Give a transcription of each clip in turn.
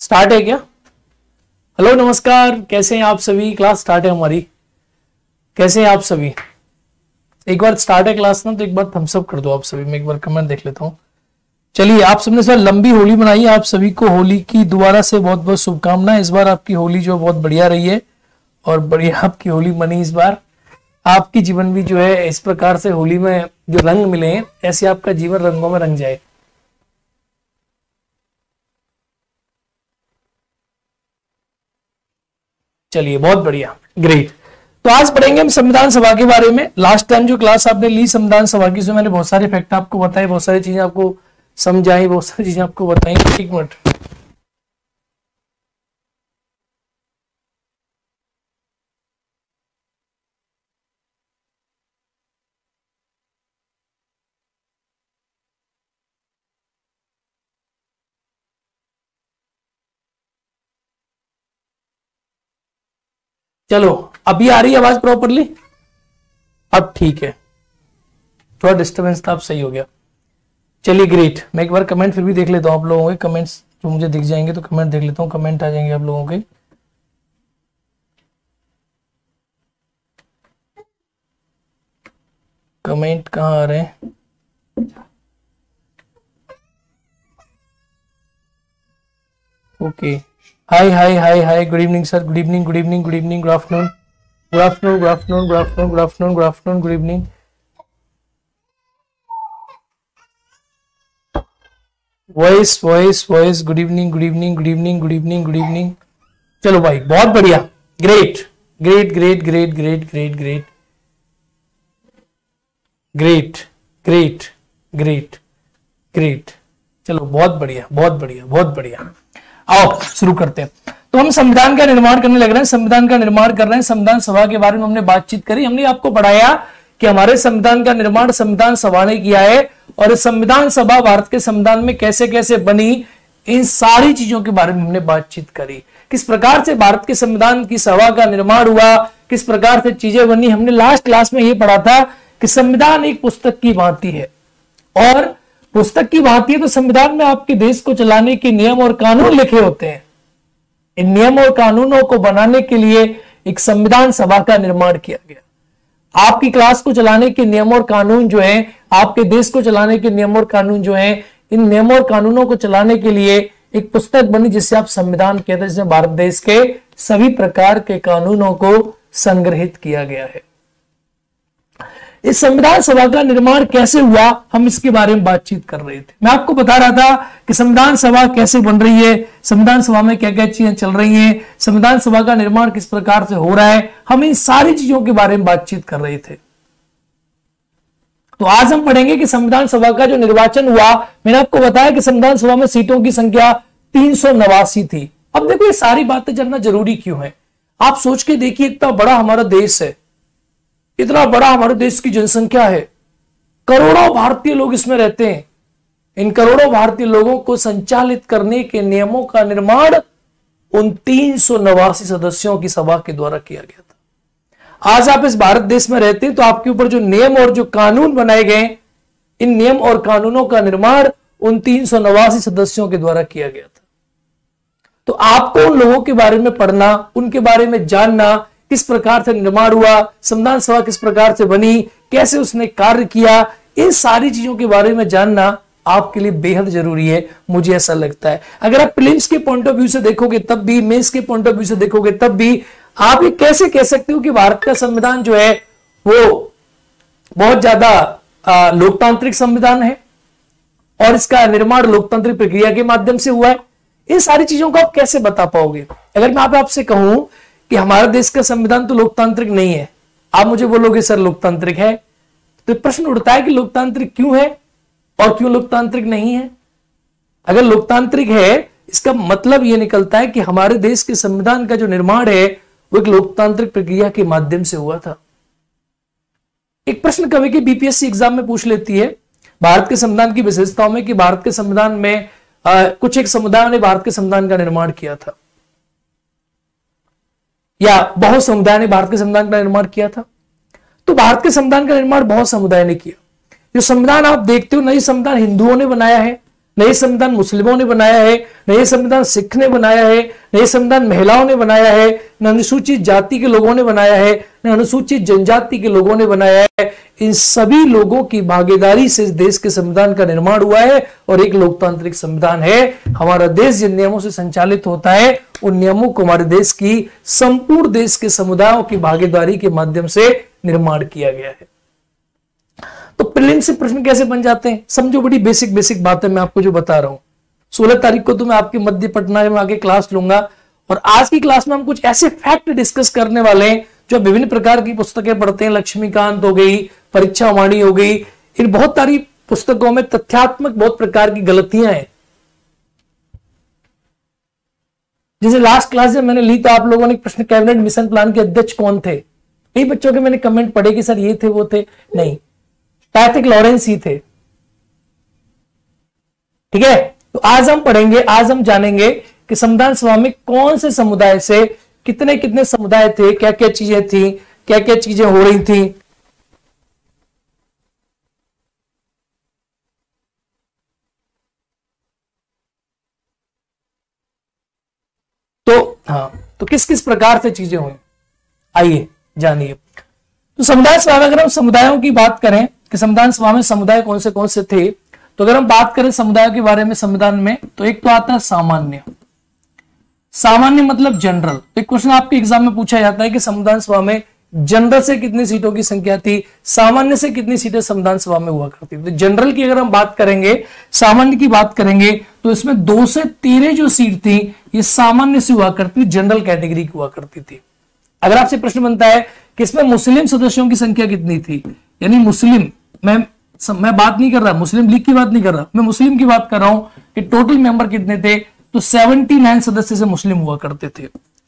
Start है क्या? Hello नमस्कार, कैसे हैं आप सभी? क्लास स्टार्ट है हमारी। कैसे हैं आप सभी? एक बार स्टार्ट है क्लास ना, तो एक बार थम्स अप कर दो आप सभी। मैं एक बार कमेंट देख लेता हूँ। चलिए, आप सबने सर लंबी होली मनाई। आप सभी को होली की दोबारा से बहुत बहुत शुभकामनाएं। इस बार आपकी होली जो बहुत बढ़िया रही है और बढ़िया आपकी होली मनी। इस बार आपकी जीवन भी जो है इस प्रकार से होली में जो रंग मिले हैं, ऐसे आपका जीवन रंगों में रंग जाए। चलिए, बहुत बढ़िया, ग्रेट। तो आज पढ़ेंगे हम संविधान सभा के बारे में। लास्ट टाइम जो क्लास आपने ली संविधान सभा की, उसमें मैंने बहुत सारे फैक्ट आपको बताए, बहुत सारी चीजें आपको समझाई, बहुत सारी चीजें आपको बताई। एक मिनट, चलो अभी आ रही है आवाज प्रॉपरली? अब ठीक है, थोड़ा डिस्टर्बेंस था, अब सही हो गया। चलिए ग्रेट। मैं एक बार कमेंट फिर भी देख लेता हूँ आप लोगों के। कमेंट्स जो मुझे दिख जाएंगे तो कमेंट देख लेता हूँ, कमेंट आ जाएंगे आप लोगों के। कमेंट कहाँ आ रहे हैं? Okay, hi hi hi hi, good evening sir, good evening, good evening, good evening, good afternoon, good afternoon, good afternoon, good afternoon, good afternoon, good afternoon, good evening. Voice voice voice, good evening, good evening, good evening, good evening, good evening. चलो भाई, बहुत बढ़िया, great great great great great great great great great great great. चलो बहुत बढ़िया, बहुत बढ़िया, बहुत बढ़िया। आओ शुरू करते हैं। तो हम संविधान का निर्माण करने लग रहे हैं, संविधान का निर्माण कर रहे हैं। संविधान सभा के बारे में हमने बातचीत करी। हमने आपको पढ़ाया कि हमारे संविधान का निर्माण संविधान सभा ने किया है, और संविधान सभा भारत के संविधान में कैसे कैसे बनी, इन सारी चीजों के बारे में हमने बातचीत करी। किस प्रकार से भारत के संविधान की सभा का निर्माण हुआ, किस प्रकार से चीजें बनी। हमने लास्ट क्लास में ये पढ़ा था कि संविधान एक पुस्तक की भांति है, और पुस्तक की भांति है तो संविधान में आपके देश को चलाने के नियम और कानून लिखे होते हैं। इन नियम और कानूनों को बनाने के लिए एक संविधान सभा का निर्माण किया गया। आपकी क्लास को चलाने के नियम और कानून जो है, आपके देश को चलाने के नियम और कानून जो है, इन नियम और कानूनों को चलाने के लिए एक पुस्तक बनी जिसे आप संविधान कहते हैं, जिसमें भारत देश के सभी प्रकार के कानूनों को संग्रहित किया गया है। इस संविधान सभा का निर्माण कैसे हुआ, हम इसके बारे में बातचीत कर रहे थे। मैं आपको बता रहा था कि संविधान सभा कैसे बन रही है, संविधान सभा में क्या क्या चीजें चल रही हैं, संविधान सभा का निर्माण किस प्रकार से हो रहा है। हम इन सारी चीजों के बारे में बातचीत कर रहे थे। तो आज हम पढ़ेंगे कि संविधान सभा का जो निर्वाचन हुआ, मैंने आपको बताया कि संविधान सभा में सीटों की संख्या 389 थी। अब देखो, ये सारी बातें जानना जरूरी क्यों है? आप सोच के देखिए, इतना बड़ा हमारा देश है, इतना बड़ा हमारे देश की जनसंख्या है, करोड़ों भारतीय लोग इसमें रहते हैं। इन करोड़ों भारतीय लोगों को संचालित करने के नियमों का निर्माण उन 389 सदस्यों की सभा के द्वारा किया गया था। आज आप इस भारत देश में रहते हैं तो आपके ऊपर जो नियम और जो कानून बनाए गए, इन नियम और कानूनों का निर्माण उन 389 सदस्यों के द्वारा किया गया था। तो आपको उन लोगों के बारे में पढ़ना, उनके बारे में जानना, किस प्रकार से निर्माण हुआ, संविधान सभा किस प्रकार से बनी, कैसे उसने कार्य किया, इन सारी चीजों के बारे में जानना आपके लिए बेहद जरूरी है, मुझे ऐसा लगता है। अगर आप प्रीलिम्स के पॉइंट ऑफ व्यू से देखोगे तब भी, मेंस के पॉइंट ऑफ व्यू से देखोगे तब भी, आप ये कैसे कह सकते हो कि भारत का संविधान जो है वो बहुत ज्यादा लोकतांत्रिक संविधान है और इसका निर्माण लोकतांत्रिक प्रक्रिया के माध्यम से हुआ है। इन सारी चीजों को आप कैसे बता पाओगे? अगर मैं आपसे कहूं कि हमारे देश का संविधान तो लोकतांत्रिक नहीं है, आप मुझे बोलोगे सर लोकतांत्रिक है, तो प्रश्न उठता है कि लोकतांत्रिक क्यों है और क्यों लोकतांत्रिक नहीं है। अगर लोकतांत्रिक है, इसका मतलब यह निकलता है कि हमारे देश के संविधान का जो निर्माण है वो एक लोकतांत्रिक प्रक्रिया के माध्यम से हुआ था। एक प्रश्न कभी कि बीपीएससी एग्जाम में पूछ लेती है भारत के संविधान की विशेषताओं में कि भारत के संविधान में कुछ एक समुदायों ने भारत के संविधान का निर्माण किया था, या बहुत समुदाय ने भारत के संविधान का निर्माण किया था। तो भारत के संविधान का निर्माण बहुत समुदाय ने किया। जो संविधान आप देखते हो, नई संविधान हिंदुओं ने बनाया है, न ये संविधान मुस्लिमों ने बनाया है, न ये संविधान सिख ने बनाया है, न ये संविधान महिलाओं ने बनाया है, न अनुसूचित जाति के लोगों ने बनाया है, न अनुसूचित जनजाति के लोगों ने बनाया है। इन सभी लोगों की भागीदारी से देश के संविधान का निर्माण हुआ है और एक लोकतांत्रिक संविधान है। हमारा देश जिन नियमों से संचालित होता है उन नियमों को हमारे देश की संपूर्ण देश के समुदायों की भागीदारी के माध्यम से निर्माण किया गया है। तो प्रीलिम्स से प्रश्न कैसे बन जाते हैं समझो, बड़ी बेसिक बेसिक बातें मैं आपको जो बता रहा हूं। 16 तारीख को तो मैं आपके मध्य पटना में आगे क्लास लूंगा और आज की क्लास में हम कुछ ऐसे फैक्ट डिस्कस करने वाले हैं जो विभिन्न प्रकार की पुस्तकें पढ़ते हैं। लक्ष्मीकांत हो गई, परीक्षा वाणी हो गई, इन बहुत सारी पुस्तकों में तथ्यात्मक बहुत प्रकार की गलतियां हैं। जैसे लास्ट क्लास जब मैंने ली तो आप लोगों ने प्रश्न, कैबिनेट मिशन प्लान के अध्यक्ष कौन थे? कई बच्चों के मैंने कमेंट पढ़े कि सर ये थे वो थे, नहीं, पैट्रिक लॉरेंस ही थे। ठीक है, तो आज हम पढ़ेंगे, आज हम जानेंगे कि संविधान सभा में कौन से समुदाय से कितने कितने समुदाय थे, क्या क्या चीजें थी, क्या क्या चीजें हो रही थी। तो हाँ, तो किस किस प्रकार से चीजें हुई, आइए जानिए। तो संविधान सभा में अगर हम समुदायों की बात करें कि संविधान सभा में समुदाय कौन से थे, तो अगर हम बात करें समुदाय के बारे में संविधान में, तो एक तो आता है सामान्य। सामान्य मतलब जनरल। एक क्वेश्चन आपके एग्जाम में पूछा जाता है कि संविधान सभा में जनरल से कितनी सीटों की संख्या थी, सामान्य से कितनी सीटें संविधान सभा में हुआ करती थी। तो जनरल की अगर हम बात करेंगे, सामान्य की बात करेंगे, तो इसमें 2 से 13 जो सीट थी ये सामान्य से हुआ करती, जनरल कैटेगरी की हुआ करती थी। अगर आपसे प्रश्न बनता है कि इसमें मुस्लिम सदस्यों की संख्या कितनी थी, यानी मुस्लिम, मैं बात नहीं कर रहा मुस्लिम लीग की बात नहीं कर रहा, मैं मुस्लिम की बात कर रहा हूं कि टोटल मेंबर कितने थे, तो 79 सदस्य से मुस्लिम हुआ करते थे।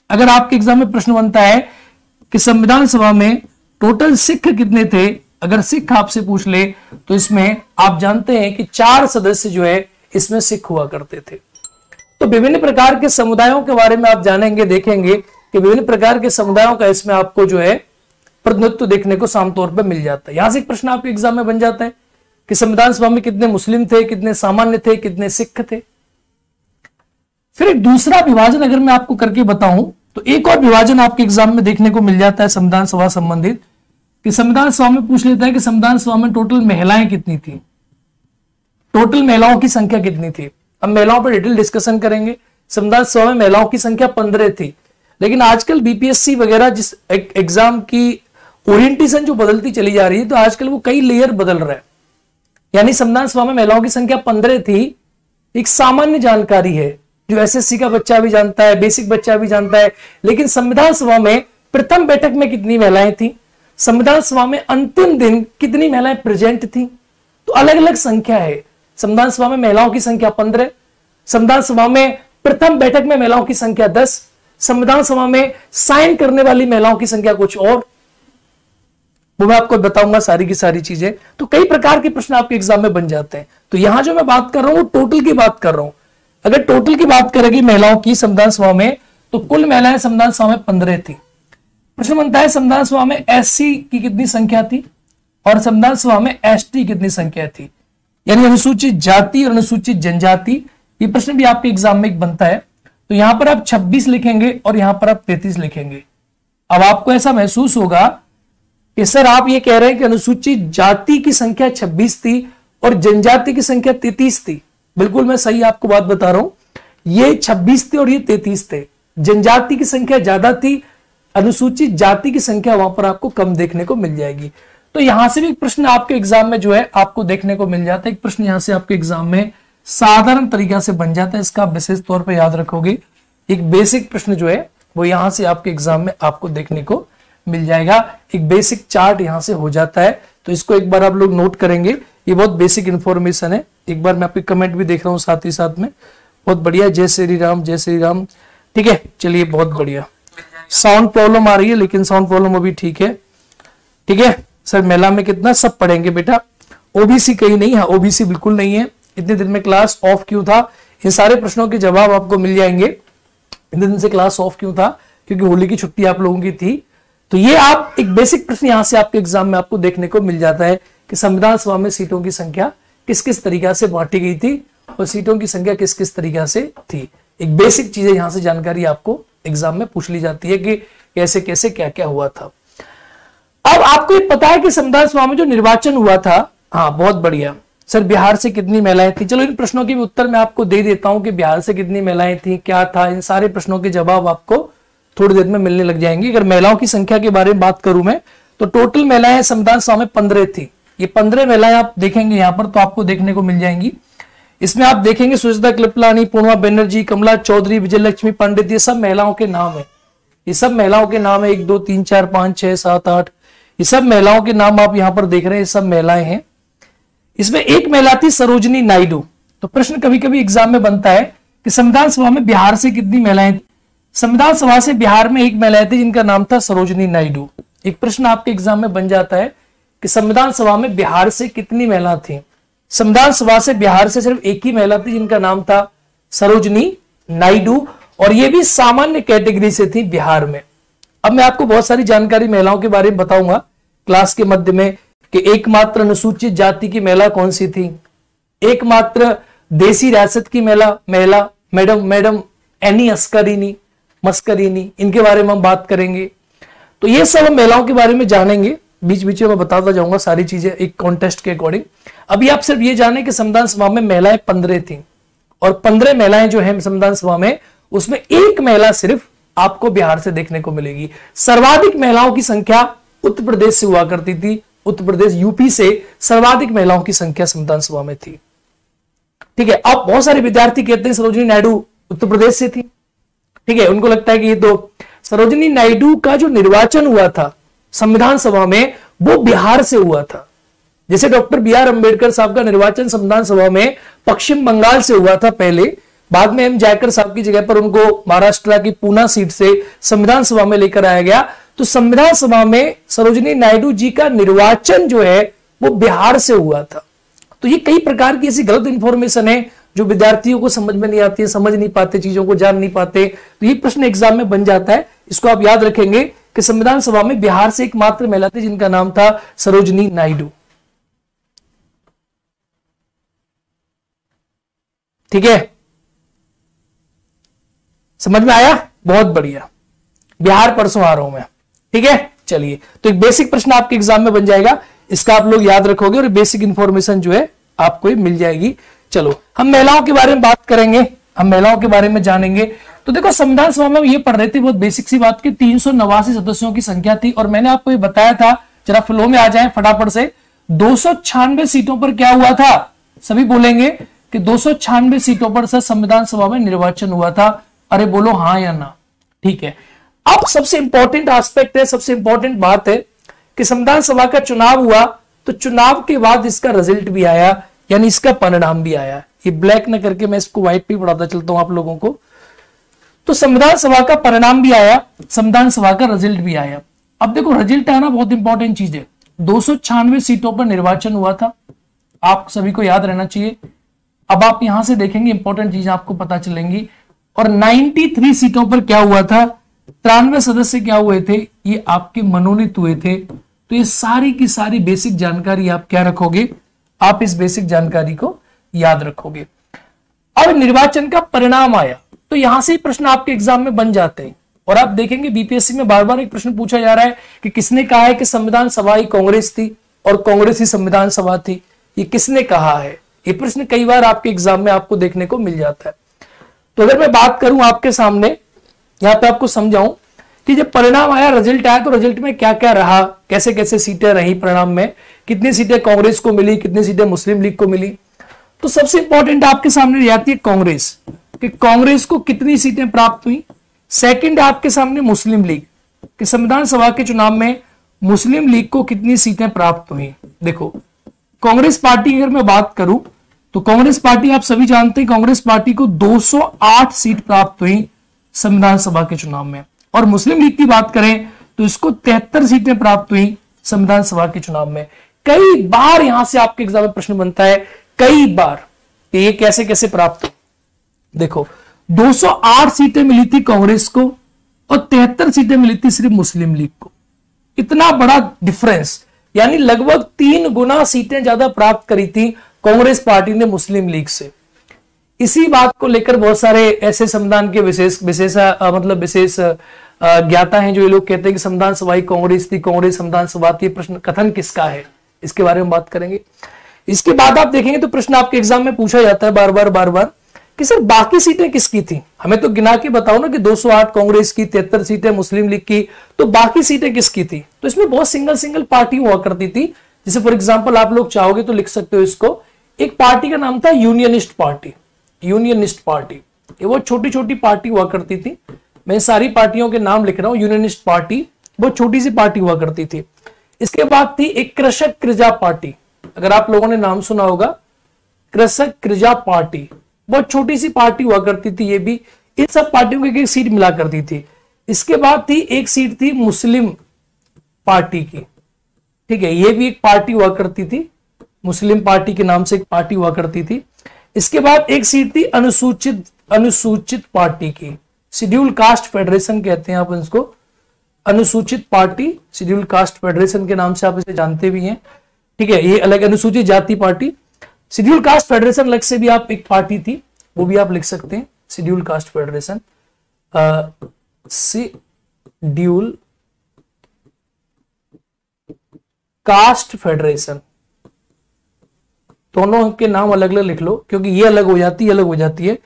अगर आपके एग्जाम में प्रश्न बनता है कि संविधान सभा में टोटल सिख कितने थे, अगर सिख आपसे पूछ ले तो इसमें आप जानते हैं कि 4 सदस्य जो है इसमें सिख हुआ करते थे। तो विभिन्न प्रकार के समुदायों के बारे में आप जानेंगे, देखेंगे कि विभिन्न प्रकार के समुदायों का इसमें आपको जो है प्रतिनिधित्व देखने को सामतौर पर मिल जाता है। यहां से एक प्रश्न आपके एग्जाम में बन जाता है कि संविधान सभा में कितने मुस्लिम थे, कितने सामान्य थे, कितने सिख थे। फिर एक दूसरा विभाजन अगर मैं आपको करके बताऊं तो एक और विभाजन आपके एग्जाम में देखने को मिल जाता है संविधान सभा संबंधित, कि संविधान सभा में पूछ लेता है कि संविधान सभा में टोटल महिलाएं कितनी थी, टोटल महिलाओं की संख्या कितनी थी। हम महिलाओं पर डिटेल डिस्कशन करेंगे। संविधान सभा में महिलाओं की संख्या 15 थी, लेकिन आजकल बीपीएससी वगैरह जिस एग्जाम की ओरिएंटेशन जो बदलती चली जा रही है, तो आजकल वो कई लेयर बदल रहा है। यानी संविधान सभा में महिलाओं की संख्या 15 थी, एक सामान्य जानकारी है जो एसएससी का बच्चा भी जानता है, बेसिक बच्चा भी जानता है। लेकिन संविधान सभा में प्रथम बैठक में कितनी महिलाएं थी, संविधान सभा में अंतिम दिन कितनी महिलाएं प्रेजेंट थी, तो अलग अलग संख्या है। संविधान सभा में महिलाओं की संख्या 15, संविधान सभा में प्रथम बैठक में महिलाओं की संख्या 10, संविधान सभा में साइन करने वाली महिलाओं की संख्या कुछ और, वो मैं आपको बताऊंगा सारी की सारी चीजें। तो कई प्रकार के प्रश्न आपके एग्जाम में बन जाते हैं। तो यहां जो मैं बात कर रहा हूं वो टोटल की बात कर रहा हूं। अगर टोटल की बात करेगी महिलाओं की संविधान सभा में, तो कुल महिलाएं संविधान सभा में 15 थी। प्रश्न बनता है संविधान सभा में एससी की कितनी संख्या थी और संविधान सभा में एसटी कितनी संख्या थी, यानी अनुसूचित जाति और अनुसूचित जनजाति। ये प्रश्न भी आपके एग्जाम में एक बनता है। तो यहां पर आप 26 लिखेंगे और यहां पर आप 33 लिखेंगे। अब आपको ऐसा महसूस होगा कि सर आप ये कह रहे हैं कि अनुसूचित जाति की संख्या 26 थी और जनजाति की संख्या 33 थी। बिल्कुल मैं सही आपको बात बता रहा हूं, ये 26 थे और ये 33 थे। जनजाति की संख्या ज्यादा थी, अनुसूचित जाति की संख्या वहां पर आपको कम देखने को मिल जाएगी। तो यहां से भी एक प्रश्न आपके एग्जाम में जो है आपको देखने को मिल जाता है। एक प्रश्न यहां से आपके एग्जाम में साधारण तरीका से बन जाता है, इसका विशेष तौर पर याद रखोगे। एक बेसिक प्रश्न जो है वो यहां से आपके एग्जाम में आपको देखने को मिल जाएगा। एक बेसिक चार्ट यहां से हो जाता है, तो इसको एक बार आप लोग नोट करेंगे। ये बहुत बेसिक इंफॉर्मेशन है। एक बार मैं आपके कमेंट भी देख रहा हूं साथ ही साथ में, बहुत बढ़िया। जय श्री राम, जय श्री राम। ठीक है, चलिए बहुत बढ़िया। साउंड प्रॉब्लम आ रही है लेकिन साउंड प्रॉब्लम अभी ठीक है। ठीक है सर, महिला में कितना, सब पढ़ेंगे बेटा। ओबीसी कहीं नहीं है, ओबीसी बिल्कुल नहीं है। इतने दिन में क्लास ऑफ क्यों था, इन सारे प्रश्नों के जवाब आपको मिल जाएंगे। इतने दिन से क्लास ऑफ क्यों था, क्योंकि होली की छुट्टी आप लोगों की थी। तो ये आप एक बेसिक प्रश्न यहां से आपके एग्जाम में आपको देखने को मिल जाता है कि संविधान सभा में सीटों की संख्या किस किस तरीका से बांटी गई थी और सीटों की संख्या किस किस तरीके से थी। एक बेसिक चीजें यहां से जानकारी आपको एग्जाम में पूछ ली जाती है कि कैसे कैसे क्या क्या हुआ था। अब आपको ये पता है कि संविधान सभा में जो निर्वाचन हुआ था, हाँ बहुत बढ़िया सर, बिहार से कितनी महिलाएं थी। चलो इन प्रश्नों के भी उत्तर मैं आपको दे देता हूं कि बिहार से कितनी महिलाएं थी, क्या था, इन सारे प्रश्नों के जवाब आपको थोड़ी देर में मिलने लग जाएंगे। अगर महिलाओं की संख्या के बारे में बात करूं मैं, तो टोटल महिलाएं संविधान सभा में 15 थी। ये 15 महिलाएं आप देखेंगे यहां पर तो आपको देखने को मिल जाएंगी। इसमें आप देखेंगे सुचिता कृपलानी, पूर्णिमा बनर्जी, कमला चौधरी, विजयलक्ष्मी पंडित, ये सब महिलाओं के नाम है। ये सब महिलाओं के नाम है, 1 2 3 4 5 6 7 8, ये सब महिलाओं के नाम आप यहां पर देख रहे हैं, ये सब महिलाएं हैं। इसमें एक महिला थी सरोजिनी नायडू। तो प्रश्न कभी कभी एग्जाम में बनता है कि संविधान सभा में बिहार से कितनी महिलाएं थी। संविधान सभा से बिहार में एक महिला थी जिनका नाम था सरोजिनी नायडू। एक प्रश्न आपके एग्जाम में बन जाता है कि संविधान सभा में बिहार से कितनी महिला थी। संविधान सभा से बिहार से सिर्फ एक ही महिला थी जिनका नाम था सरोजिनी नायडू, और ये भी सामान्य कैटेगरी से थी बिहार में। अब मैं आपको बहुत सारी जानकारी महिलाओं के बारे में बताऊंगा क्लास के मध्य में कि एकमात्र अनुसूचित जाति की महिला कौन सी थी, एकमात्र देसी रियासत की महिला मैडम एनी अस्करीनी मस्करीनी, इनके बारे में हम बात करेंगे। तो ये सब हम महिलाओं के बारे में जानेंगे, बीच बीच में मैं बताता जाऊंगा सारी चीजें एक कॉन्टेस्ट के अकॉर्डिंग। अभी आप सिर्फ ये जाने कि संविधान सभा में महिलाएं 15 थी, और 15 महिलाएं जो है संविधान सभा में, उसमें एक महिला सिर्फ आपको बिहार से देखने को मिलेगी। सर्वाधिक महिलाओं की संख्या उत्तर प्रदेश से हुआ करती थी। उत्तर प्रदेश यूपी से सर्वाधिक महिलाओं की संख्या संविधान सभा में थी। ठीक है, अब बहुत सारे विद्यार्थी कहते हैं सरोजिनी नायडू उत्तर प्रदेश से थी। ठीक है, उनको लगता है कि ये तो सरोजिनी नायडू का जो निर्वाचन हुआ था संविधान सभा में वो बिहार से हुआ था। जैसे डॉक्टर बी.आर. अंबेडकर साहब का निर्वाचन संविधान सभा में पश्चिम बंगाल से हुआ था पहले, बाद में एम जयकर साहब की जगह पर उनको महाराष्ट्र की पूना सीट से संविधान सभा में लेकर आया गया। तो संविधान सभा में सरोजिनी नायडू जी का निर्वाचन जो है वो बिहार से हुआ था। तो ये कई प्रकार की ऐसी गलत इंफॉर्मेशन है जो विद्यार्थियों को समझ में नहीं आती है, समझ नहीं पाते, चीजों को जान नहीं पाते। तो ये प्रश्न एग्जाम में बन जाता है, इसको आप याद रखेंगे कि संविधान सभा में बिहार से एकमात्र महिला थी जिनका नाम था सरोजिनी नायडू। ठीक है, समझ में आया? बहुत बढ़िया। बिहार परसों आ रहा हूं मैं। ठीक है, चलिए, तो एक बेसिक प्रश्न आपके एग्जाम में बन जाएगा, इसका आप लोग याद रखोगे और बेसिक इंफॉर्मेशन जो है आपको मिल जाएगी। चलो, हम महिलाओं के बारे में बात करेंगे, हम महिलाओं के बारे में जानेंगे। तो देखो, संविधान सभा में ये पढ़ रहे थे बहुत बेसिक सी बात की 389 सदस्यों की संख्या थी, और मैंने आपको ये बताया था, जरा फ्लो में आ जाए फटाफट से, 296 सीटों पर क्या हुआ था? सभी बोलेंगे कि 296 सीटों पर से संविधान सभा में निर्वाचन हुआ था। अरे बोलो हाँ या ना। ठीक है, अब सबसे इंपॉर्टेंट एस्पेक्ट है, सबसे इंपॉर्टेंट बात है कि संविधान सभा का चुनाव हुआ, तो चुनाव के बाद इसका रिजल्ट भी आया, यानी इसका परिणाम भी आया। ये ब्लैक न करके मैं इसको व्हाइट पे पढ़ाता चलता हूं आप लोगों को। तो संविधान सभा का परिणाम भी आया, संविधान सभा का रिजल्ट भी आया। अब देखो, रिजल्ट आना बहुत इंपॉर्टेंट चीज है। 296 सीटों पर निर्वाचन हुआ था, आप सभी को याद रहना चाहिए। अब आप यहां से देखेंगे, इंपॉर्टेंट चीजें आपको पता चलेंगी। और 93 सीटों पर क्या हुआ था? 93 सदस्य क्या हुए थे? ये आपके मनोनीत हुए थे। तो ये सारी की सारी बेसिक जानकारी आप क्या रखोगे? आप इस बेसिक जानकारी को याद रखोगे। अब निर्वाचन का परिणाम आया, तो यहां से ही प्रश्न आपके एग्जाम में बन जाते हैं। और आप देखेंगे बीपीएससी में बार बार एक प्रश्न पूछा जा रहा है कि किसने कहा है कि संविधान सभा ही कांग्रेस थी और कांग्रेस ही संविधान सभा थी? ये किसने कहा है? ये प्रश्न कई बार आपके एग्जाम में आपको देखने को मिल जाता है। तो अगर मैं बात करूं आपके सामने, यहां पे आपको समझाऊं कि जब परिणाम आया, रिजल्ट आया, तो रिजल्ट में क्या क्या रहा, कैसे कैसे सीटें रही परिणाम में, कितनी सीटें कांग्रेस को मिली, कितनी सीटें मुस्लिम लीग को मिली। तो सबसे इंपॉर्टेंट आपके सामने आती है कांग्रेस, कि कांग्रेस को कितनी सीटें प्राप्त हुई। सेकंड आपके सामने मुस्लिम लीग, कि संविधान सभा के चुनाव में मुस्लिम लीग को कितनी सीटें प्राप्त हुई। देखो, कांग्रेस पार्टी अगर मैं बात करूं तो कांग्रेस पार्टी आप सभी जानते हैं, कांग्रेस पार्टी को 208 सीट प्राप्त हुई संविधान सभा के चुनाव में। और मुस्लिम लीग की बात करें तो इसको 73 सीटें प्राप्त हुई संविधान सभा के चुनाव में। कई बार यहां से आपके एग्जाम में प्रश्न बनता है, कई बार, ये कैसे कैसे प्राप्त हुई। देखो, 208 सीटें मिली थी कांग्रेस को और 73 सीटें मिली थी सिर्फ मुस्लिम लीग को। इतना बड़ा डिफरेंस, यानी लगभग 3 गुना सीटें ज्यादा प्राप्त करी थी कांग्रेस पार्टी ने मुस्लिम लीग से। इसी बात को लेकर बहुत सारे ऐसे संविधान के विशेष ज्ञाता हैं जो ये लोग कहते हैं कि संविधान सभा कांग्रेस थी, कांग्रेस संविधान सभा थी। प्रश्न कथन किसका है, इसके बारे में बात करेंगे। इसके बाद आप देखेंगे तो प्रश्न आपके एग्जाम में पूछा जाता है बार बार कि सर बाकी सीटें किसकी थी, हमें तो गिना के बताओ ना कि 208 कांग्रेस की, 73 सीटें मुस्लिम लीग की, तो बाकी सीटें किसकी थी। तो इसमें बहुत सिंगल पार्टी हुआ करती थी। जैसे फॉर एग्जांपल आप लोग चाहोगे तो लिख सकते हो इसको, एक पार्टी का नाम था यूनियनिस्ट पार्टी। यूनियनिस्ट पार्टी ये वो छोटी पार्टी हुआ करती थी। मैं सारी पार्टियों के नाम लिख रहा हूं। यूनियनिस्ट पार्टी बहुत छोटी सी पार्टी हुआ करती थी। इसके बाद थी एक कृषक कृजा पार्टी, अगर आप लोगों ने नाम सुना होगा, कृषक कृजा पार्टी, बहुत छोटी सी पार्टी हुआ करती थी। ये भी इन सब पार्टियों की एक सीट मिला करती थी। इसके बाद थी एक सीट थी मुस्लिम पार्टी की, ठीक है, ये भी एक पार्टी हुआ करती थी, मुस्लिम पार्टी के नाम से एक पार्टी हुआ करती थी। इसके बाद एक सीट थी अनुसूचित पार्टी की, शेड्यूल कास्ट फेडरेशन कहते हैं आप इसको, अनुसूचित पार्टी, शेड्यूल कास्ट फेडरेशन के नाम से आप इसे जानते भी हैं, ठीक है। ये अलग अनुसूचित जाति पार्टी, शेड्यूल कास्ट फेडरेशन अलग से भी आप एक पार्टी थी, वो भी आप लिख सकते हैं, schedule caste federation, schedule caste federation, दोनों के नाम अलग अलग लिख लो क्योंकि ये अलग हो जाती है, अलग हो जाती है।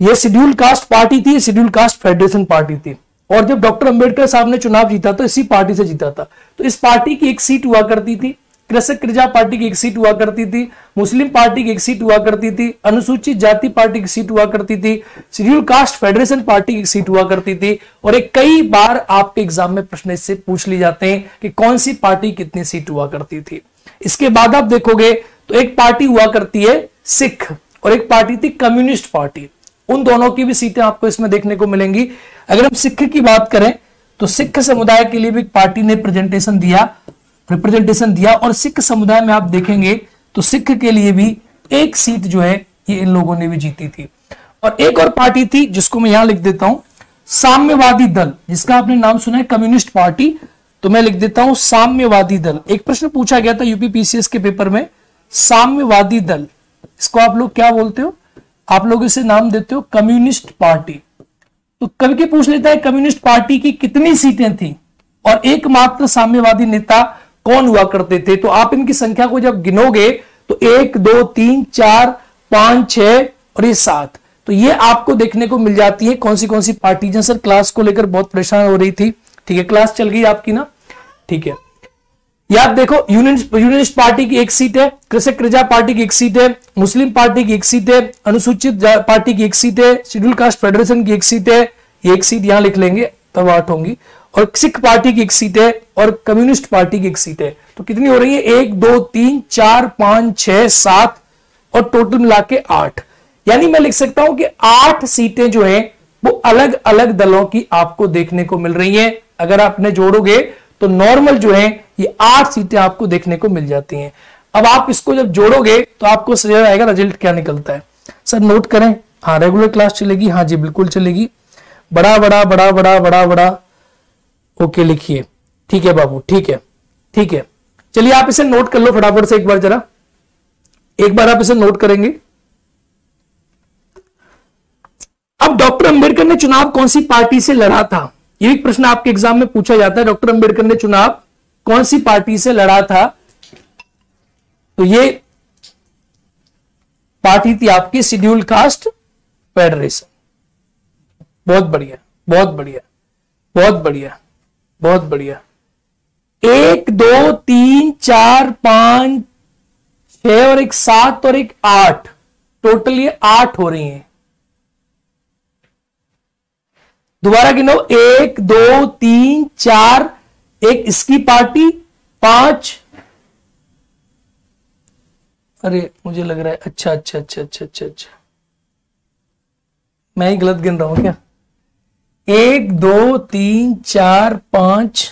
ये शेड्यूल कास्ट पार्टी थी, शेड्यूल कास्ट फेडरेशन पार्टी थी। और जब डॉक्टर अंबेडकर साहब ने चुनाव जीता तो इसी पार्टी से जीता था। तो इस पार्टी की एक सीट हुआ करती थी, कृषक कृजा पार्टी की एक सीट हुआ करती थी, मुस्लिम पार्टी की एक सीट हुआ करती थी, अनुसूचित जाति पार्टी की सीट हुआ करती थी, शेड्यूल कास्ट फेडरेशन पार्टी की सीट हुआ करती थी। और एक कई बार आपके एग्जाम में प्रश्न इससे पूछ लिए जाते हैं कि कौन सी पार्टी कितनी सीट हुआ करती थी। इसके बाद आप देखोगे तो एक पार्टी हुआ करती है सिख और एक पार्टी थी कम्युनिस्ट पार्टी। उन दोनों की भी सीटें आपको इसमें देखने को मिलेंगी। अगर हम सिख की बात करें तो सिख समुदाय के लिए भी एक पार्टी ने रिप्रेजेंटेशन दिया और सिख समुदाय में आप देखेंगे तो सिख के लिए भी एक सीट जो है ये इन लोगों ने भी जीती थी। और एक और पार्टी थी जिसको मैं यहां लिख देता हूं, साम्यवादी दल, जिसका आपने नाम सुना है कम्युनिस्ट पार्टी, तो मैं लिख देता हूं साम्यवादी दल। एक प्रश्न पूछा गया था यूपी पीसीएस के पेपर में, साम्यवादी दल, इसको आप लोग क्या बोलते हो, आप लोग इसे नाम देते हो कम्युनिस्ट पार्टी। तो कभी के पूछ लेता है कम्युनिस्ट पार्टी की कितनी सीटें थी और एकमात्र साम्यवादी नेता कौन हुआ करते थे। तो आप इनकी संख्या को जब गिनोगे तो 1 2 3 4 5 6 और ये 7, तो ये आपको देखने को मिल जाती है कौन सी पार्टी। सर क्लास को लेकर बहुत परेशान हो रही थी, ठीक है, क्लास चल गई आपकी ना, ठीक है। याद देखो, यूनियनिस्ट पार्टी की एक सीट है, कृषक कृजा पार्टी की एक सीट है, मुस्लिम पार्टी की एक सीट है, अनुसूचित पार्टी की एक सीट है, शेड्यूल कास्ट फेडरेशन की एक सीट है, ये एक सीट यहां लिख लेंगे तब 8 होंगी, और सिख पार्टी की एक सीट है और कम्युनिस्ट पार्टी की एक सीट है। तो कितनी हो रही है, 1 2 3 4 5 6 7 और टोटल मिला के 8। यानी मैं लिख सकता हूं कि 8 सीटें जो है वो अलग अलग दलों की आपको देखने को मिल रही है। अगर आपने जोड़ोगे तो नॉर्मल जो है ये 8 सीटें आपको देखने को मिल जाती हैं। अब आप इसको जब जोड़ोगे तो आपको समझ आएगा रिजल्ट क्या निकलता है। सर नोट करें, हाँ रेगुलर क्लास चलेगी, हाँ जी बिल्कुल चलेगी, बड़ा बड़ा बड़ा बड़ा बड़ा बड़ा, ओके लिखिए, ठीक है बाबू, ठीक है ठीक है। चलिए आप इसे नोट कर लो फटाफट से एक बार, जरा एक बार आप इसे नोट करेंगे। अब डॉक्टर अंबेडकर ने चुनाव कौन सी पार्टी से लड़ा था, ये एक प्रश्न आपके एग्जाम में पूछा जाता है। डॉक्टर अंबेडकर ने चुनाव कौन सी पार्टी से लड़ा था, तो ये पार्टी थी आपकी शेड्यूल कास्ट फेडरेशन। बहुत बढ़िया बहुत बढ़िया बहुत बढ़िया बहुत बढ़िया। 1 2 3 4 5 6 और एक 7 और एक 8, टोटल ये 8 हो रही हैं। दोबारा गिनो, 1 2 3 4, एक इसकी पार्टी 5, अरे मुझे लग रहा है अच्छा अच्छा अच्छा अच्छा अच्छा अच्छा मैं ही गलत गिन रहा हूं क्या। 1 2 3 4 5,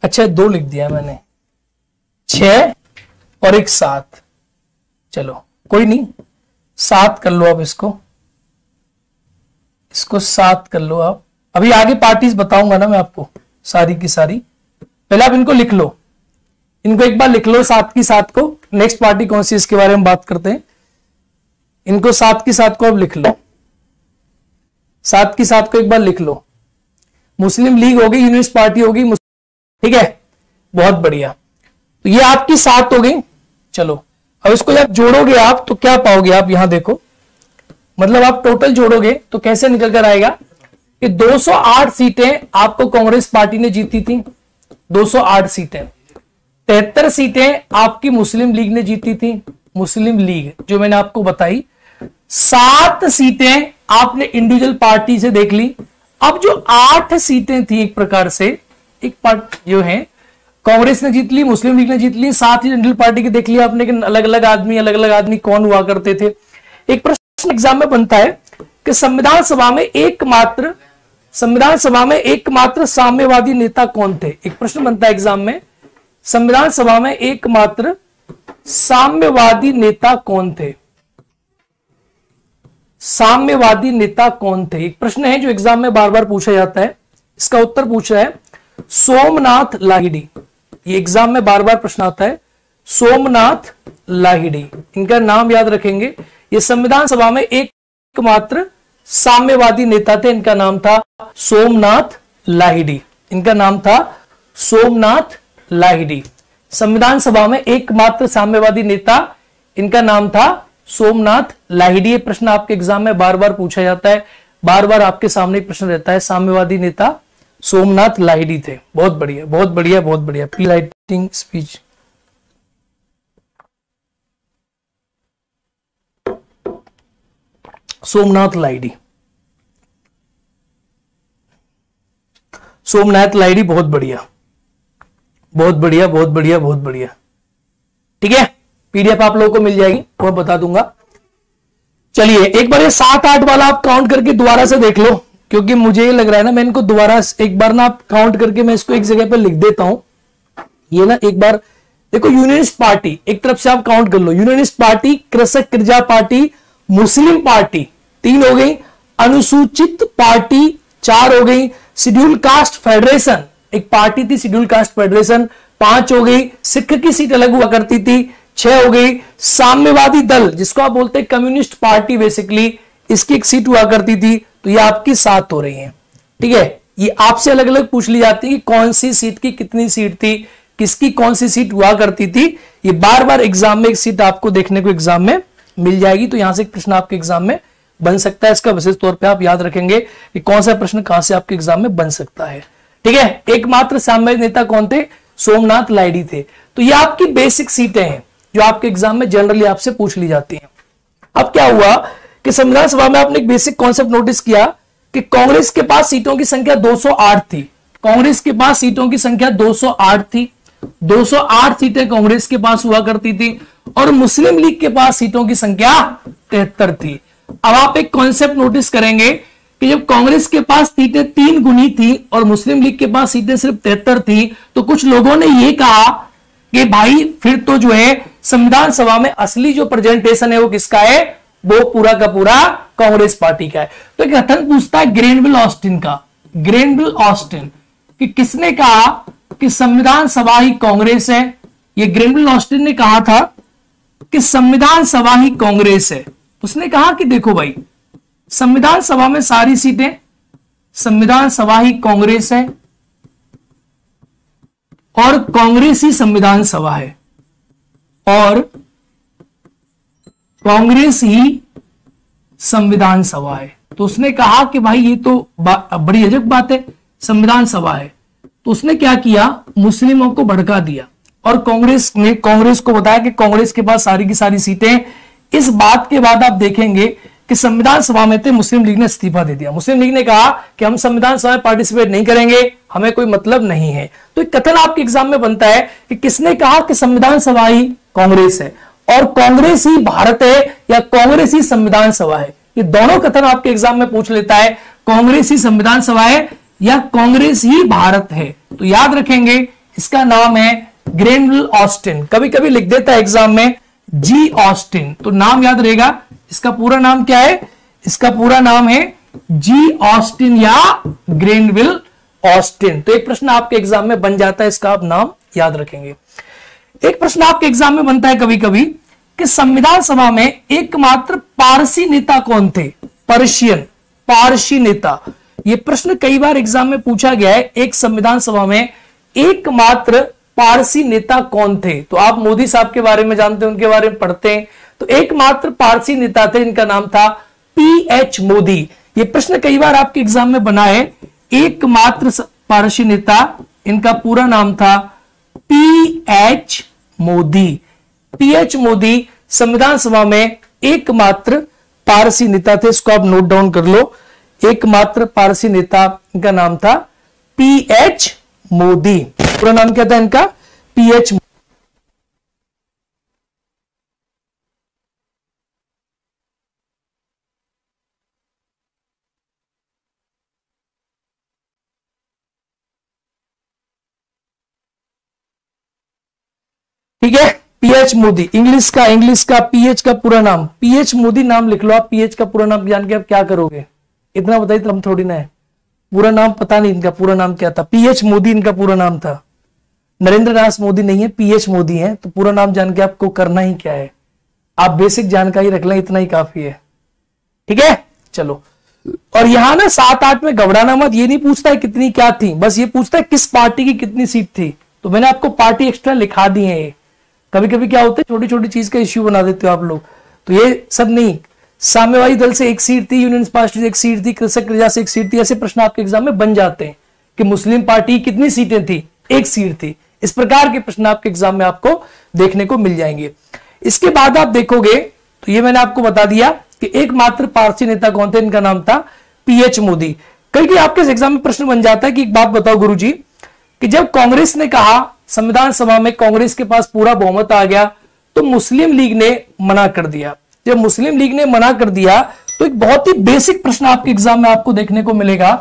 अच्छा 2 लिख दिया मैंने, 6 और एक 7, चलो कोई नहीं 7 कर लो आप, इसको 7 कर लो आप। अभी आगे पार्टीज बताऊंगा ना मैं आपको सारी की सारी, पहले आप इनको लिख लो, इनको एक बार लिख लो 7 की 7 को। नेक्स्ट पार्टी कौन सी इसके बारे में बात करते हैं। इनको साथ की साथ को अब लिख लो, साथ की साथ को एक बार लिख लो। मुस्लिम लीग होगी, यूनिस्ट पार्टी होगी, ठीक है, बहुत बढ़िया। तो ये आपकी 7 हो गई। चलो अब इसको जब जोड़ोगे आप तो क्या पाओगे आप, यहां देखो, मतलब आप टोटल जोड़ोगे तो कैसे निकल कर आएगा कि 208 सीटें आपको कांग्रेस पार्टी ने जीती थी, 208 सीटें। 73 सीटें आपकी मुस्लिम लीग ने जीती थी, मुस्लिम लीग जो मैंने आपको बताई। 7 सीटें आपने इंडिविजुअल पार्टी से देख ली। अब जो 8 सीटें थी एक प्रकार से, एक पार्ट जो है कांग्रेस ने जीत ली, मुस्लिम लीग ने जीत ली, साथ ही इंडिविजुअल पार्टी की देख लिया आपने कि अलग अलग आदमी कौन हुआ करते थे। एक प्रश्न एग्जाम में बनता है कि संविधान सभा में एकमात्र साम्यवादी नेता कौन थे। एक प्रश्न बनता है एग्जाम में, संविधान सभा में एकमात्र साम्यवादी नेता कौन थे, साम्यवादी नेता कौन थे। एक प्रश्न है जो एग्जाम में बार बार पूछा जाता है। इसका उत्तर पूछ रहा है सोमनाथ लाहिड़ी। ये एग्जाम में बार बार प्रश्न आता है, सोमनाथ लाहिड़ी, इनका नाम याद रखेंगे। ये संविधान सभा में एकमात्र साम्यवादी नेता थे, इनका नाम था सोमनाथ लाहिड़ी, इनका नाम था सोमनाथ लाहिड़ी। संविधान सभा में एकमात्र साम्यवादी नेता, इनका नाम था सोमनाथ लाहिड़ी। ये प्रश्न आपके एग्जाम में बार बार पूछा जाता है, बार बार आपके सामने प्रश्न रहता है, साम्यवादी नेता सोमनाथ लाहिड़ी थे। बहुत बढ़िया, बहुत बढ़िया, बहुत बढ़िया। Plea writing speech. Somnath Lahiri, Somnath Lahiri, बहुत बढ़िया, बहुत बढ़िया, बहुत बढ़िया, बहुत बढ़िया। ठीक है, पीडीएफ आप लोगों को मिल जाएगी, मैं बता दूंगा। चलिए एक बार ये 7-8 वाला आप काउंट करके दोबारा से देख लो, क्योंकि मुझे ये लग रहा है ना, मैं इनको दोबारा एक बार ना आप काउंट करके मैं इसको एक जगह पर लिख देता हूं। ये ना एक बार देखो, यूनियनिस्ट पार्टी एक तरफ से आप काउंट कर लो, यूनियनिस्ट पार्टी, कृषक कृजा पार्टी, मुस्लिम पार्टी 3 हो गई, अनुसूचित पार्टी 4 हो गई, शेड्यूल कास्ट फेडरेशन एक पार्टी थी, शेड्यूल कास्ट फेडरेशन 5 हो गई, सिख की सीट अलग हुआ करती थी 6 हो गई, साम्यवादी दल जिसको आप बोलते हैं कम्युनिस्ट पार्टी बेसिकली, इसकी एक सीट हुआ करती थी, तो ये आपकी 7 हो रही है। ठीक है, ये आपसे अलग अलग पूछ ली जाती है कि कौन सी सीट की कितनी सीट थी, किसकी कौन सी सीट हुआ करती थी। ये बार बार एग्जाम में एक सीट आपको देखने को एग्जाम में मिल जाएगी, तो यहां से एक प्रश्न आपके एग्जाम में बन सकता है। इसका विशेष तौर पे आप याद रखेंगे कि कौन सा प्रश्न कहां से आपके एग्जाम में बन सकता है। ठीक है, एकमात्र साम्यवादी नेता कौन थे, सोमनाथ लाहिड़ी थे। तो ये आपकी बेसिक सीटें हैं जो आपके एग्जाम में जनरली आपसे पूछ ली जाती हैं। अब क्या हुआ कि संविधान सभा में आपने एक बेसिक कॉन्सेप्ट नोटिस किया कि कांग्रेस के पास सीटों की संख्या 208 थी, कांग्रेस के पास सीटों की संख्या 208 थी, 208 सीटें कांग्रेस के पास हुआ करती थी, और मुस्लिम लीग के पास सीटों की संख्या 73 थी। अब आप एक कॉन्सेप्ट नोटिस करेंगे कि जब कांग्रेस के पास सीटें 3 गुनी थी और मुस्लिम लीग के पास सीटें सिर्फ 73 थी, तो कुछ लोगों ने यह कहा कि भाई फिर तो जो है संविधान सभा में असली जो प्रेजेंटेशन है वो किसका है, वो पूरा का पूरा कांग्रेस पार्टी का है। तो एक कथन पूछता है ग्रेनविल ऑस्टिन का, ग्रेनविल ऑस्टिन, कि किसने कहा कि संविधान सभा ही कांग्रेस है। ये ग्रेनविल ऑस्टिन ने कहा था कि संविधान सभा ही कांग्रेस है। उसने कहा कि देखो भाई, संविधान सभा में सारी सीटें, संविधान सभा ही कांग्रेस है और कांग्रेस ही संविधान सभा है, और कांग्रेस ही संविधान सभा है। तो उसने कहा कि भाई ये तो बड़ी अजब बात है, संविधान सभा है। तो उसने क्या किया, मुस्लिमों को भड़का दिया और कांग्रेस ने कांग्रेस को बताया कि कांग्रेस के पास सारी की सारी सीटें। इस बात के बाद आप देखेंगे कि संविधान सभा में थे, मुस्लिम लीग ने इस्तीफा दे दिया। मुस्लिम लीग ने कहा कि हम संविधान सभा में पार्टिसिपेट नहीं करेंगे, हमें कोई मतलब नहीं है। तो एक कथन आपके एग्जाम में बनता है कि किसने कहा कि संविधान सभा ही कांग्रेस है और कांग्रेस ही भारत है या कांग्रेस ही संविधान सभा है। ये दोनों कथन आपके एग्जाम में पूछ लेता है, कांग्रेस ही संविधान सभा है या कांग्रेस ही भारत है। तो याद रखेंगे इसका नाम है ग्रेनविल ऑस्टिन। कभी कभी लिख देता है एग्जाम में जी ऑस्टिन, तो नाम याद रहेगा। इसका पूरा नाम क्या है, इसका पूरा नाम है जी ऑस्टिन या ग्रेनविल ऑस्टिन। तो एक प्रश्न आपके एग्जाम में बन जाता है, इसका आप नाम याद रखेंगे। एक प्रश्न आपके एग्जाम में बनता है कभी कभी कि संविधान सभा में एकमात्र पारसी नेता कौन थे? पर्शियन, पारसी नेता। यह प्रश्न कई बार एग्जाम में पूछा गया है। एक संविधान सभा में एकमात्र पारसी नेता कौन थे? तो आप मोदी साहब के बारे में जानते हैं, उनके बारे में पढ़ते हैं। तो एकमात्र पारसी नेता थे, इनका नाम था पीएच मोदी। यह प्रश्न कई बार आपके एग्जाम में बना है। एकमात्र पारसी नेता, इनका पूरा नाम था पीएच मोदी। पीएच मोदी संविधान सभा में एकमात्र पारसी नेता थे। इसको आप नोट डाउन कर लो। एकमात्र पारसी नेता, इनका नाम था पीएच मोदी। पूरा नाम क्या था इनका? पीएच। ठीक है, पीएच मोदी। इंग्लिश का पीएच का पूरा नाम, पीएच मोदी नाम लिख लो आप। पीएच का पूरा नाम जान के आप क्या करोगे? इतना बताइए तो हम थोड़ी ना है। पूरा नाम पता नहीं इनका पूरा नाम क्या था। पीएच मोदी इनका पूरा नाम था। नरेंद्र नाथ मोदी नहीं है, पीएच मोदी है। तो पूरा नाम जान के आपको करना ही क्या है? आप बेसिक जानकारी रख लें, इतना ही काफी है। ठीक है, चलो। और यहां ना 7-8 में घबराना मत। ये नहीं पूछता है कितनी क्या थी, बस ये पूछता है किस पार्टी की कितनी सीट थी। तो मैंने आपको पार्टी एक्स्ट्रा लिखा दी है। कभी कभी क्या होता है, छोटी छोटी चीज का इश्यू बना देते हो आप लोग। तो ये सब नहीं। साम्यवादी दल से एक सीट थी, यूनियन पार्टी से एक सीट थी, कृषक प्रजा से एक सीट थी। ऐसे प्रश्न आपके एग्जाम में बन जाते हैं कि मुस्लिम पार्टी कितनी सीटें थी? एक सीट थी। इस प्रकार के प्रश्न आपके एग्जाम में आपको देखने को मिल जाएंगे। इसके बाद आप देखोगे तो ये मैंने आपको बता दिया कि एकमात्र पारसी नेता कौन थे, इनका नाम था पीएच मोदी। कई आपके एग्जाम में प्रश्न बन जाता है कि एक बात बताओ गुरुजी, कि जब कांग्रेस ने कहा संविधान सभा में कांग्रेस के पास पूरा बहुमत आ गया, तो मुस्लिम लीग ने मना कर दिया। जब मुस्लिम लीग ने मना कर दिया तो एक बहुत ही बेसिक प्रश्न आपके एग्जाम में आपको देखने को मिलेगा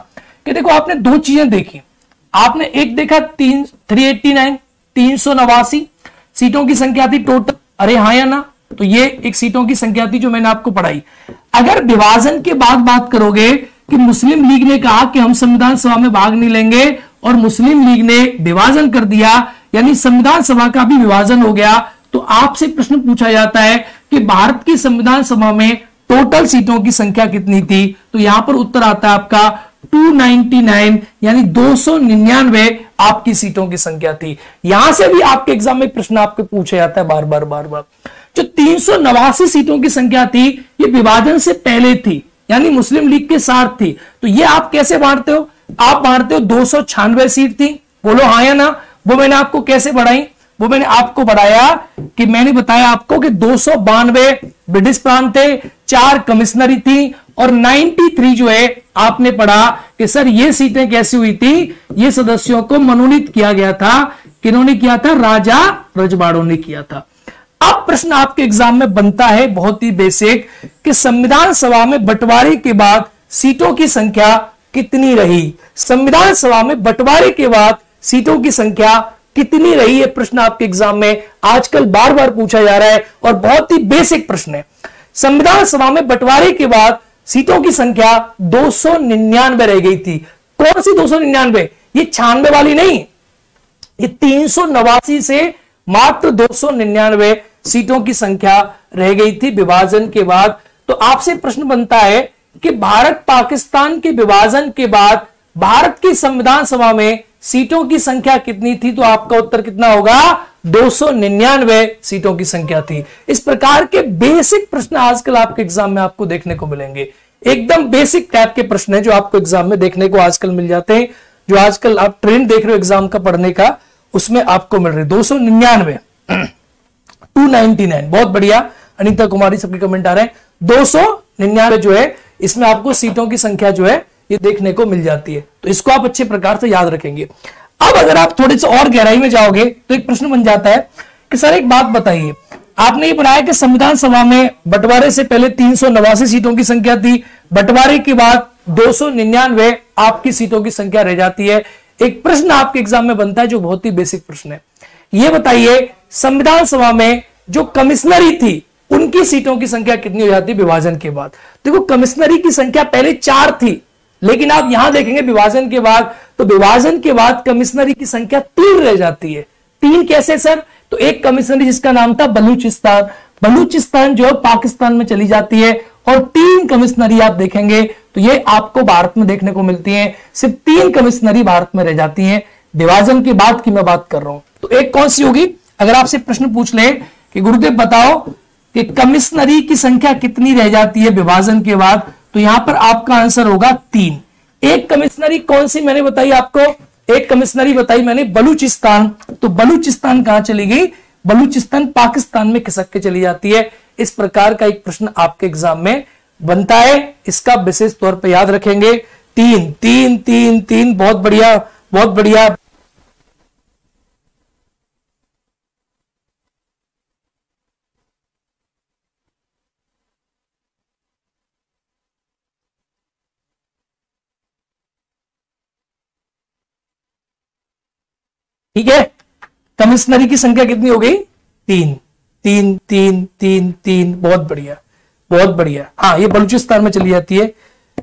कि देखो आपने दो चीजें देखी। आपने एक देखा 389 389 सीटों की संख्या थी टोटल। अरे हाँ या ना? तो ये एक सीटों की संख्या थी जो मैंने आपको पढ़ाई। अगर विभाजन के बाद बात करोगे कि मुस्लिम लीग ने कहा कि हम संविधान सभा में भाग नहीं लेंगे और मुस्लिम लीग ने विभाजन कर दिया, यानी संविधान सभा का भी विभाजन हो गया, तो आपसे प्रश्न पूछा जाता है कि भारत की संविधान सभा में टोटल सीटों की संख्या कितनी थी? तो यहां पर उत्तर आता है आपका 299, यानी 299 आपकी सीटों की संख्या थी। यहां से भी आपके एग्जाम में प्रश्न आपको पूछा जाता है बार बार। जो 389 सीटों की संख्या थी, ये विभाजन से पहले थी, यानी मुस्लिम लीग के साथ थी। तो ये आप कैसे बांटते हो? आप बांटते हो 296 सीट थी। बोलो हाँ या ना? वो मैंने आपको कैसे बढ़ाई? वो मैंने आपको बढ़ाया कि मैंने बताया आपको कि 292 ब्रिटिश प्रांत थे, 4 कमिश्नरी थी और 93 जो है आपने पढ़ा कि सर ये सीटें कैसी हुई थी? ये सदस्यों को मनोनीत किया गया था। किन्होंने किया था? राजा रजवाड़ों ने किया था। अब प्रश्न आपके एग्जाम में बनता है बहुत ही बेसिक कि संविधान सभा में बंटवारे के बाद सीटों की संख्या कितनी रही? संविधान सभा में बंटवारे के बाद सीटों की संख्या कितनी रही? है प्रश्न आपके एग्जाम में आजकल बार बार पूछा जा रहा है और बहुत ही बेसिक प्रश्न है। संविधान सभा में बंटवारे के बाद सीटों की संख्या 299 रह गई थी। कौन सी 299? ये 96 वाली नहीं, ये 389 से मात्र 299 सीटों की संख्या रह गई थी विभाजन के बाद। तो आपसे प्रश्न बनता है कि भारत पाकिस्तान के विभाजन के बाद भारत की संविधान सभा में सीटों की संख्या कितनी थी? तो आपका उत्तर कितना होगा? 299 सीटों की संख्या थी। इस प्रकार के बेसिक प्रश्न आजकल आपके एग्जाम में आपको देखने को मिलेंगे। एकदम बेसिक टाइप के प्रश्न है जो आपको एग्जाम में देखने को आजकल मिल जाते हैं। जो आजकल आप ट्रेंड देख रहे हो एग्जाम का पढ़ने का, उसमें आपको मिल रहे 299 299। बहुत बढ़िया अनीता कुमारी, सबके कमेंट आ रहे हैं। 299 जो है इसमें आपको सीटों की संख्या जो है ये देखने को मिल जाती है। तो इसको आप अच्छे प्रकार से याद रखेंगे। अब अगर आप थोड़े से और गहराई में जाओगे तो एक प्रश्न बन जाता है कि सर एक बात बताइए, आपने ये बनाया कि संविधान सभा में बंटवारे से पहले 389 सीटों की संख्या थी, बंटवारे के बाद 299 आपकी सीटों की संख्या रह जाती है। एक प्रश्न आपके एग्जाम में बनता है जो बहुत ही बेसिक प्रश्न है। ये बताइए संविधान सभा में जो कमिश्नरी थी उनकी सीटों की संख्या कितनी हो जाती है विभाजन के बाद? देखो कमिश्नरी की संख्या पहले 4 थी, लेकिन आप यहां देखेंगे विभाजन के बाद, तो विभाजन के बाद कमिश्नरी की संख्या 3 रह जाती है। 3 कैसे सर? तो एक कमिश्नरी जिसका नाम था बलूचिस्तान, बलूचिस्तान जो है पाकिस्तान में चली जाती है, और 3 कमिश्नरी आप देखेंगे तो ये आपको भारत में देखने को मिलती हैं। सिर्फ 3 कमिश्नरी भारत में रह जाती हैं, विभाजन के बाद की मैं बात कर रहा हूं। तो एक कौन सी होगी? अगर आपसे प्रश्न पूछ ले कि गुरुदेव बताओ कि कमिश्नरी की संख्या कितनी रह जाती है विभाजन के बाद, तो यहां पर आपका आंसर होगा 3। एक कमिश्नरी कौन सी मैंने बताई आपको? एक कमिश्नरी बताई मैंने बलूचिस्तान। तो बलूचिस्तान कहां चली गई? बलूचिस्तान पाकिस्तान में खिसक के चली जाती है। इस प्रकार का एक प्रश्न आपके एग्जाम में बनता है, इसका विशेष तौर पे याद रखेंगे। 3 3 3 3, बहुत बढ़िया, बहुत बढ़िया। ठीक है, कमिश्नरी की संख्या कितनी हो गई? 3 3 3 3 3, बहुत बढ़िया, बहुत बढ़िया। हाँ, ये बलूचिस्तान में चली जाती है,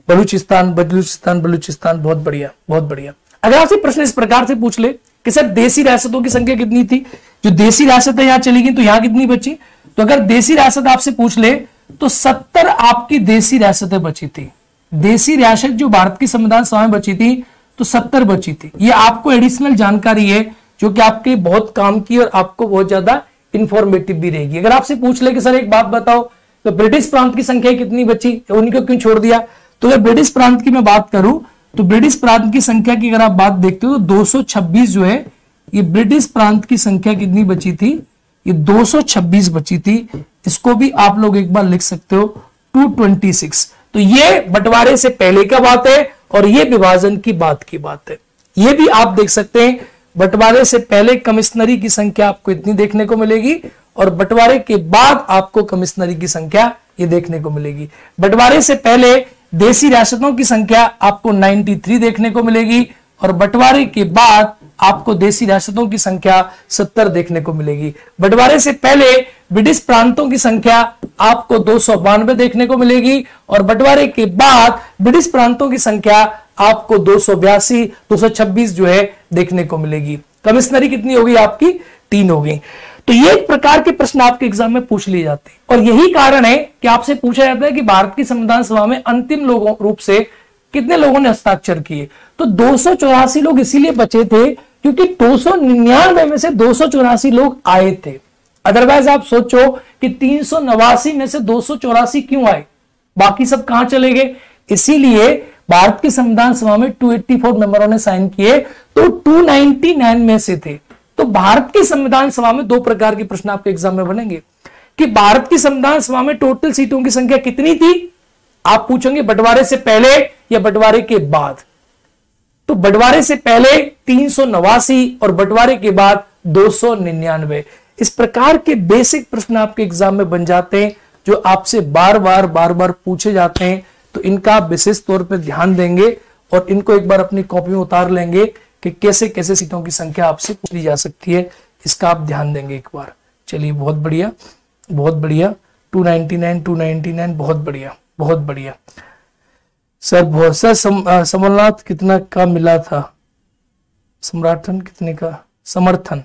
बलूचिस्तान बलूचिस्तान बलूचिस्तान, बहुत बढ़िया, बहुत बढ़िया। अगर आपसे प्रश्न इस प्रकार से पूछ ले कि सर देसी रियासतों की संख्या कितनी थी, जो देसी रियासतें यहां चली गई तो यहां कितनी बची, तो अगर देसी रियासत आपसे पूछ ले तो 70 आपकी देसी रियासतें बची थी। देसी रियासत जो भारत की संविधान सभा में बची थी तो 70 बची थी। ये आपको एडिशनल जानकारी है जो कि आपके बहुत काम की और आपको बहुत ज्यादा इंफॉर्मेटिव भी रहेगी। अगर आपसे पूछ ले कि सर एक बात बताओ तो ब्रिटिश प्रांत की संख्या कितनी बची, उनको क्यों छोड़ दिया, तो अगर ब्रिटिश प्रांत की मैं बात करूं तो ब्रिटिश प्रांत की संख्या की अगर आप बात देखते हो तो 226 जो है, ये ब्रिटिश प्रांत की संख्या कितनी बची थी, ये 226 बची थी। इसको भी आप लोग एक बार लिख सकते हो 226। तो ये बंटवारे से पहले का बात है और ये विभाजन की बात है। ये भी आप देख सकते हैं, बंटवारे से पहले कमिश्नरी की संख्या आपको इतनी देखने को मिलेगी और बंटवारे के बाद आपको कमिश्नरी की संख्या ये देखने को मिलेगी। बंटवारे से पहले देसी रियासतों की संख्या आपको 93 देखने को मिलेगी और बंटवारे के बाद आपको देसी रियासतों की संख्या 70 देखने को मिलेगी। बंटवारे से पहले ब्रिटिश प्रांतों की संख्या आपको 292 देखने को मिलेगी और बंटवारे के बाद ब्रिटिश प्रांतों की संख्या आपको 282 226 जो है देखने को मिलेगी। कमिश्नरी कितनी होगी आपकी? 3 होगी। तो ये एक प्रकार के प्रश्न आपके एग्जाम में पूछ लिए जाते हैं और यही कारण है कि आपसे पूछा जाता है कि भारत की संविधान सभा में अंतिम लोगों रूप से कितने लोगों ने हस्ताक्षर किए। तो 284 लोग इसीलिए बचे थे क्योंकि 299 में से 284 लोग आए थे। अदरवाइज आप सोचो कि 389 में से 284 क्यों आए, बाकी सब कहां चले गए। इसीलिए भारत की संविधान सभा में 284 मेंबरों ने साइन किए तो 299 में से थे। तो भारत की संविधान सभा में 2 प्रकार के प्रश्न आपके एग्जाम में बनेंगे कि भारत की संविधान सभा में टोटल सीटों की संख्या कितनी थी, आप पूछेंगे बंटवारे से पहले या बंटवारे के बाद। तो बंटवारे से पहले 389 और बंटवारे के बाद 299। इस प्रकार के बेसिक प्रश्न आपके एग्जाम में बन जाते हैं जो आपसे बार बार पूछे जाते हैं। तो इनका आप विशेष तौर पर ध्यान देंगे और इनको एक बार अपनी कॉपी में उतार लेंगे कि कैसे कैसे सीटों की संख्या आपसे पूछ ली जा सकती है, इसका आप ध्यान देंगे एक बार। चलिए बहुत बढ़िया, बहुत बढ़िया। 299 बहुत बढ़िया, बहुत बढ़िया सर। बहुत सर समरनाथ कितना का मिला था, समर्थन कितने का, समर्थन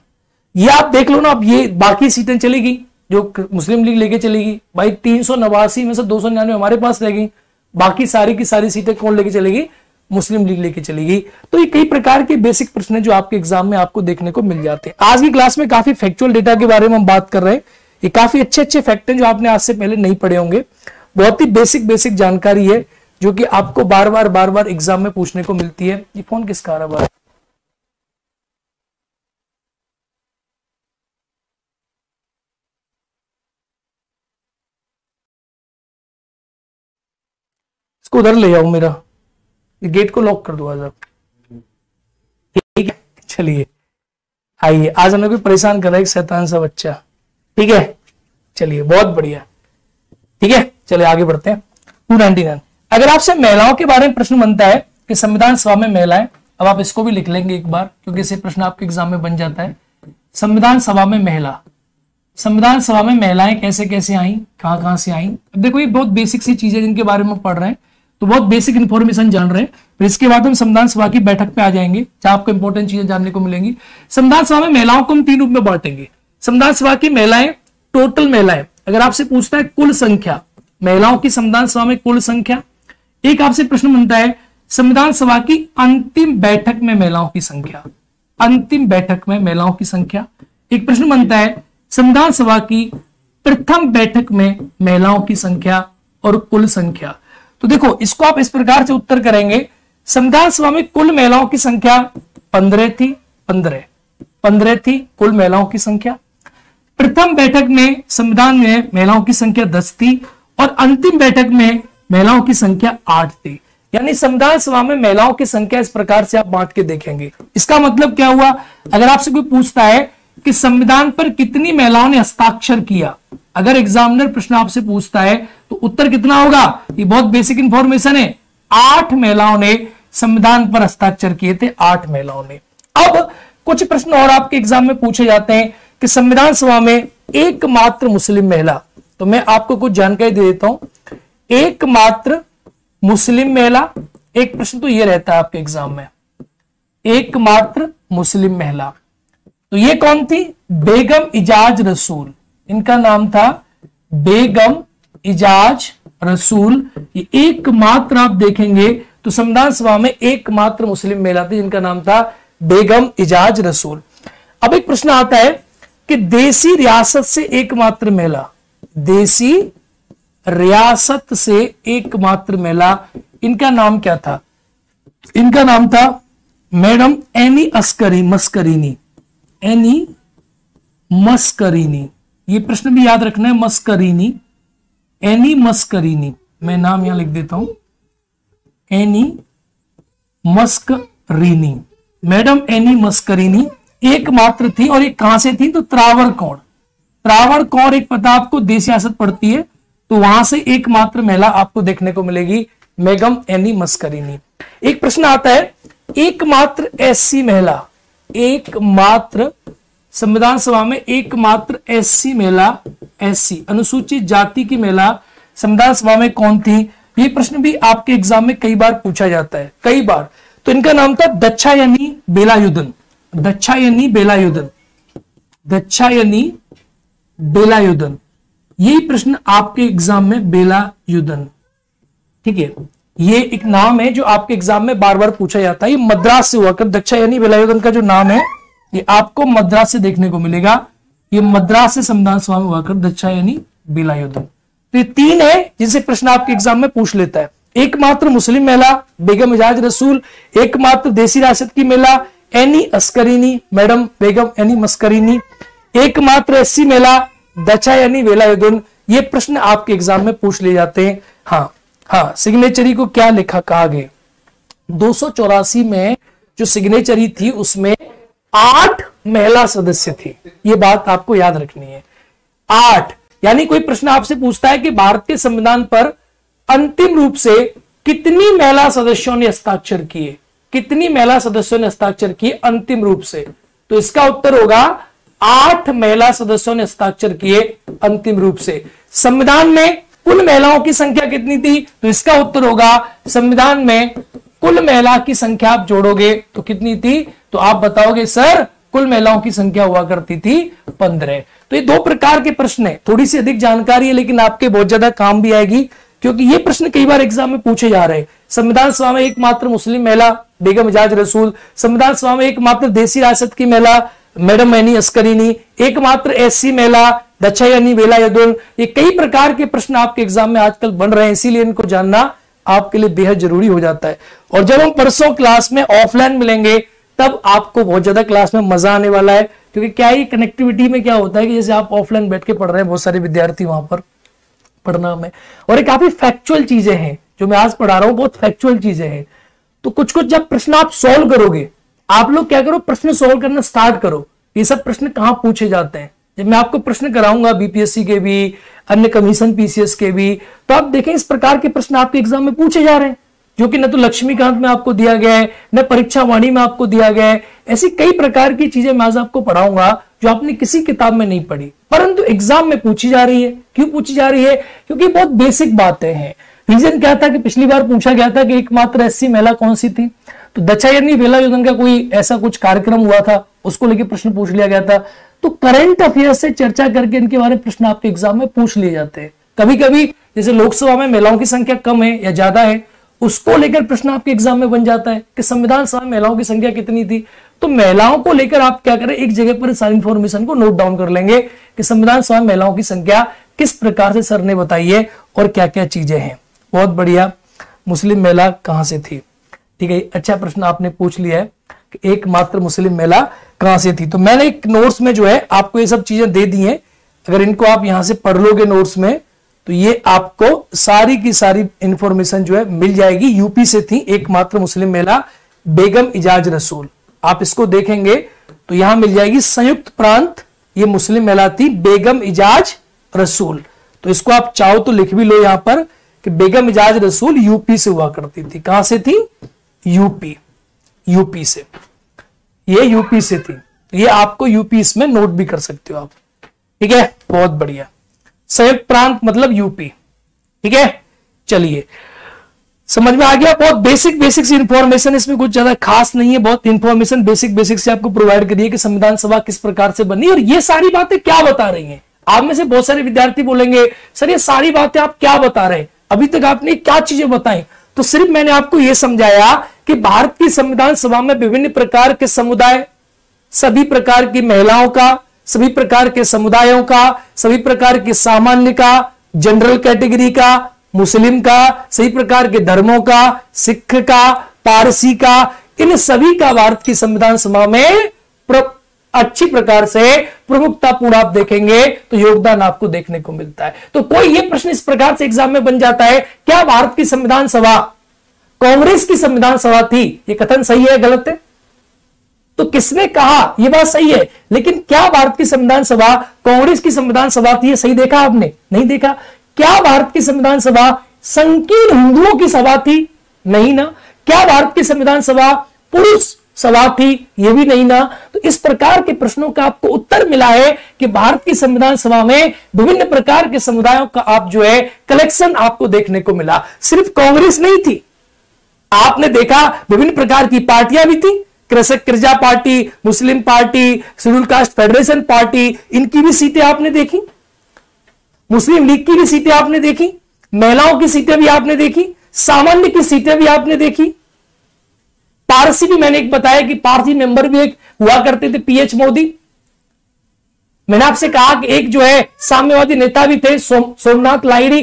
ये आप देख लो ना। अब ये बाकी सीटें चलेगी जो मुस्लिम लीग लेके चलेगी भाई, 389 में से 299 हमारे पास रहेगी, बाकी सारी की सारी सीटें कौन लेके चलेगी, मुस्लिम लीग लेके चलेगी। तो ये कई प्रकार के बेसिक प्रश्न जो आपके एग्जाम में आपको देखने को मिल जाते हैं। आज की क्लास में काफी फैक्चुअल डेटा के बारे में हम बात कर रहे हैं। ये काफी अच्छे फैक्ट हैं जो आपने आज से पहले नहीं पढ़े होंगे। बहुत ही बेसिक जानकारी है जो कि आपको बार बार एग्जाम में पूछने को मिलती है। ये फोन किसका आ रहा है? इसको उधर ले जाओ, मेरा ये गेट को लॉक कर दो आज आप। ठीक है, चलिए आइए। आज हमें कोई परेशान कर रहा है, एक शैतान सा बच्चा। ठीक है, चलिए बहुत बढ़िया। ठीक है, चलिए आगे बढ़ते हैं। 299 अगर आपसे महिलाओं के बारे में प्रश्न बनता है कि संविधान सभा में महिलाएं, अब आप इसको भी लिख लेंगे एक बार क्योंकि इसे प्रश्न आपके एग्जाम में बन जाता है। संविधान सभा में महिला, संविधान सभा में महिलाएं कैसे कैसे आई, कहां से आई। अब देखो ये बहुत बेसिक सी चीजें जिनके बारे में पढ़ रहे हैं तो बहुत बेसिक इंफॉर्मेशन जान रहे हैं। फिर इसके बाद हम संविधान सभा की बैठक पे आ जाएंगे जहां आपको इंपॉर्टेंट चीजें जानने को मिलेंगी। संविधान सभा में महिलाओं को हम 3 रूप में बांटेंगे। संविधान सभा की महिलाएं, टोटल महिलाएं अगर आपसे पूछता है कुल संख्या, महिलाओं की संविधान सभा में कुल संख्या, एक आपसे प्रश्न बनता है संविधान सभा की अंतिम बैठक में महिलाओं की संख्या, अंतिम बैठक में महिलाओं की संख्या, एक प्रश्न बनता है संविधान सभा की प्रथम बैठक में महिलाओं की संख्या और कुल संख्या। तो देखो इसको आप इस प्रकार से उत्तर करेंगे, संविधान सभा में कुल महिलाओं की संख्या 15 थी, 15 थी कुल महिलाओं की संख्या। प्रथम बैठक में संविधान में महिलाओं की संख्या 10 थी और अंतिम बैठक में महिलाओं की संख्या 8 थी। यानी संविधान सभा में महिलाओं की संख्या इस प्रकार से आप बांट के देखेंगे। इसका मतलब क्या हुआ, अगर आपसे कोई पूछता है कि संविधान पर कितनी महिलाओं ने हस्ताक्षर किया, अगर एग्जामिनर प्रश्न आपसे पूछता है तो उत्तर कितना होगा, ये बहुत बेसिक इंफॉर्मेशन है, 8 महिलाओं ने संविधान पर हस्ताक्षर किए थे, 8 महिलाओं ने। अब कुछ प्रश्न और आपके एग्जाम में पूछे जाते हैं कि संविधान सभा में एकमात्र मुस्लिम महिला, तो मैं आपको कुछ जानकारी दे देता हूं, एकमात्र मुस्लिम महिला, एक प्रश्न तो ये रहता है आपके एग्जाम में, एकमात्र मुस्लिम महिला, तो ये कौन थी, बेगम इजाज रसूल, इनका नाम था बेगम इजाज रसूल। ये एकमात्र आप देखेंगे तो संविधान सभा में एकमात्र मुस्लिम महिला थी जिनका नाम था बेगम इजाज रसूल। अब एक प्रश्न आता है कि देसी रियासत से एकमात्र महिला, देसी रियासत से एकमात्र महिला, इनका नाम क्या था, इनका नाम था मैडम एनी मस्करीनी, एनी मस्करीनी। ये प्रश्न भी याद रखना है, मस्करीनी, एनी मस्करीनी, मैं नाम यहां लिख देता हूं, एनी मस्करीनी, मैडम एनी मस्करीनी एकमात्र थी। और एक कहां से थी, तो त्रावणकोर, त्रावणकोर एक पता आपको देश सियासत पड़ती है, तो वहां से एकमात्र महिला आपको देखने को मिलेगी, बेगम एनी मस्करीनी। एक प्रश्न आता है एकमात्र एससी महिला, एकमात्र संविधान सभा में एकमात्र एससी महिला, एससी अनुसूचित जाति की महिला संविधान सभा में कौन थी, ये प्रश्न भी आपके एग्जाम में कई बार पूछा जाता है, कई बार। तो इनका नाम था दक्षायनी बेलायुधन, दक्षायनी बेलायुधन, दक्षायनी बेलायुधन, यही प्रश्न आपके एग्जाम में बेलायुधन, ठीक है, ये एक नाम है जो आपके एग्जाम में बार बार पूछा जाता है। ये मद्रास से हुआ कर, दक्षायनी बेलायुधन का जो नाम है ये आपको मद्रास से देखने को मिलेगा, ये मद्रास से संविधान सभा में हुआ कर दक्षायनी बेलायुधन। तो ये 3 है जिनसे प्रश्न आपके एग्जाम में पूछ लेता है, एकमात्र मुस्लिम महिला बेगम इजाज रसूल, एकमात्र देसी रियासत की महिला एनी अस्करीनी, मैडम बेगम एनी मस्करीनी, एकमात्र एससी महिला दक्षायनी बेलायुधन। ये प्रश्न आपके एग्जाम में पूछ लिए जाते हैं। हाँ, सिग्नेचरी को क्या लिखा कहा गया, 284 में जो सिग्नेचरी थी उसमें 8 महिला सदस्य थी, ये बात आपको याद रखनी है, 8। यानी कोई प्रश्न आपसे पूछता है कि भारतीय संविधान पर अंतिम रूप से कितनी महिला सदस्यों ने हस्ताक्षर किए, कितनी महिला सदस्यों ने हस्ताक्षर किए अंतिम रूप से, तो इसका उत्तर होगा 8 महिला सदस्यों ने हस्ताक्षर किए अंतिम रूप से। संविधान में कुल महिलाओं की संख्या कितनी थी, तो इसका उत्तर होगा संविधान में कुल महिला की संख्या आप जोड़ोगे तो कितनी थी, तो आप बताओगे सर कुल महिलाओं की संख्या हुआ करती थी 15। तो ये 2 प्रकार के प्रश्न है, थोड़ी सी अधिक जानकारी है लेकिन आपके बहुत ज्यादा काम भी आएगी, क्योंकि ये प्रश्न कई बार एग्जाम में पूछे जा रहे हैं। संविधान सभा में एकमात्र मुस्लिम महिला बेगम इजाज रसूल, संविधान सभा में एकमात्र देसी रियासत की महिला मैडम एनी अस्करीनी, एकमात्र एससी महिला दक्षायनी बेलायुधन। ये कई प्रकार के प्रश्न आपके एग्जाम में आजकल बन रहे हैं, इसीलिए इनको जानना आपके लिए बेहद जरूरी हो जाता है। और जब हम परसों क्लास में ऑफलाइन मिलेंगे तब आपको बहुत ज्यादा क्लास में मजा आने वाला है, क्योंकि क्या ही कनेक्टिविटी में क्या होता है कि जैसे आप ऑफलाइन बैठ के पढ़ रहे हैं, बहुत सारे विद्यार्थी वहां पर पढ़ना में, और ये काफी फैक्चुअल चीजें हैं जो मैं आज पढ़ा रहा हूं, बहुत फैक्चुअल चीजें हैं। तो कुछ कुछ जब प्रश्न आप सोल्व करोगे, आप लोग क्या करो, प्रश्न सोल्व करना स्टार्ट करो, ये सब प्रश्न कहां पूछे जाते हैं। जब मैं आपको प्रश्न कराऊंगा बीपीएससी के भी, अन्य कमीशन पीसीएस के भी, तो आप देखें इस प्रकार के प्रश्न आपके एग्जाम में पूछे जा रहे हैं, जो कि न तो लक्ष्मीकांत में आपको दिया गया है, न परीक्षा वाणी में आपको दिया गया है। ऐसी कई प्रकार की चीजें मैं आज आपको पढ़ाऊंगा जो आपने किसी किताब में नहीं पढ़ी, परंतु एग्जाम में पूछी जा रही है। क्यों पूछी जा रही है, क्योंकि बहुत बेसिक बातें हैं। रीजन क्या था कि पिछली बार पूछा गया था कि एकमात्र एससी महिला कौन सी थी, तो दक्षायनी बेला योजन का कोई ऐसा कुछ कार्यक्रम हुआ था, उसको लेके प्रश्न पूछ लिया गया था। तो करंट अफेयर्स से चर्चा करके इनके बारे में प्रश्न आपके एग्जाम में पूछ लिए जाते हैं। कभी कभी जैसे लोकसभा में महिलाओं की संख्या कम है या ज्यादा है, उसको लेकर प्रश्न आपके एग्जाम में बन जाता है कि संविधान सभा में महिलाओं की संख्या कितनी थी। तो महिलाओं को लेकर आप क्या करें, एक जगह पर सारी इंफॉर्मेशन को नोट डाउन कर लेंगे कि संविधान सभा में महिलाओं की संख्या किस प्रकार से सर ने बताई है और क्या क्या चीजें हैं। बहुत बढ़िया। मुस्लिम महिला कहां से थी, ठीक है, अच्छा प्रश्न आपने पूछ लिया है कि एकमात्र मुस्लिम महिला कहां से थी। तो मैंने एक नोट्स में जो है आपको ये सब चीजें दे दी हैं, अगर इनको आप यहां से पढ़ लोगे नोट्स में तो ये आपको सारी की सारी इंफॉर्मेशन जो है मिल जाएगी। यूपी से थी एकमात्र मुस्लिम महिला बेगम इजाज रसूल, आप इसको देखेंगे तो यहां मिल जाएगी संयुक्त प्रांत, ये मुस्लिम महिला थी बेगम इजाज रसूल। तो इसको आप चाहो तो लिख भी लो यहां पर कि बेगम इजाज रसूल यूपी से हुआ करती थी। कहां से थी, यूपी, यूपी से, ये यूपी से थी। ये आपको यूपी इसमें नोट भी कर सकते हो आप, ठीक है, बहुत बढ़िया। संयुक्त प्रांत मतलब यूपी, ठीक है। चलिए समझ में आ गया। बहुत बेसिक बेसिक सी इंफॉर्मेशन, इसमें कुछ ज्यादा खास नहीं है, बहुत इंफॉर्मेशन बेसिक बेसिक से आपको प्रोवाइड करिए कि संविधान सभा किस प्रकार से बनी और ये सारी बातें क्या बता रही हैं। आप में से बहुत सारे विद्यार्थी बोलेंगे सर ये सारी बातें आप क्या बता रहे हैं, अभी तक आपने क्या चीजें बताई। तो सिर्फ मैंने आपको यह समझाया कि भारत की संविधान सभा में विभिन्न प्रकार के समुदाय, सभी प्रकार की महिलाओं का, सभी प्रकार के समुदायों का, सभी प्रकार के सामान्य का, जनरल कैटेगरी का, मुस्लिम का, सभी प्रकार के धर्मों का, सिख का, पारसी का, इन सभी का भारत की संविधान सभा में अच्छी प्रकार से प्रमुखतापूर्ण आप देखेंगे तो योगदान आपको देखने को मिलता है। तो कोई ये प्रश्न इस प्रकार से एग्जाम में बन जाता है, क्या भारत की संविधान सभा कांग्रेस की संविधान सभा थी? ये कथन सही है गलत है? तो किसने कहा ये बात सही है, लेकिन क्या भारत की संविधान सभा कांग्रेस की संविधान सभा थी? ये सही देखा आपने? नहीं देखा। क्या भारत की संविधान सभा संकीर्ण हिंदुओं की सभा थी? नहीं ना। क्या भारत की संविधान सभा पुरुष सभा थी? ये भी नहीं ना। तो इस प्रकार के प्रश्नों का आपको उत्तर मिला है कि भारत की संविधान सभा में विभिन्न प्रकार के समुदायों का आप जो है कलेक्शन आपको देखने को मिला। सिर्फ कांग्रेस नहीं थी, आपने देखा विभिन्न प्रकार की पार्टियां भी थी, कृषक कृजा पार्टी, मुस्लिम party, scheduled caste federation party, इनकी भी सीटें आपने देखी, मुस्लिम लीग की भी सीटें आपने देखी, महिलाओं की सीटें भी आपने देखी, सामान्य की सीटें भी आपने देखी। पारसी भी मैंने एक बताया कि पारसी मेंबर भी एक हुआ करते थे, पीएच मोदी। मैंने आपसे कहा कि एक जो है साम्यवादी नेता भी थे, सोमनाथ लाहिड़ी।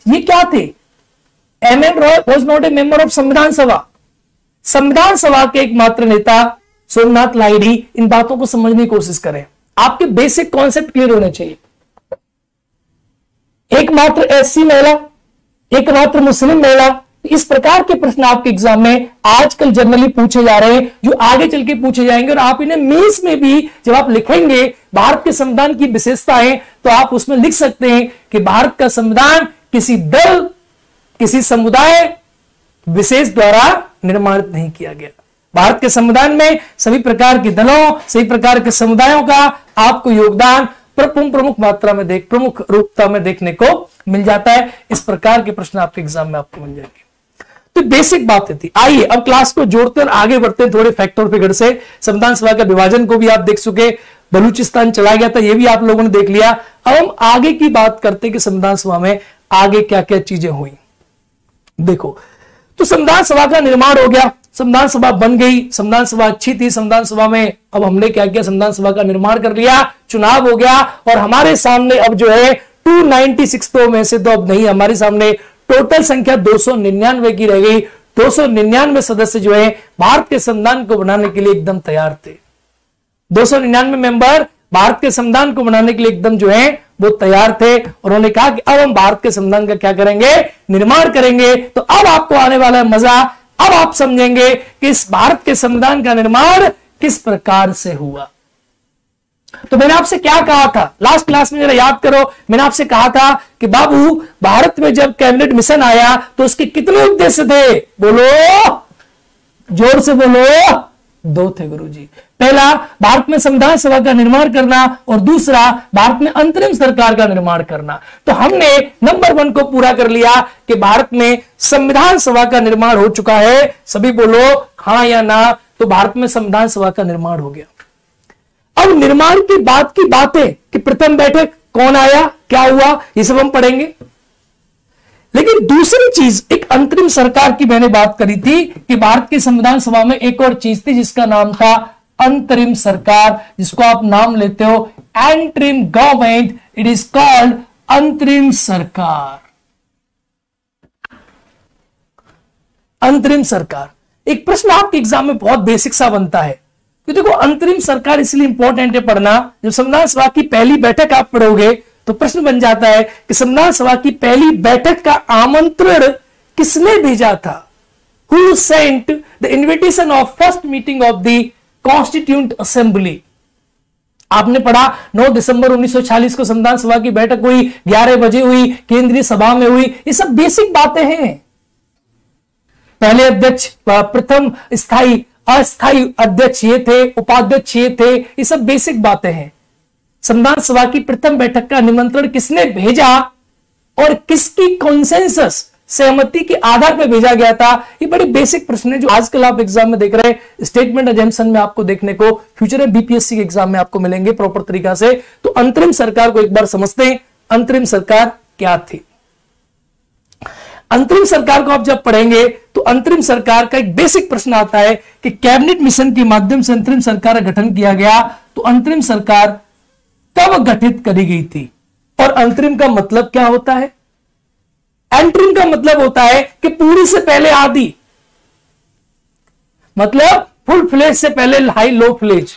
ये क्या थे? M N Roy was not a member of संविधान सभा। संविधान सभा के एकमात्र नेता सोमनाथ लाहिड़ी। इन बातों को समझने की कोशिश करें, आपके बेसिक कॉन्सेप्ट क्लियर होने चाहिए। एकमात्र एससी महिला, एकमात्र मुस्लिम महिला, इस प्रकार के प्रश्न आपके एग्जाम में आजकल जनरली पूछे जा रहे हैं, जो आगे चल के पूछे जाएंगे। और आप इन्हें मेंस में भी जब आप लिखेंगे भारत के संविधान की विशेषताएं, तो आप उसमें लिख सकते हैं कि भारत का संविधान किसी दल, किसी समुदाय विशेष द्वारा निर्माणित नहीं किया गया। भारत के संविधान में सभी प्रकार के दलों, सभी प्रकार के समुदायों का आपको योगदान प्रमुख मात्रा में प्रमुख रूपता में देखने को मिल जाता है। इस प्रकार के प्रश्न आपके एग्जाम में आपको मिल जाएंगे। तो बेसिक बातें थी। आइए अब क्लास को जोड़ते और आगे बढ़ते हैं थोड़े फैक्ट और फिगर से। संविधान सभा का विभाजन को भी आप देख चुके, बलूचिस्तान चला गया था, ये भी आप लोगों ने देख लिया। अब हम आगे की बात करते हैं कि संविधान सभा में आगे क्या क्या चीजें हुई। देखो, तो संविधान सभा का निर्माण हो गया, संविधान सभा बन गई, संविधान सभा अच्छी थी। संविधान सभा में अब हमने क्या किया, संविधान सभा का निर्माण कर लिया, चुनाव हो गया और हमारे सामने अब जो है 296 तो में से तो अब नहीं, हमारे सामने टोटल संख्या 299 की रह गई। 299 सदस्य जो है भारत के संविधान को बनाने के लिए एकदम तैयार थे। 299 मेंबर भारत के संविधान को बनाने के लिए एकदम जो है वो तैयार थे। और उन्होंने कहा कि अब हम भारत के संविधान का क्या करेंगे, निर्माण करेंगे। तो अब आपको आने वाला है मजा, अब आप समझेंगे कि इस भारत के संविधान का निर्माण किस प्रकार से हुआ। तो मैंने आपसे क्या कहा था लास्ट क्लास में, जरा याद करो। मैंने आपसे कहा था कि बाबू, भारत में जब कैबिनेट मिशन आया तो उसके कितने उद्देश्य थे? बोलो, जोर से बोलो। दो थे गुरुजी। पहला भारत में संविधान सभा का निर्माण करना और दूसरा भारत में अंतरिम सरकार का निर्माण करना। तो हमने नंबर 1 को पूरा कर लिया कि भारत में संविधान सभा का निर्माण हो चुका है। सभी बोलो हां या ना। तो भारत में संविधान सभा का निर्माण हो गया। अब निर्माण की बात की बातें कि प्रथम बैठक कौन आया, क्या हुआ, ये सब हम पढ़ेंगे। लेकिन दूसरी चीज, एक अंतरिम सरकार की मैंने बात करी थी कि भारत की संविधान सभा में एक और चीज थी जिसका नाम था अंतरिम सरकार, जिसको आप नाम लेते हो interim government. It is called अंतरिम सरकार। अंतरिम सरकार एक प्रश्न आपके एग्जाम में बहुत बेसिक सा बनता है कि देखो अंतरिम सरकार इसलिए इंपॉर्टेंट है पढ़ना। जब संविधान सभा की पहली बैठक आप पढ़ोगे तो प्रश्न बन जाता है कि संविधान सभा की पहली बैठक का आमंत्रण किसने भेजा था? Who sent the invitation of first meeting of the Constituent Assembly? आपने पढ़ा 9 दिसंबर 1946 को संविधान सभा की बैठक हुई, 11 बजे हुई, केंद्रीय सभा में हुई। ये सब बेसिक बातें हैं। पहले अध्यक्ष, प्रथम स्थायी, अस्थायी अध्यक्ष ये थे, उपाध्यक्ष ये थे, ये सब बेसिक बातें हैं। संविधान सभा की प्रथम बैठक का निमंत्रण किसने भेजा और किसकी कॉन्सेंसस, सहमति के आधार पर भेजा गया था? ये बड़े बेसिक प्रश्न है जो आजकल आप एग्जाम में देख रहे हैं। स्टेटमेंट अजम्पशन में आपको देखने को फ्यूचर में बीपीएससी के एग्जाम में आपको मिलेंगे प्रॉपर तरीका से। तो अंतरिम सरकार को एक बार समझते हैं, अंतरिम सरकार क्या थी। अंतरिम सरकार को आप जब पढ़ेंगे तो अंतरिम सरकार का एक बेसिक प्रश्न आता है कि कैबिनेट मिशन के माध्यम से अंतरिम सरकार का गठन किया गया। तो अंतरिम सरकार कब गठित करी गई थी और अंतरिम का मतलब क्या होता है? एंटरिम का मतलब होता है कि पूरी से पहले आधी, मतलब फुल फ्लेज से पहले हाई लो fledged.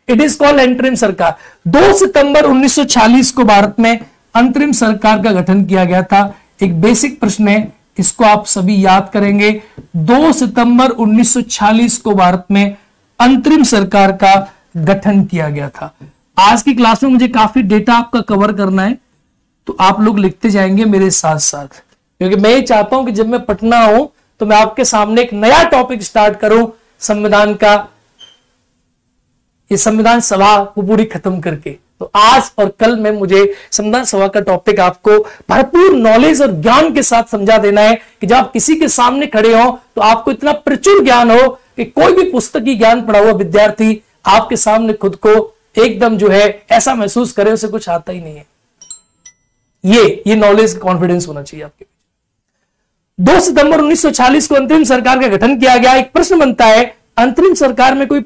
It is called interim सरकार। 2 सितंबर 1946 को भारत में अंतरिम सरकार का गठन किया गया था। एक बेसिक प्रश्न है, इसको आप सभी याद करेंगे। 2 सितंबर 1946 को भारत में अंतरिम सरकार का गठन किया गया था। आज की क्लास में मुझे काफी डेटा आपका कवर करना है, तो आप लोग लिखते जाएंगे मेरे साथ साथ, क्योंकि मैं ये चाहता हूं कि जब मैं पढ़ना हूं तो मैं आपके सामने एक नया टॉपिक स्टार्ट करूं संविधान का, ये संविधान सभा को पूरी खत्म करके। तो आज और कल में मुझे संविधान सभा का टॉपिक आपको भरपूर नॉलेज और ज्ञान के साथ समझा देना है कि जब आप किसी के सामने खड़े हो तो आपको इतना प्रचुर ज्ञान हो कि कोई भी पुस्तकी ज्ञान पढ़ा हुआ विद्यार्थी आपके सामने खुद को एकदम जो है ऐसा महसूस करे उसे कुछ आता ही नहीं है। ये नॉलेज कॉन्फिडेंस होना चाहिए आपके। 2 सितंबर 1946 को अंतरिम सरकार का गठन किया गया। एक प्रश्न बनता है, अंतरिम सरकार में कोई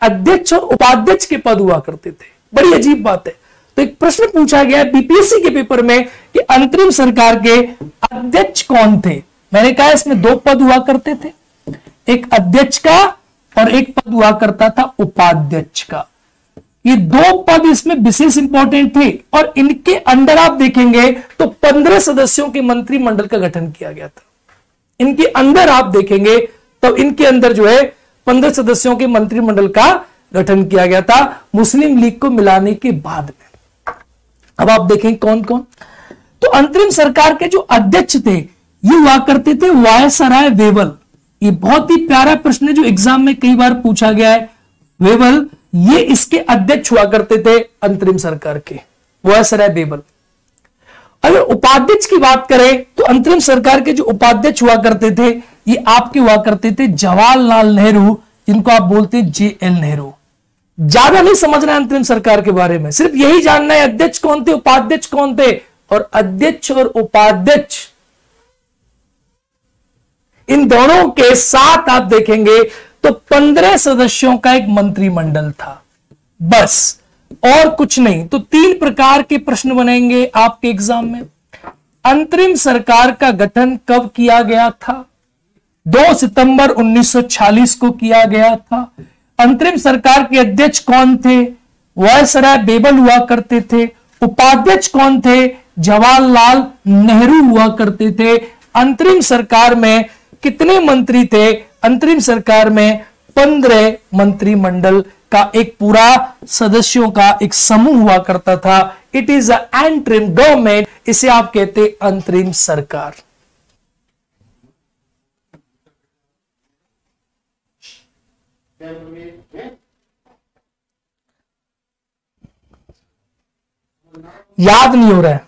अध्यक्ष और उपाध्यक्ष के पद हुआ करते थे? बड़ी अजीब बात है। तो एक प्रश्न पूछा गया बीपीएससी के पेपर में कि अंतरिम सरकार के अध्यक्ष कौन थे? मैंने कहा इसमें 2 पद हुआ करते थे, एक अध्यक्ष का और एक पद हुआ करता था उपाध्यक्ष का। ये 2 पद इसमें विशेष इंपॉर्टेंट थे और इनके अंदर आप देखेंगे तो 15 सदस्यों के मंत्रिमंडल का गठन किया गया था। इनके अंदर आप देखेंगे तो इनके अंदर जो है 15 सदस्यों के मंत्रिमंडल का गठन किया गया था मुस्लिम लीग को मिलाने के बाद में। अब आप देखें कौन कौन। तो अंतरिम सरकार के जो अध्यक्ष थे ये हुआ करते थे वायसराय वेवल। ये बहुत ही प्यारा प्रश्न है जो एग्जाम में कई बार पूछा गया है। वेवल ये इसके अध्यक्ष हुआ करते थे अंतरिम सरकार के, वायसराय वेवल। अगर उपाध्यक्ष की बात करें तो अंतरिम सरकार के जो उपाध्यक्ष हुआ करते थे ये आपके हुआ करते थे जवाहरलाल नेहरू, जिनको आप बोलते हैं जेएल नेहरू। ज्यादा नहीं समझना है अंतरिम सरकार के बारे में, सिर्फ यही जानना है अध्यक्ष कौन थे, उपाध्यक्ष कौन थे। और अध्यक्ष और उपाध्यक्ष इन दोनों के साथ आप देखेंगे तो 15 सदस्यों का एक मंत्रिमंडल था, बस और कुछ नहीं। तो 3 प्रकार के प्रश्न बनेंगे आपके एग्जाम में। अंतरिम सरकार का गठन कब किया गया था? 2 सितंबर 1946 को किया गया था। अंतरिम सरकार के अध्यक्ष कौन थे? वायसराय वेवल हुआ करते थे। उपाध्यक्ष कौन थे? जवाहरलाल नेहरू हुआ करते थे। अंतरिम सरकार में कितने मंत्री थे? अंतरिम सरकार में 15 मंत्रिमंडल का एक पूरा सदस्यों का एक समूह हुआ करता था। It is a interim government, इसे आप कहते अंतरिम सरकार। याद नहीं हो रहा है।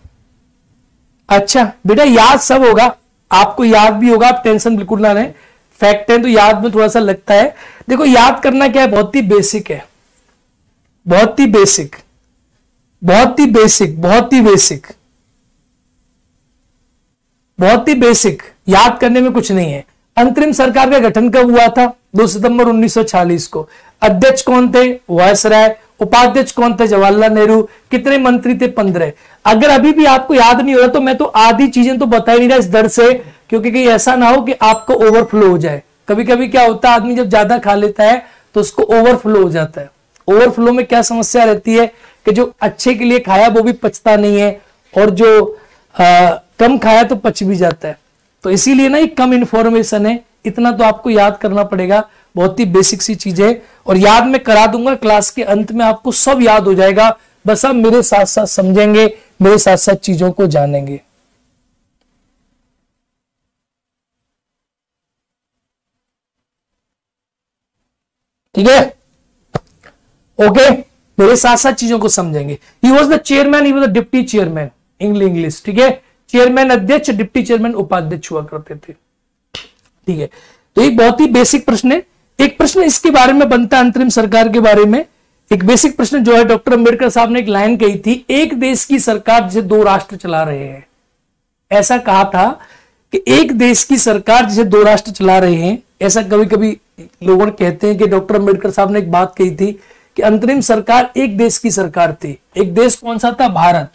अच्छा बेटा याद सब होगा, आपको याद भी होगा, आप टेंशन बिल्कुल ना लें। फैक्ट है तो याद में थोड़ा सा लगता है। देखो याद करना क्या है, बहुत ही बेसिक है, बहुत ही बेसिक, बहुत ही बेसिक, बहुत ही बेसिक, बहुत ही बेसिक। याद करने में कुछ नहीं है। अंतरिम सरकार का गठन कब हुआ था? 2 सितंबर 1940 को। अध्यक्ष कौन थे? वायसराय। उपाध्यक्ष कौन थे? जवाहरलाल नेहरू। कितने मंत्री थे? 15। अगर अभी भी आपको याद नहीं हो रहा तो मैं तो आधी चीजें तो बता ही नहीं रहा इस दर से, क्योंकि कहीं ऐसा ना हो कि आपको ओवरफ्लो हो जाए। कभी कभी क्या होता है, आदमी जब ज्यादा खा लेता है तो उसको ओवरफ्लो हो जाता है। ओवरफ्लो में क्या समस्या रहती है कि जो अच्छे के लिए खाया वो भी पचता नहीं है, और जो कम खाया तो पच भी जाता है। तो इसीलिए ना ये कम इंफॉर्मेशन है, इतना तो आपको याद करना पड़ेगा। बहुत ही बेसिक सी चीजें, और याद में करा दूंगा क्लास के अंत में, आपको सब याद हो जाएगा। बस आप मेरे साथ साथ समझेंगे, मेरे साथ साथ चीजों को जानेंगे। ठीक है, ओके, मेरे साथ साथ चीजों को समझेंगे। He was the chairman, he was the deputy chairman, English. ठीक है, चेयरमैन अध्यक्ष, डिप्टी चेयरमैन उपाध्यक्ष हुआ करते थे। ठीक है, तो एक बहुत ही बेसिक प्रश्न है। एक प्रश्न इसके बारे में बनता है, अंतरिम सरकार के बारे में एक बेसिक प्रश्न जो है, डॉक्टर अंबेडकर साहब ने एक लाइन कही थी, एक देश की सरकार जिसे 2 राष्ट्र चला रहे हैं। ऐसा कहा था कि एक देश की सरकार जिसे 2 राष्ट्र चला रहे हैं। ऐसा कभी कभी लोगों कहते हैं कि डॉक्टर अंबेडकर साहब ने एक बात कही थी कि अंतरिम सरकार एक देश की सरकार थी। एक देश कौन सा था? भारत।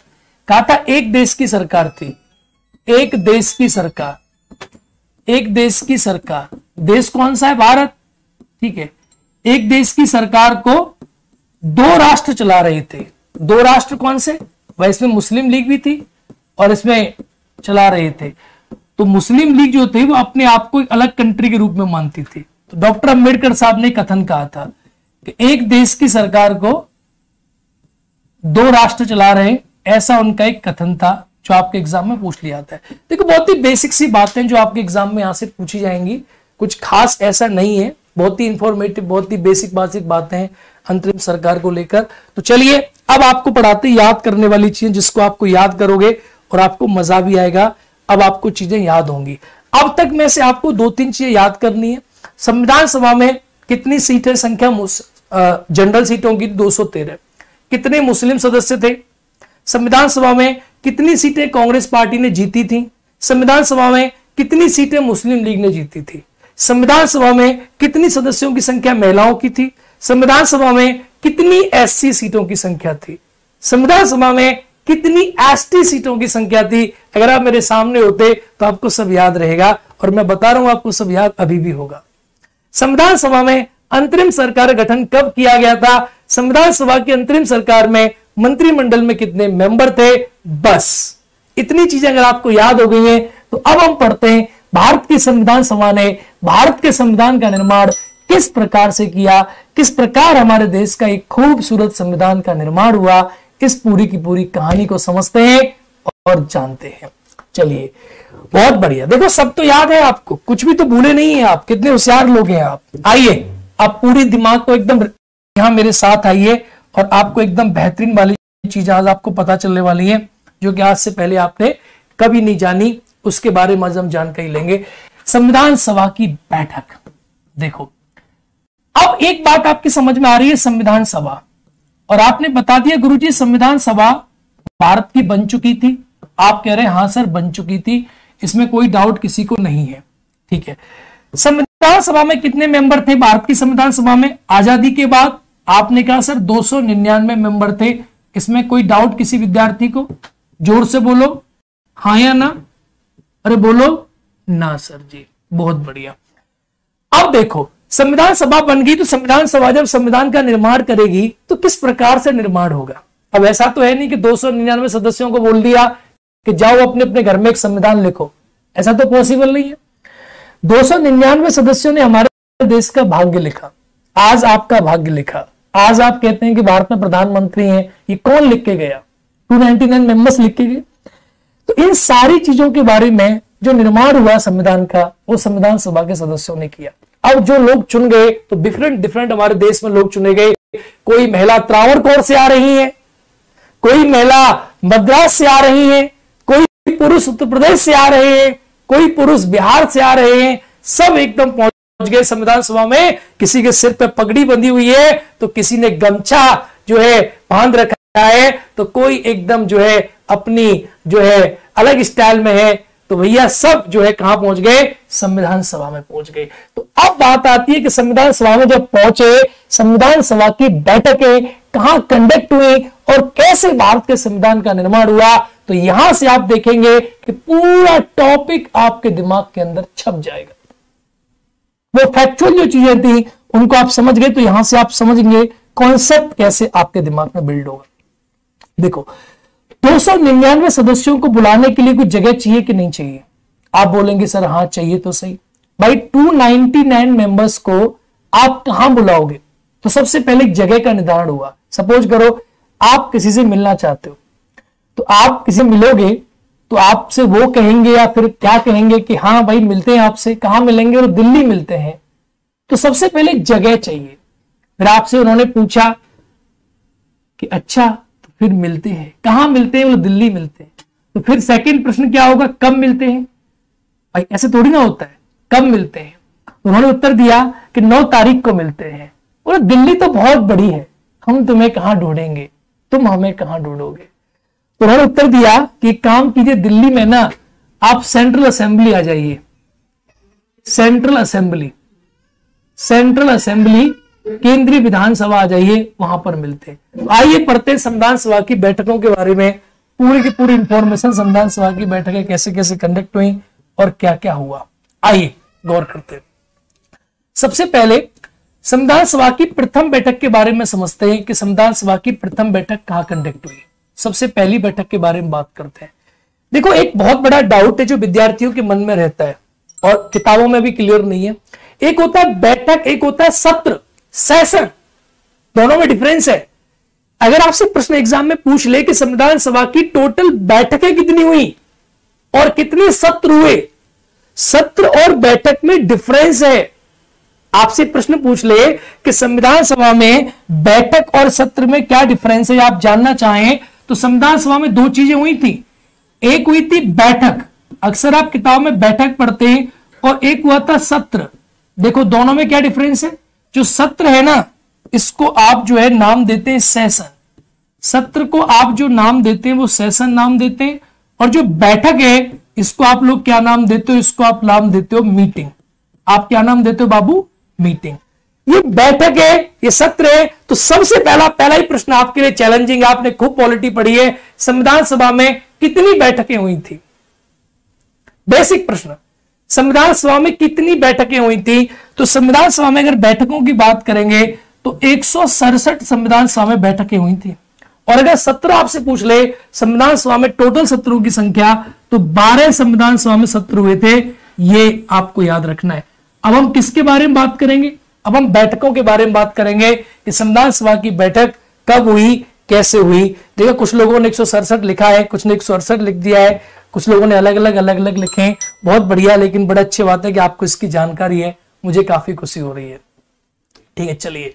कहा था एक देश की सरकार थी, एक देश की सरकार, एक देश की सरकार। देश कौन सा है? भारत। ठीक है, एक देश की सरकार को 2 राष्ट्र चला रहे थे। 2 राष्ट्र कौन से? वह इसमें मुस्लिम लीग भी थी और इसमें चला रहे थे। तो मुस्लिम लीग जो थी वो अपने आप को एक अलग कंट्री के रूप में मानती थी। तो डॉक्टर अंबेडकर साहब ने कथन कहा था कि एक देश की सरकार को 2 राष्ट्र चला रहे, ऐसा उनका एक कथन था जो आपके एग्जाम में पूछ लिया जाता है। देखो बहुत ही बेसिक सी बातें जो आपके एग्जाम में यहां से पूछी जाएंगी, कुछ खास ऐसा नहीं है, बहुत ही इंफॉर्मेटिव, बहुत ही बेसिक बातें हैं अंतरिम सरकार को लेकर। तो चलिए अब आपको पढ़ाते याद करने वाली चीजें, जिसको आपको याद करोगे और आपको मजा भी आएगा। अब आपको चीजें याद होंगी। अब तक में से आपको 2-3 चीजें याद करनी है। संविधान सभा में कितनी सीटें? संख्या जनरल सीटों की 213। कितने मुस्लिम सदस्य थे? संविधान सभा में कितनी सीटें कांग्रेस पार्टी ने जीती थी? संविधान सभा में कितनी सीटें मुस्लिम लीग ने जीती थी? संविधान सभा में कितनी सदस्यों की संख्या महिलाओं की थी? संविधान सभा में कितनी एससी सीटों की संख्या थी? संविधान सभा में कितनी एसटी सीटों की संख्या थी? अगर आप मेरे सामने होते तो आपको सब याद रहेगा, और मैं बता रहा हूं आपको सब याद अभी भी होगा। संविधान सभा में अंतरिम सरकार का गठन कब किया गया था? संविधान सभा की अंतरिम सरकार में मंत्रिमंडल में कितने मेंबर थे? बस इतनी चीजें अगर आपको याद हो गई हैं तो अब हम पढ़ते हैं भारत की संविधान सभा ने भारत के संविधान का निर्माण किस प्रकार से किया, किस प्रकार हमारे देश का एक खूबसूरत संविधान का निर्माण हुआ। इस पूरी की पूरी कहानी को समझते हैं और जानते हैं। चलिए बहुत बढ़िया। देखो सब तो याद है आपको, कुछ भी तो भूले नहीं है आप, कितने होशियार लोग हैं आप। आइए आप पूरी दिमाग को एकदम यहां मेरे साथ आइए, और आपको एकदम बेहतरीन वाली चीज आज आपको पता चलने वाली है, जो कि आज से पहले आपने कभी नहीं जानी। उसके बारे में आज हम जानकारी लेंगे। संविधान सभा की बैठक। देखो अब एक बात आपकी समझ में आ रही है, संविधान सभा, और आपने बता दिया गुरुजी संविधान सभा भारत की बन चुकी थी। आप कह रहे हैं हाँ सर बन चुकी थी, इसमें कोई डाउट किसी को नहीं है। ठीक है, संविधान सभा में कितने मेंबर थे भारत की संविधान सभा में आजादी के बाद? आपने कहा सर 299 मेंबर थे। इसमें कोई डाउट किसी विद्यार्थी को? जोर से बोलो हाँ या ना। अरे बोलो ना सर जी, बहुत बढ़िया। अब देखो संविधान सभा बन गई, तो संविधान सभा जब संविधान का निर्माण करेगी तो किस प्रकार से निर्माण होगा? अब ऐसा तो है नहीं कि 299 सदस्यों को बोल दिया कि जाओ अपने अपने घर में एक संविधान लिखो, ऐसा तो पॉसिबल नहीं है। 299 सदस्यों ने हमारे देश का भाग्य लिखा, आज आपका भाग्य लिखा। आज आप कहते हैं कि भारत में प्रधानमंत्री हैं, ये कौन लिख के गया? 299 मेंबर्स लिख के गए। तो इन सारी चीजों के बारे में जो निर्माण हुआ संविधान का, वो संविधान सभा के सदस्यों ने किया। अब जो लोग चुन गए तो डिफरेंट डिफरेंट हमारे देश में लोग चुने गए। कोई महिला त्रावणकोर से आ रही है, कोई महिला मद्रास से आ रही है, कोई पुरुष उत्तर प्रदेश से आ रहे हैं, कोई पुरुष बिहार से आ रहे हैं। सब एकदम पहुंच गए संविधान सभा में। किसी के सिर पे पगड़ी बंधी हुई है तो किसी ने गमछा जो है बांध रखा है, तो कोई एकदम जो है अपनी जो है अलग स्टाइल में है। तो भैया सब जो है कहां पहुंच गए? संविधान सभा में पहुंच गए। तो अब बात आती है कि संविधान सभा में जब पहुंचे, संविधान सभा की बैठकें कहां कंडक्ट हुई और कैसे भारत के संविधान का निर्माण हुआ, तो यहां से आप देखेंगे कि पूरा टॉपिक आपके दिमाग के अंदर छप जाएगा। वो फैक्चुअल जो चीजें थी उनको आप समझ गए, तो यहां से आप समझेंगे कॉन्सेप्ट कैसे आपके दिमाग में बिल्ड होगा। देखो, 299 सदस्यों को बुलाने के लिए कुछ जगह चाहिए कि नहीं चाहिए? आप बोलेंगे सर हाँ चाहिए, तो सही भाई। 299 मेंबर्स को आप कहां बुलाओगे? तो सबसे पहले एक जगह का निर्धारण हुआ। सपोज करो आप किसी से मिलना चाहते हो, तो आप किसी मिलोगे तो आपसे वो कहेंगे या फिर क्या कहेंगे कि हाँ भाई मिलते हैं आपसे। कहां मिलेंगे? और दिल्ली मिलते हैं। तो सबसे पहले एक जगह चाहिए। फिर आपसे उन्होंने पूछा कि अच्छा तो फिर मिलते हैं, कहां मिलते हैं? वो दिल्ली मिलते हैं। तो फिर सेकंड प्रश्न क्या होगा? कब मिलते हैं? भाई ऐसे थोड़ी ना होता है, कब मिलते हैं? तो उन्होंने उत्तर दिया कि 9 तारीख को मिलते हैं। और दिल्ली तो बहुत बड़ी है, हम तुम्हें कहां ढूंढेंगे, तुम हमें कहां ढूंढोगे? तो उन्होंने उत्तर दिया कि काम कीजिए, दिल्ली में ना आप सेंट्रल असेंबली आ जाइए। सेंट्रल असेंबली केंद्रीय विधानसभा आ जाइए, वहां पर मिलते हैं। तो आइए पढ़ते हैं संविधान सभा की बैठकों के बारे में, पूरी की पूरी इंफॉर्मेशन संविधान सभा की बैठकें कैसे कैसे कंडक्ट हुई और क्या क्या हुआ। आइए गौर करते हैं। सबसे पहले संविधान सभा की प्रथम बैठक के बारे में समझते हैं कि संविधान सभा की प्रथम बैठक कहां कंडक्ट हुई। सबसे पहली बैठक के बारे में बात करते हैं। देखो, एक बहुत बड़ा डाउट है जो विद्यार्थियों के मन में रहता है और किताबों में भी क्लियर नहीं है। एक होता है बैठक, एक होता है सत्र, सेशन। दोनों में डिफरेंस है। अगर आपसे प्रश्न एग्जाम में पूछ ले कि संविधान सभा की टोटल बैठकें कितनी हुई और कितने सत्र हुए, सत्र और बैठक में डिफरेंस है। आपसे प्रश्न पूछ ले कि संविधान सभा में बैठक और सत्र में क्या डिफरेंस है, आप जानना चाहें तो संविधान सभा में 2 चीजें हुई थी। एक हुई थी बैठक, अक्सर आप किताब में बैठक पढ़ते हैं, और एक हुआ था सत्र। देखो दोनों में क्या डिफरेंस है। जो सत्र है ना, इसको आप जो है नाम देते हैं सेशन। सत्र को आप जो नाम देते हैं वो सेशन नाम देते हैं, और जो बैठक है इसको आप लोग क्या नाम देते हो? इसको आप नाम देते हो मीटिंग। आप क्या नाम देते हो बाबू? मीटिंग। ये बैठक है, ये सत्र है। तो सबसे पहला ही प्रश्न आपके लिए चैलेंजिंग, आपने खूब पॉलिटी पढ़ी है, संविधान सभा में कितनी बैठकें हुई थी? बेसिक प्रश्न, संविधान सभा में कितनी बैठकें हुई थी? तो संविधान सभा में अगर बैठकों की बात करेंगे तो 167 संविधान सभा में बैठकें हुई थी। और अगर सत्र आपसे पूछ ले संविधान सभा में टोटल सत्रों की संख्या, तो 12 संविधान सभा में सत्र हुए थे। ये आपको याद रखना है। अब हम किसके बारे में बात करेंगे? अब हम बैठकों के बारे में बात करेंगे कि संविधान सभा की बैठक कब हुई, कैसे हुई। देखो, कुछ लोगों ने 167 लिखा है, कुछ ने 168 लिख दिया है, कुछ लोगों ने अलग अलग लिखे हैं। बहुत बढ़िया, लेकिन बड़ा अच्छी बात है कि आपको इसकी जानकारी है, मुझे काफी खुशी हो रही है। ठीक है, चलिए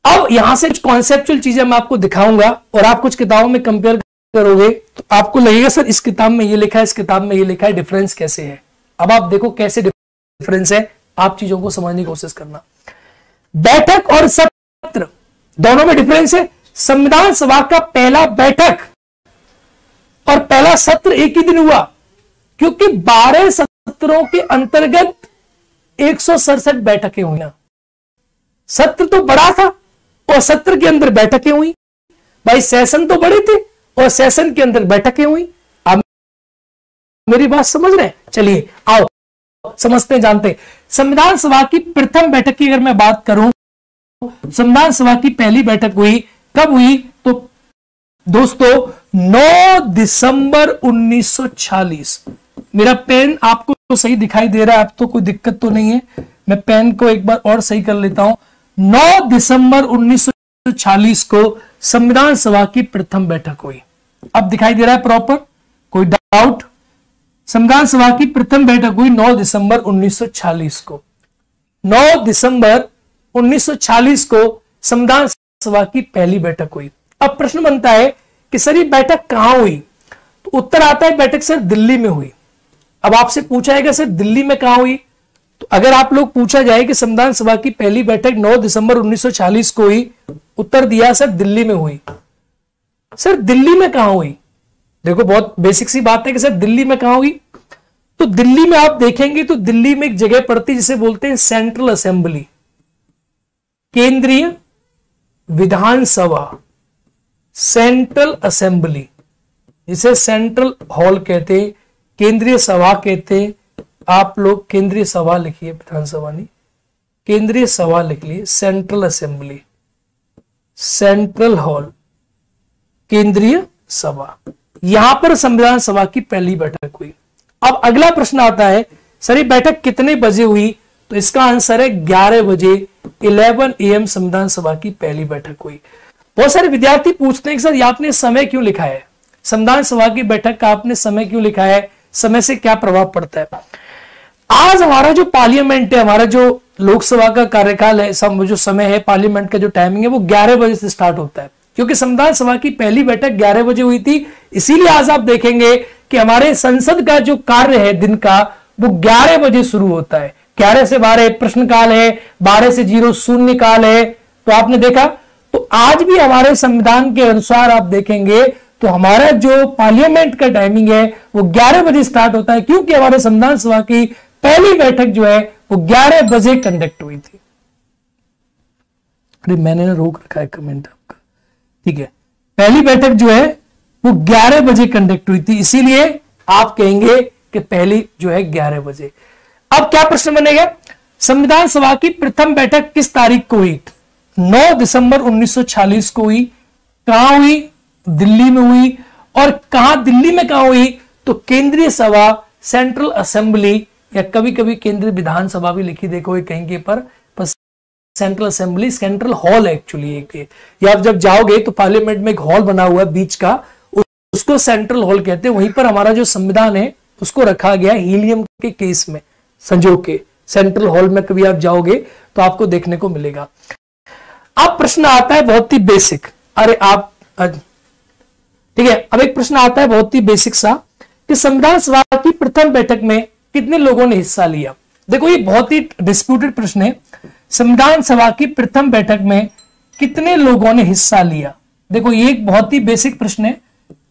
अब यहां से कुछ कॉन्सेप्चुअल चीजें मैं आपको दिखाऊंगा और आप कुछ किताबों में कंपेयर करोगे तो आपको लगेगा सर इस किताब में ये लिखा है, इस किताब में ये लिखा है, डिफरेंस कैसे है। अब आप देखो कैसे डिफरेंस है, आप चीजों को समझने की कोशिश करना। बैठक और सत्र दोनों में डिफरेंस है। संविधान सभा का पहला बैठक और पहला सत्र एक ही दिन हुआ, क्योंकि 12 सत्रों के अंतर्गत 167 बैठकें हुई ना। सत्र तो बड़ा था और सत्र के अंदर बैठकें हुई। भाई सेशन तो बड़े थे और सेशन के अंदर बैठकें हुई। आप मेरी बात समझ रहे हैं? चलिए आओ समझते हैं, जानते हैं। संविधान सभा की प्रथम बैठक की अगर मैं बात करूं, संविधान सभा की पहली बैठक हुई कब हुई? तो दोस्तों 9 दिसंबर 1946। मेरा पेन आपको तो सही दिखाई दे रहा है, अब तो कोई दिक्कत तो नहीं है। मैं पेन को एक बार और सही कर लेता हूं। 9 दिसंबर 1946 को संविधान सभा की प्रथम बैठक हुई। अब दिखाई दे रहा है प्रॉपर, कोई डाउट? संविधान सभा की प्रथम बैठक हुई 9 दिसंबर 1946 को। 9 दिसंबर 1946 को संविधान सभा की पहली बैठक हुई। अब प्रश्न बनता है कि सर ये बैठक कहां हुई, तो उत्तर आता है बैठक सर दिल्ली में हुई। अब आपसे पूछा जाएगा सर दिल्ली में कहां हुई, तो अगर आप लोग पूछा जाए कि संविधान सभा की पहली बैठक 9 दिसंबर 1946 को हुई, उत्तर दिया सर दिल्ली में हुई। सर दिल्ली में कहां हुई, देखो बहुत बेसिक सी बात है कि सर दिल्ली में कहां हुई, तो दिल्ली में आप देखेंगे तो दिल्ली में एक जगह पड़ती है जिसे बोलते हैं सेंट्रल असेंबली, केंद्रीय विधानसभा, सेंट्रल असेंबली, जिसे सेंट्रल हॉल कहते, केंद्रीय सभा कहते। आप लोग केंद्रीय सभा लिखिए, विधानसभा नहीं, केंद्रीय सभा लिख लिए, सेंट्रल असेंबली, सेंट्रल हॉल, केंद्रीय सभा, यहां पर संविधान सभा की पहली बैठक हुई। अब अगला प्रश्न आता है सर ये बैठक कितने बजे हुई, तो इसका आंसर है 11 बजे, 11 AM संविधान सभा की पहली बैठक हुई। बहुत सारे विद्यार्थी पूछते हैं कि सर ये आपने समय क्यों लिखा है, संविधान सभा की बैठक का आपने समय क्यों लिखा है, समय से क्या प्रभाव पड़ता है। आज हमारा जो पार्लियामेंट है, हमारा जो लोकसभा का कार्यकाल है, जो समय है पार्लियामेंट का जो टाइमिंग है वो 11 बजे से स्टार्ट होता है, क्योंकि संविधान सभा की पहली बैठक 11 बजे हुई थी। इसीलिए आज आप देखेंगे कि हमारे संसद का जो कार्य है दिन का वो 11 बजे शुरू होता है। 11 से 12 प्रश्नकाल है, 12 से 0 शून्यकाल है। तो आपने देखा, तो आज भी हमारे संविधान के अनुसार आप देखेंगे तो हमारा जो पार्लियामेंट का टाइमिंग है वो 11 बजे स्टार्ट होता है, क्योंकि हमारे संविधान सभा की पहली बैठक जो है वो 11 बजे कंडक्ट हुई थी। अरे मैंने ना रोक रखा है कमेंट आपका, ठीक है। पहली बैठक जो है वो 11 बजे कंडक्ट हुई थी, इसीलिए आप कहेंगे कि पहली जो है 11 बजे। अब क्या प्रश्न बनेगा, संविधान सभा की प्रथम बैठक किस तारीख को हुई, 9 दिसंबर 1946 को हुई। कहां हुई, दिल्ली में हुई। और कहां, दिल्ली में कहां हुई, तो केंद्रीय सभा, सेंट्रल असेंबली, या कभी कभी केंद्रीय विधानसभा भी लिखी देखो कहीं पर सेंट्रल असेंबली, सेंट्रल हॉल है एक्चुअली एक, या आप जब जाओगे तो पार्लियामेंट में एक हॉल बना हुआ है बीच का, उसको सेंट्रल हॉल कहते हैं। वहीं पर हमारा जो संविधान है उसको रखा गया हीलियम के केस में संजो के, सेंट्रल हॉल में कभी आप जाओगे तो आपको देखने को मिलेगा। अब प्रश्न आता है बहुत ही बेसिक, अरे आप ठीक है, अब एक प्रश्न आता है बहुत ही बेसिक सा कि संविधान सभा की प्रथम बैठक में कितने लोगों ने हिस्सा लिया। देखो ये बहुत ही डिस्प्यूटेड प्रश्न है, संविधान सभा की प्रथम बैठक में कितने लोगों ने हिस्सा लिया। देखो ये एक बहुत ही बेसिक प्रश्न है,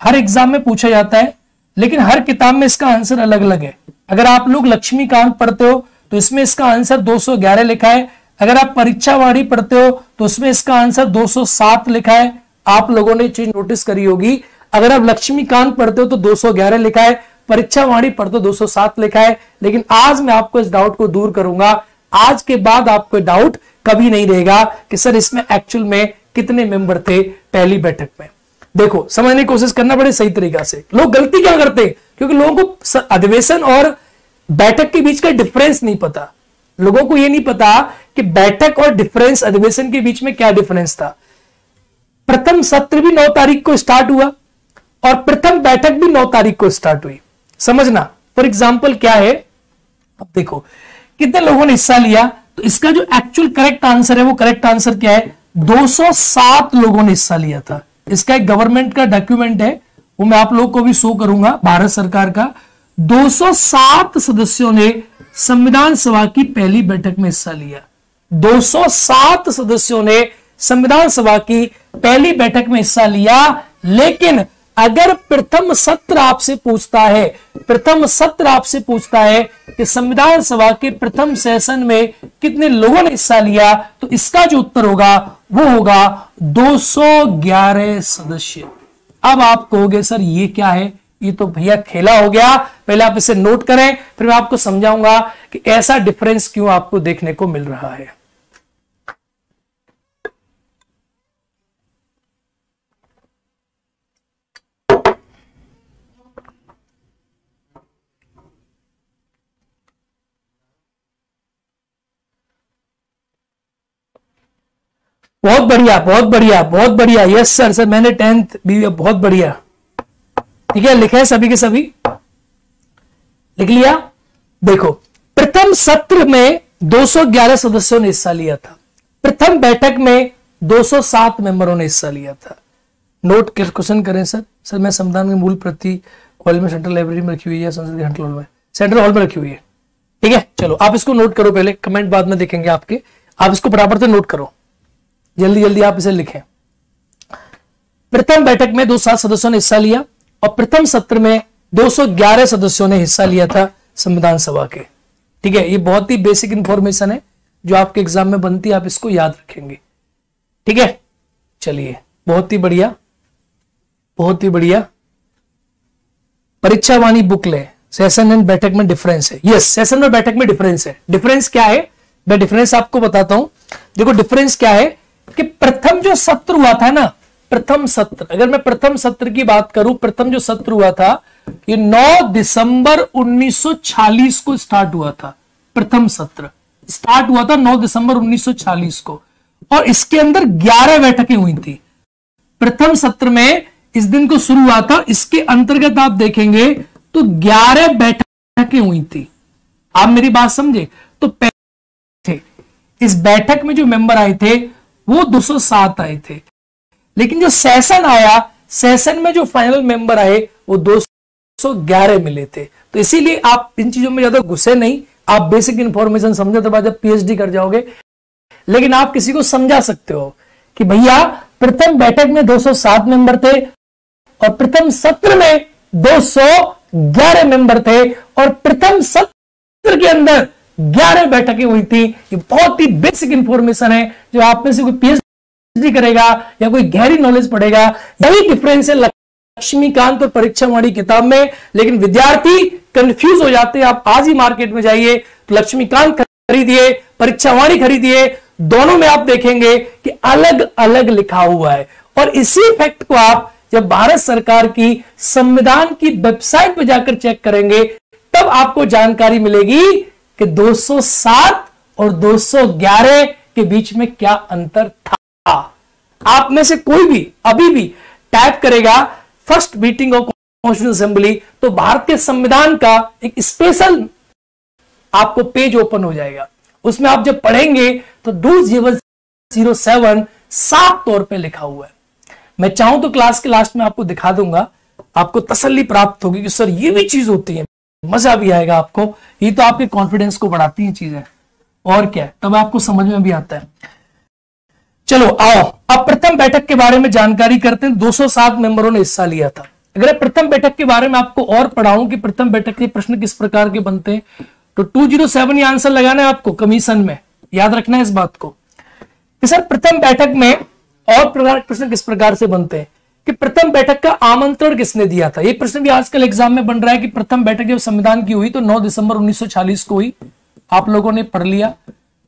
हर एग्जाम में पूछा जाता है, लेकिन हर किताब में इसका आंसर अलग अलग है। अगर आप लोग लक्ष्मीकांत पढ़ते हो तो इसमें इसका आंसर 211 लिखा है। अगर आप परीक्षावाणी पढ़ते हो तो उसमें इसका आंसर 207 लिखा है। आप लोगों ने चीज नोटिस करी होगी, अगर आप लक्ष्मीकांत पढ़ते हो तो 211 लिखा है, परीक्षावाणी पढ़ते हो 207 लिखा है। लेकिन आज मैं आपको इस डाउट को दूर करूंगा, आज के बाद आपको डाउट कभी नहीं रहेगा कि सर इसमें एक्चुअल में कितने मेंबर थे पहली बैठक में। देखो समझने की कोशिश करना बड़े सही तरीका से। लोग गलती क्या करते हैं, क्योंकि लोगों को अधिवेशन और बैठक के बीच का डिफरेंस नहीं पता। लोगों को यह नहीं पता कि बैठक और डिफरेंस, अधिवेशन के बीच में क्या डिफरेंस था। प्रथम सत्र भी 9 तारीख को स्टार्ट हुआ और प्रथम बैठक भी 9 तारीख को स्टार्ट हुई। समझना, फॉर एग्जाम्पल क्या है, अब देखो कितने लोगों ने हिस्सा लिया, तो इसका जो एक्चुअल करेक्ट आंसर है वो करेक्ट आंसर क्या है, 207 लोगों ने हिस्सा लिया था। इसका एक गवर्नमेंट का डॉक्यूमेंट है, वो मैं आप लोग को भी शो करूंगा, भारत सरकार का। 207 सदस्यों ने संविधान सभा की पहली बैठक में हिस्सा लिया। 207 सदस्यों ने संविधान सभा की पहली बैठक में हिस्सा लिया। लेकिन अगर प्रथम सत्र आपसे पूछता है, प्रथम सत्र आपसे पूछता है कि संविधान सभा के प्रथम सेशन में कितने लोगों ने हिस्सा लिया, तो इसका जो उत्तर होगा वो होगा 211 सदस्य। अब आप कहोगे सर ये क्या है, ये तो भैया खेला हो गया। पहले आप इसे नोट करें, फिर मैं आपको समझाऊंगा कि ऐसा डिफरेंस क्यों आपको देखने को मिल रहा है। बहुत बढ़िया, बहुत बढ़िया, बहुत बढ़िया। यस सर, सर मैंने 10th भी, बहुत बढ़िया। ठीक है, लिखे सभी के सभी लिख लिया। देखो प्रथम सत्र में 211 सदस्यों ने हिस्सा लिया था। प्रथम बैठक में 207 मेंबरों ने हिस्सा लिया था। नोट क्वेश्चन करें सर। सर मैं संविधान की मूल प्रति कॉलेज में सेंट्रल लाइब्रेरी में रखी हुई है, संसदीय सेंट्रल हॉल में, सेंट्रल हॉल में रखी हुई है। ठीक है, चलो आप इसको नोट करो पहले, कमेंट बाद में देखेंगे आपके। आप इसको बराबर से नोट करो, जल्दी जल्दी आप इसे लिखें। प्रथम बैठक में 207 सदस्यों ने हिस्सा लिया और प्रथम सत्र में 211 सदस्यों ने हिस्सा लिया था संविधान सभा के। ठीक है, ये बहुत ही बेसिक इंफॉर्मेशन है जो आपके एग्जाम में बनती है, आप इसको याद रखेंगे। ठीक है, चलिए बहुत ही बढ़िया, बहुत ही बढ़िया। परीक्षावाणी बुक ले, सेशन एंड बैठक में डिफरेंस है। यस, सेशन और बैठक में डिफरेंस है। डिफरेंस क्या है, मैं डिफरेंस आपको बताता हूं। देखो डिफरेंस क्या है कि प्रथम जो सत्र हुआ था ना, प्रथम सत्र, अगर मैं प्रथम सत्र की बात करूं, प्रथम जो सत्र हुआ था ये 9 दिसंबर 1946 को स्टार्ट हुआ था। प्रथम सत्र स्टार्ट हुआ था 9 दिसंबर 1946 को, और इसके अंदर 11 बैठकें हुई थी। प्रथम सत्र में इस दिन को शुरू हुआ था, इसके अंतर्गत आप देखेंगे तो 11 बैठकें हुई थी। आप मेरी बात समझे, तो पहले थे इस बैठक में जो मेंबर आए थे वो 207 आए थे, लेकिन जो सेशन आया, सेशन में जो फाइनल मेंबर आए वो 211 मिले थे। तो इसीलिए आप इन चीजों में ज्यादा घुसे नहीं, आप बेसिक इंफॉर्मेशन समझे तो बाद जब पीएचडी कर जाओगे, लेकिन आप किसी को समझा सकते हो कि भैया प्रथम बैठक में 207 मेंबर थे और प्रथम सत्र में 211 मेंबर थे, और प्रथम सत्र के अंदर 11 बैठकें हुई थी। ये बहुत ही बेसिक इंफॉर्मेशन है जो आप में से कोई पीएचडी करेगा या कोई गहरी नॉलेज पढ़ेगा, यही डिफरेंस है लक्ष्मीकांत और परीक्षावाणी किताब में। लेकिन विद्यार्थी कंफ्यूज हो जाते हैं। आप आज ही मार्केट में जाइए तो लक्ष्मीकांत खरीदिए, परीक्षावाणी खरीदिए, दोनों में आप देखेंगे कि अलग अलग लिखा हुआ है। और इसी फैक्ट को आप जब भारत सरकार की संविधान की वेबसाइट पर जाकर चेक करेंगे तब आपको जानकारी मिलेगी कि 207 और 211 के बीच में क्या अंतर था। आप में से कोई भी अभी भी टाइप करेगा first meeting of constitution assembly तो भारत के संविधान का एक स्पेशल आपको पेज ओपन हो जाएगा। उसमें आप जब पढ़ेंगे तो 2007 साफ तौर पे लिखा हुआ है। मैं चाहूं तो क्लास के लास्ट में आपको दिखा दूंगा, आपको तसल्ली प्राप्त होगी कि सर ये भी चीज होती है, मजा भी आएगा आपको। ये तो आपके कॉन्फिडेंस को बढ़ाती है चीजें, और क्या, तब आपको समझ में भी आता है। चलो आओ अब प्रथम बैठक के बारे में जानकारी करते हैं। 207 मेंबरों ने हिस्सा लिया था। अगर प्रथम बैठक के बारे में आपको और पढ़ाऊं कि प्रथम बैठक के प्रश्न किस प्रकार के बनते हैं, तो 207 ये आंसर लगाना है आपको कमीशन में, याद रखना है इस बात को कि सर प्रथम बैठक में और प्रश्न किस प्रकार से बनते हैं कि प्रथम बैठक का आमंत्रण किसने दिया था। ये प्रश्न भी आजकल एग्जाम में बन रहा है कि प्रथम बैठक जब संविधान की हुई तो 9 दिसंबर 1946 को हुई। आप लोगों ने पढ़ लिया,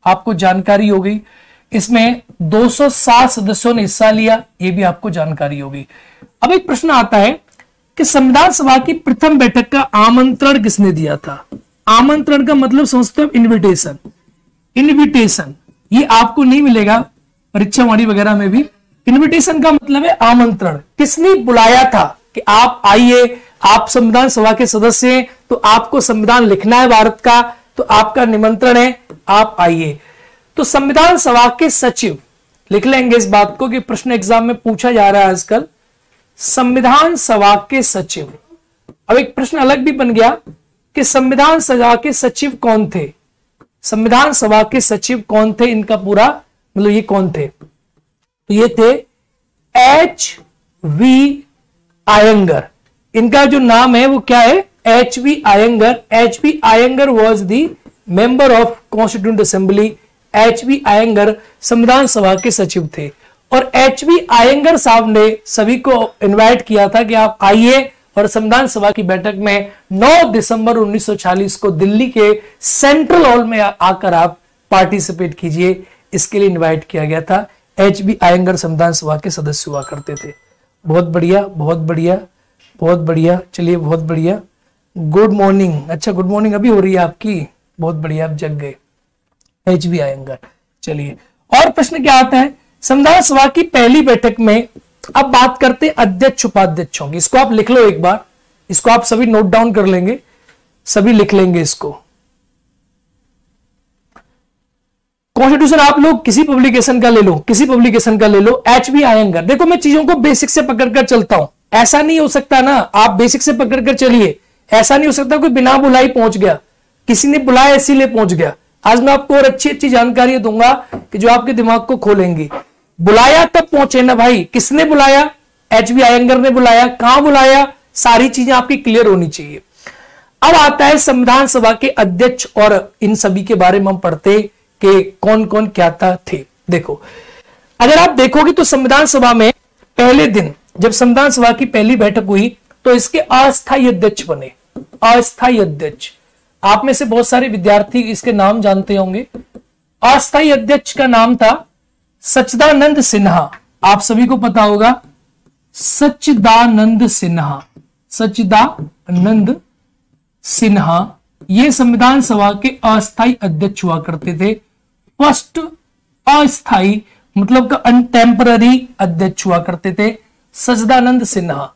आपको जानकारी हो गई। इसमें 207 सदस्यों ने हिस्सा लिया, ये भी आपको जानकारी होगी। अब एक प्रश्न आता है कि संविधान सभा की प्रथम बैठक का आमंत्रण किसने दिया था। आमंत्रण का मतलब समझते हो इन्विटेशन। इन्विटेशन ये आपको नहीं मिलेगा परीक्षावाणी वगैरह में भी। इन्विटेशन का मतलब है आमंत्रण। किसने बुलाया था कि आप आइए, आप संविधान सभा के सदस्य हैं तो आपको संविधान लिखना है भारत का, तो आपका निमंत्रण है, आप आइए। तो संविधान सभा के सचिव, लिख लेंगे इस बात को कि प्रश्न एग्जाम में पूछा जा रहा है आजकल, संविधान सभा के सचिव। अब एक प्रश्न अलग भी बन गया कि संविधान सभा के सचिव कौन थे। संविधान सभा के सचिव कौन थे, इनका पूरा मतलब ये कौन थे, तो ये थे H.V. आयंगर। इनका जो नाम है वो क्या है, H.V. Iyengar. H.V. Iyengar was the member of constituent assembly. H.V. Iyengar संविधान सभा के सचिव थे और H.V. आयंगर साहब ने सभी को इनवाइट किया था कि आप आइए और संविधान सभा की बैठक में 9 दिसंबर 1946 को दिल्ली के सेंट्रल हॉल में आकर आप पार्टिसिपेट कीजिए, इसके लिए इनवाइट किया गया था। H.V. आयंगर संविधान सभा के सदस्य हुआ करते थे। बहुत बढ़िया, बहुत बढ़िया, बहुत बढ़िया। चलिए बहुत बढ़िया। Good morning. अच्छा गुड मॉर्निंग अभी हो रही है आपकी, बहुत बढ़िया, आप जग गए। H.V. आयंगर। चलिए और प्रश्न क्या आता है, संविधान सभा की पहली बैठक में अब बात करते हैं अध्यक्ष उपाध्यक्षों की। इसको आप लिख लो एक बार, इसको आप सभी नोट डाउन कर लेंगे, सभी लिख लेंगे इसको। कॉन्स्टिट्यूशन आप लोग किसी पब्लिकेशन का ले लो, किसी पब्लिकेशन का ले लो, HB अयंगर। देखो मैं चीजों को बेसिक से पकड़कर चलता हूं, ऐसा नहीं हो सकता ना, आप बेसिक से पकड़कर चलिए। ऐसा नहीं हो सकता कोई बिना बुलाई पहुंच गया, किसी ने बुलाया इसीलिए पहुंच गया। आज मैं आपको और अच्छी अच्छी जानकारी दूंगा कि जो आपके दिमाग को खोलेंगी। बुलाया तब पहुंचे ना भाई, किसने बुलाया? HB अयंगर ने बुलाया। कहां बुलाया? सारी चीजें आपकी क्लियर होनी चाहिए। अब आता है संविधान सभा के अध्यक्ष, और इन सभी के बारे में हम पढ़ते कि कौन कौन क्या थे। देखो, अगर आप देखोगे तो संविधान सभा में पहले दिन जब संविधान सभा की पहली बैठक हुई तो इसके अस्थायी अध्यक्ष बने। अस्थायी अध्यक्ष, आप में से बहुत सारे विद्यार्थी इसके नाम जानते होंगे। अस्थायी अध्यक्ष का नाम था सच्चिदानंद सिन्हा। आप सभी को पता होगा, सच्चिदानंद सिन्हा। सच्चिदानंद सिन्हा ये संविधान सभा के अस्थायी अध्यक्ष हुआ करते थे। फर्स्ट अस्थायी मतलब का अनटेम्पररी अध्यक्ष हुआ करते थे सच्चिदानंद सिन्हा।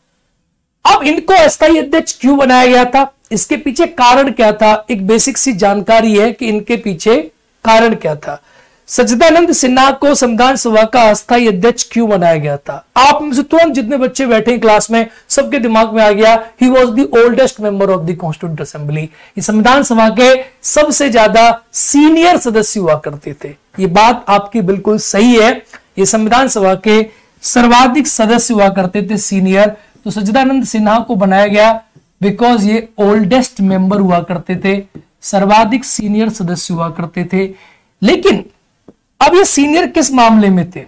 अब इनको अस्थायी अध्यक्ष क्यों बनाया गया था, इसके पीछे कारण क्या था? एक बेसिक सी जानकारी है कि इनके पीछे कारण क्या था। सच्चिदानंद सिन्हा को संविधान सभा का अस्थायी अध्यक्ष क्यों बनाया गया था? आप में से तुरंत जितने बच्चे बैठे हैं क्लास में, सबके दिमाग में आ गया, he was the oldest member of the constituent assembly. ये संविधान सभा के सबसे ज्यादा सीनियर सदस्य हुआ करते थे। ये बात आपकी बिल्कुल सही है, ये संविधान सभा के सर्वाधिक सदस्य हुआ करते थे, सीनियर। तो सच्चिदानंद सिन्हा को बनाया गया बिकॉज ये ओल्डेस्ट मेंबर हुआ करते थे, सर्वाधिक सीनियर सदस्य हुआ करते थे। लेकिन अब ये सीनियर किस मामले में थे?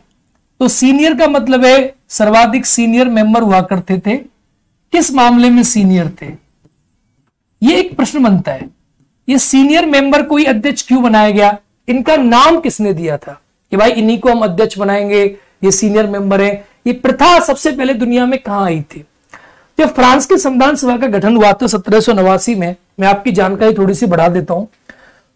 तो सीनियर का मतलब है सर्वाधिक सीनियर मेंबर हुआ करते थे। किस मामले में सीनियर थे? ये एक प्रश्न बनता है। ये सीनियर मेंबर को ही अध्यक्ष क्यों बनाया गया? इनका नाम किसने दिया था कि भाई इन्हीं को हम अध्यक्ष बनाएंगे, ये सीनियर मेंबर है? ये प्रथा सबसे पहले दुनिया में कहां आई थी? जब फ्रांस के संविधान सभा का गठन हुआ था 1789 में, मैं आपकी जानकारी थोड़ी सी बढ़ा देता हूं।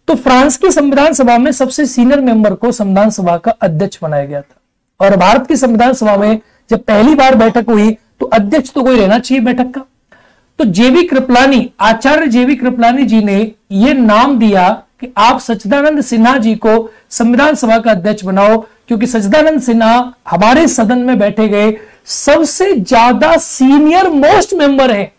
तो फ्रांस की संविधान सभा में सबसे सीनियर मेंबर को संविधान सभा का अध्यक्ष बनाया गया था। और भारत की संविधान सभा में जब पहली बार बैठक हुई तो अध्यक्ष तो कोई रहना चाहिए बैठक का। तो जेबी कृपलानी, आचार्य जेबी कृपलानी जी ने यह नाम दिया कि आप सच्चिदानंद सिन्हा जी को संविधान सभा का अध्यक्ष बनाओ, क्योंकि सच्चिदानंद सिन्हा हमारे सदन में बैठे गए सबसे ज्यादा सीनियर मोस्ट मेंबर है।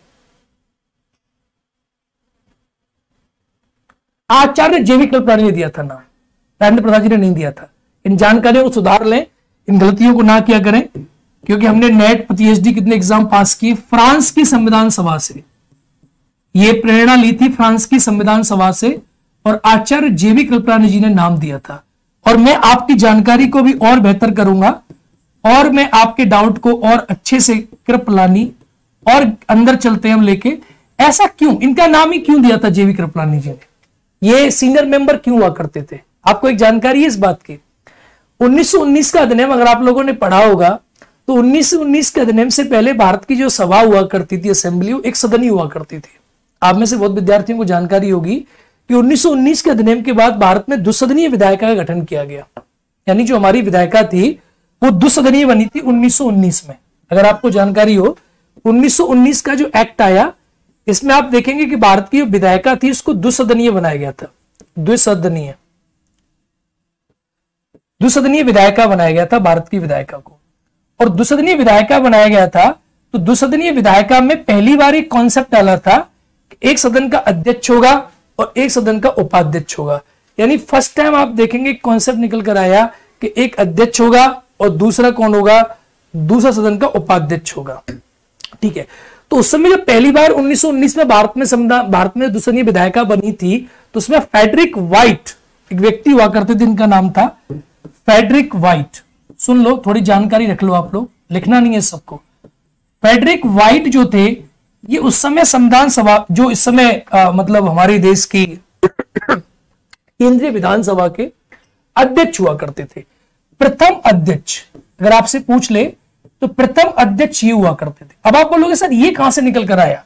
आचार्य जेबी कृपलानी ने दिया था नाम, राजेंद्र प्रसाद जी ने नहीं दिया था। इन जानकारियों को सुधार लें, इन गलतियों को ना किया करें, क्योंकि हमने नेट पीएचडी कितने एग्जाम पास किए फ्रांस की संविधान सभा से। ये प्रेरणा ली थी फ्रांस की संविधान सभा से, और आचार्य जेबी कृपलानी जी ने नाम दिया था। और मैं आपकी जानकारी को भी और बेहतर करूंगा, और मैं आपके डाउट को और अच्छे से कृपलानी और अंदर चलते हैं हम लेके। ऐसा क्यों, इनका नाम ही क्यों दिया था जेबी कृपलानी जी ने? ये सीनियर मेंबर क्यों हुआ करते थे? आपको एक जानकारी है इस बात की? 1919 का अधिनियम अगर आप लोगों ने पढ़ा होगा तो 1919 के अधिनियम से पहले भारत की जो सभा हुआ करती थी, असेंबली, वो एक सदनी हुआ करती थी। आप में से बहुत विद्यार्थियों को जानकारी होगी कि 1919 के अधिनियम के बाद भारत में द्विसदनीय विधायिका का गठन किया गया। यानी जो हमारी विधायिका थी वो द्विसदनीय बनी थी 1919 में। अगर आपको जानकारी हो, 1919 का जो एक्ट आया, इसमें आप देखेंगे कि भारत की जो विधायिका थी उसको द्विसदनीय बनाया गया था। द्विसदनीय विधायिका बनाया गया था भारत की विधायिका को। और द्विसदनीय विधायिका बनाया गया था तो द्विसदनीय विधायिका में पहली बार एक कॉन्सेप्ट डाला था कि एक सदन का अध्यक्ष होगा और एक सदन का उपाध्यक्ष होगा। यानी फर्स्ट टाइम आप देखेंगे कॉन्सेप्ट निकल कर आया कि एक अध्यक्ष होगा और दूसरा कौन होगा? दूसरा सदन का उपाध्यक्ष होगा। ठीक है, तो उस समय जब पहली बार 1919 में भारत में द्विसदनीय विधायिका बनी थी तो उसमें फ्रेडरिक व्हाइट एक व्यक्ति हुआ करते थे, इनका नाम था फ्रेडरिक व्हाइट। सुन लो, थोड़ी जानकारी रख लो आप लोग, लिखना नहीं है सबको। फ्रेडरिक व्हाइट जो थे, ये उस समय संविधान सभा, जो इस समय मतलब हमारे देश की केंद्रीय विधानसभा के अध्यक्ष हुआ करते थे। प्रथम अध्यक्ष अगर आपसे पूछ ले तो प्रथम अध्यक्ष ये हुआ करते थे। अब आप बोलोगे सर ये कहां से निकल कर आया?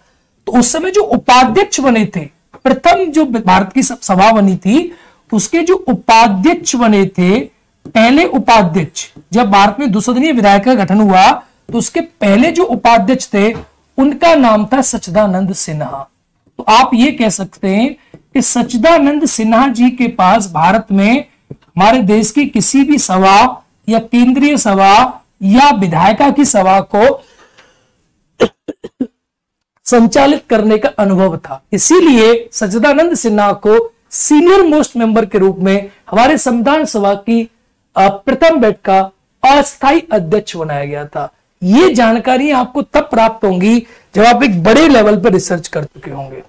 तो उस समय जो उपाध्यक्ष बने थे, प्रथम जो भारत की सभा बनी थी उसके जो उपाध्यक्ष बने थे, पहले उपाध्यक्ष, जब भारत में द्विसदनीय विधायिका का गठन हुआ तो उसके पहले जो उपाध्यक्ष थे उनका नाम था सच्चिदानंद सिन्हा। तो आप ये कह सकते हैं कि सच्चिदानंद सिन्हा जी के पास भारत में हमारे देश की किसी भी सभा या केंद्रीय सभा या विधायिका की सभा को संचालित करने का अनुभव था। इसीलिए सच्चिदानंद सिन्हा को सीनियर मोस्ट मेंबर के रूप में हमारे संविधान सभा की प्रथम बैठक का अस्थायी अध्यक्ष बनाया गया था। ये जानकारी आपको तब प्राप्त होंगी जब आप एक बड़े लेवल पर रिसर्च कर चुके होंगे,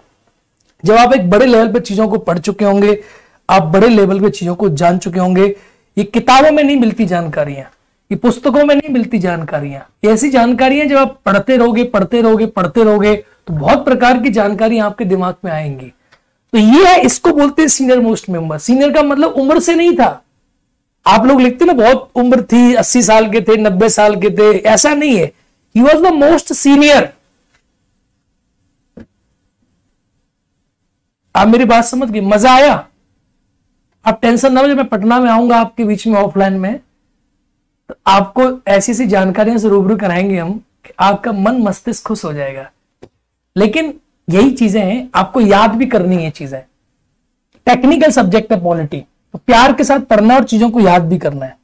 जब आप एक बड़े लेवल पर चीजों को पढ़ चुके होंगे, आप बड़े लेवल पे चीजों को जान चुके होंगे। ये किताबों में नहीं मिलती जानकारियां, ये पुस्तकों में नहीं मिलती जानकारियां, ये ऐसी जानकारियां जब आप पढ़ते रहोगे पढ़ते रहोगे पढ़ते रहोगे तो बहुत प्रकार की जानकारी आपके दिमाग में आएंगी। तो ये है, इसको बोलते हैं सीनियर मोस्ट मेंबर। सीनियर का मतलब उम्र से नहीं था। आप लोग लिखते ना बहुत उम्र थी, 80 साल के थे, 90 साल के थे, ऐसा नहीं है। He was the most senior. आप मेरी बात समझ गए? मजा आया? आप टेंशन ना हो, जब मैं पटना में आऊंगा आपके बीच में ऑफलाइन में, तो आपको ऐसी ऐसी जानकारियों से रूबरू कराएंगे हम कि आपका मन मस्तिष्क खुश हो जाएगा। लेकिन यही चीजें हैं, आपको याद भी करनी है चीजें। टेक्निकल सब्जेक्ट है पॉलिटी, तो प्यार के साथ पढ़ना और चीजों को याद भी करना है,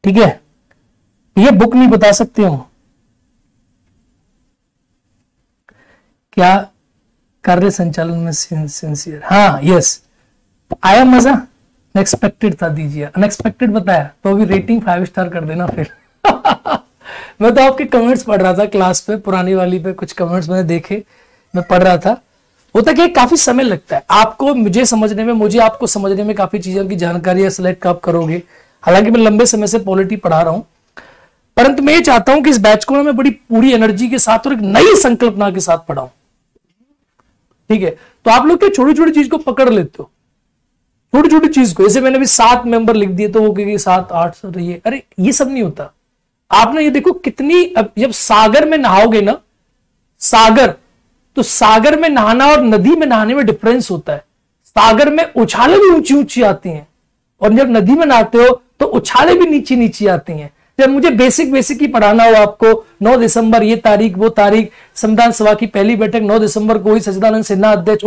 ठीक है? ये बुक नहीं बता सकते हम क्या कार्य संचालन में सिंसियर। हाँ, यस, आया मजा? अनएक्सपेक्टेड था, दीजिए। अनएक्सपेक्टेड बताया तो भी रेटिंग 5 स्टार कर देना फिर। मैं तो आपके कमेंट्स पढ़ रहा था क्लास पे, पुरानी वाली पे कुछ कमेंट्स मैंने देखे, मैं पढ़ रहा था। होता कि काफी समय लगता है आपको मुझे समझने में, मुझे आपको समझने में, काफी चीजों की जानकारी सेलेक्ट आप करोगे। हालांकि मैं लंबे समय से पॉलिटी पढ़ा रहा हूं, परंतु मैं ये चाहता हूं कि इस बैच को मैं बड़ी पूरी एनर्जी के साथ और एक नई संकल्पना के साथ पढ़ाऊं, ठीक है? तो आप लोग क्या छोटी छोटी चीज को पकड़ लेते हो, छोटी छोटी चीज को। जैसे मैंने अभी 7 मेंबर लिख दिए तो वो कहेंगे 7 8 तो ये, अरे ये सब नहीं होता। आपने ये देखो कितनी, अब जब सागर में नहाओगे ना, सागर, तो सागर में नहाना और नदी में नहाने में डिफरेंस होता है। सागर में उछाले भी ऊंची ऊंची आती हैं और जब नदी में नहाते हो तो उछाले भी नीची नीची आती हैं। जब मुझे बेसिक बेसिक ही पढ़ाना हो आपको, 9 दिसंबर ये तारीख वो तारीख, संविधान सभा की पहली बैठक 9 दिसंबर को ही सच्चिदानंद सिन्हा अध्यक्ष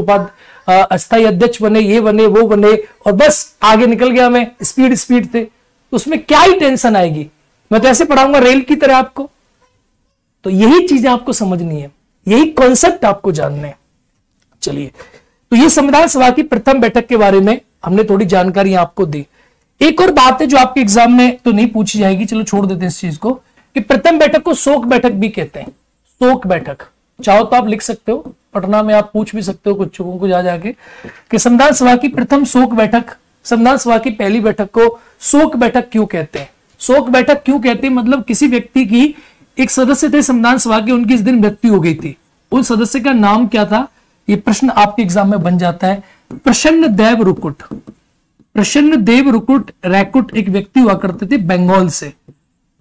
अस्थायी अध्यक्ष बने, ये बने वो बने, और बस आगे निकल गया मैं, स्पीड स्पीड थे, उसमें क्या ही टेंशन आएगी? मैं तो ऐसे पढ़ाऊंगा रेल की तरह आपको। तो यही चीजें आपको समझनी है, यही कॉन्सेप्ट आपको जानने हैं। चलिए, तो ये संविधान सभा की प्रथम बैठक के बारे में हमने थोड़ी जानकारी आपको दी। एक और बात है जो आपके एग्जाम में तो नहीं पूछी जाएगी, चलो छोड़ देते हैं इस चीज को, कि प्रथम बैठक को शोक बैठक भी कहते हैं। शोक बैठक चाहो तो आप लिख सकते हो, पटना में आप पूछ भी सकते हो कुछ लोगों को जा जाके कि संविधान सभा की प्रथम शोक बैठक, संविधान सभा की पहली बैठक को शोक बैठक क्यों कहते हैं? शोक बैठक क्यों कहते हैं? मतलब किसी व्यक्ति की, एक सदस्य थे संविधान सभा के, उनकी इस दिन मृत्यु हो गई थी, उन सदस्य का नाम क्या था? ये प्रश्न आपके एग्जाम में बन जाता है। प्रसन्न देव रुकुट, प्रसन्न देव रुकुट रैकुट एक व्यक्ति हुआ करते थे बंगाल से,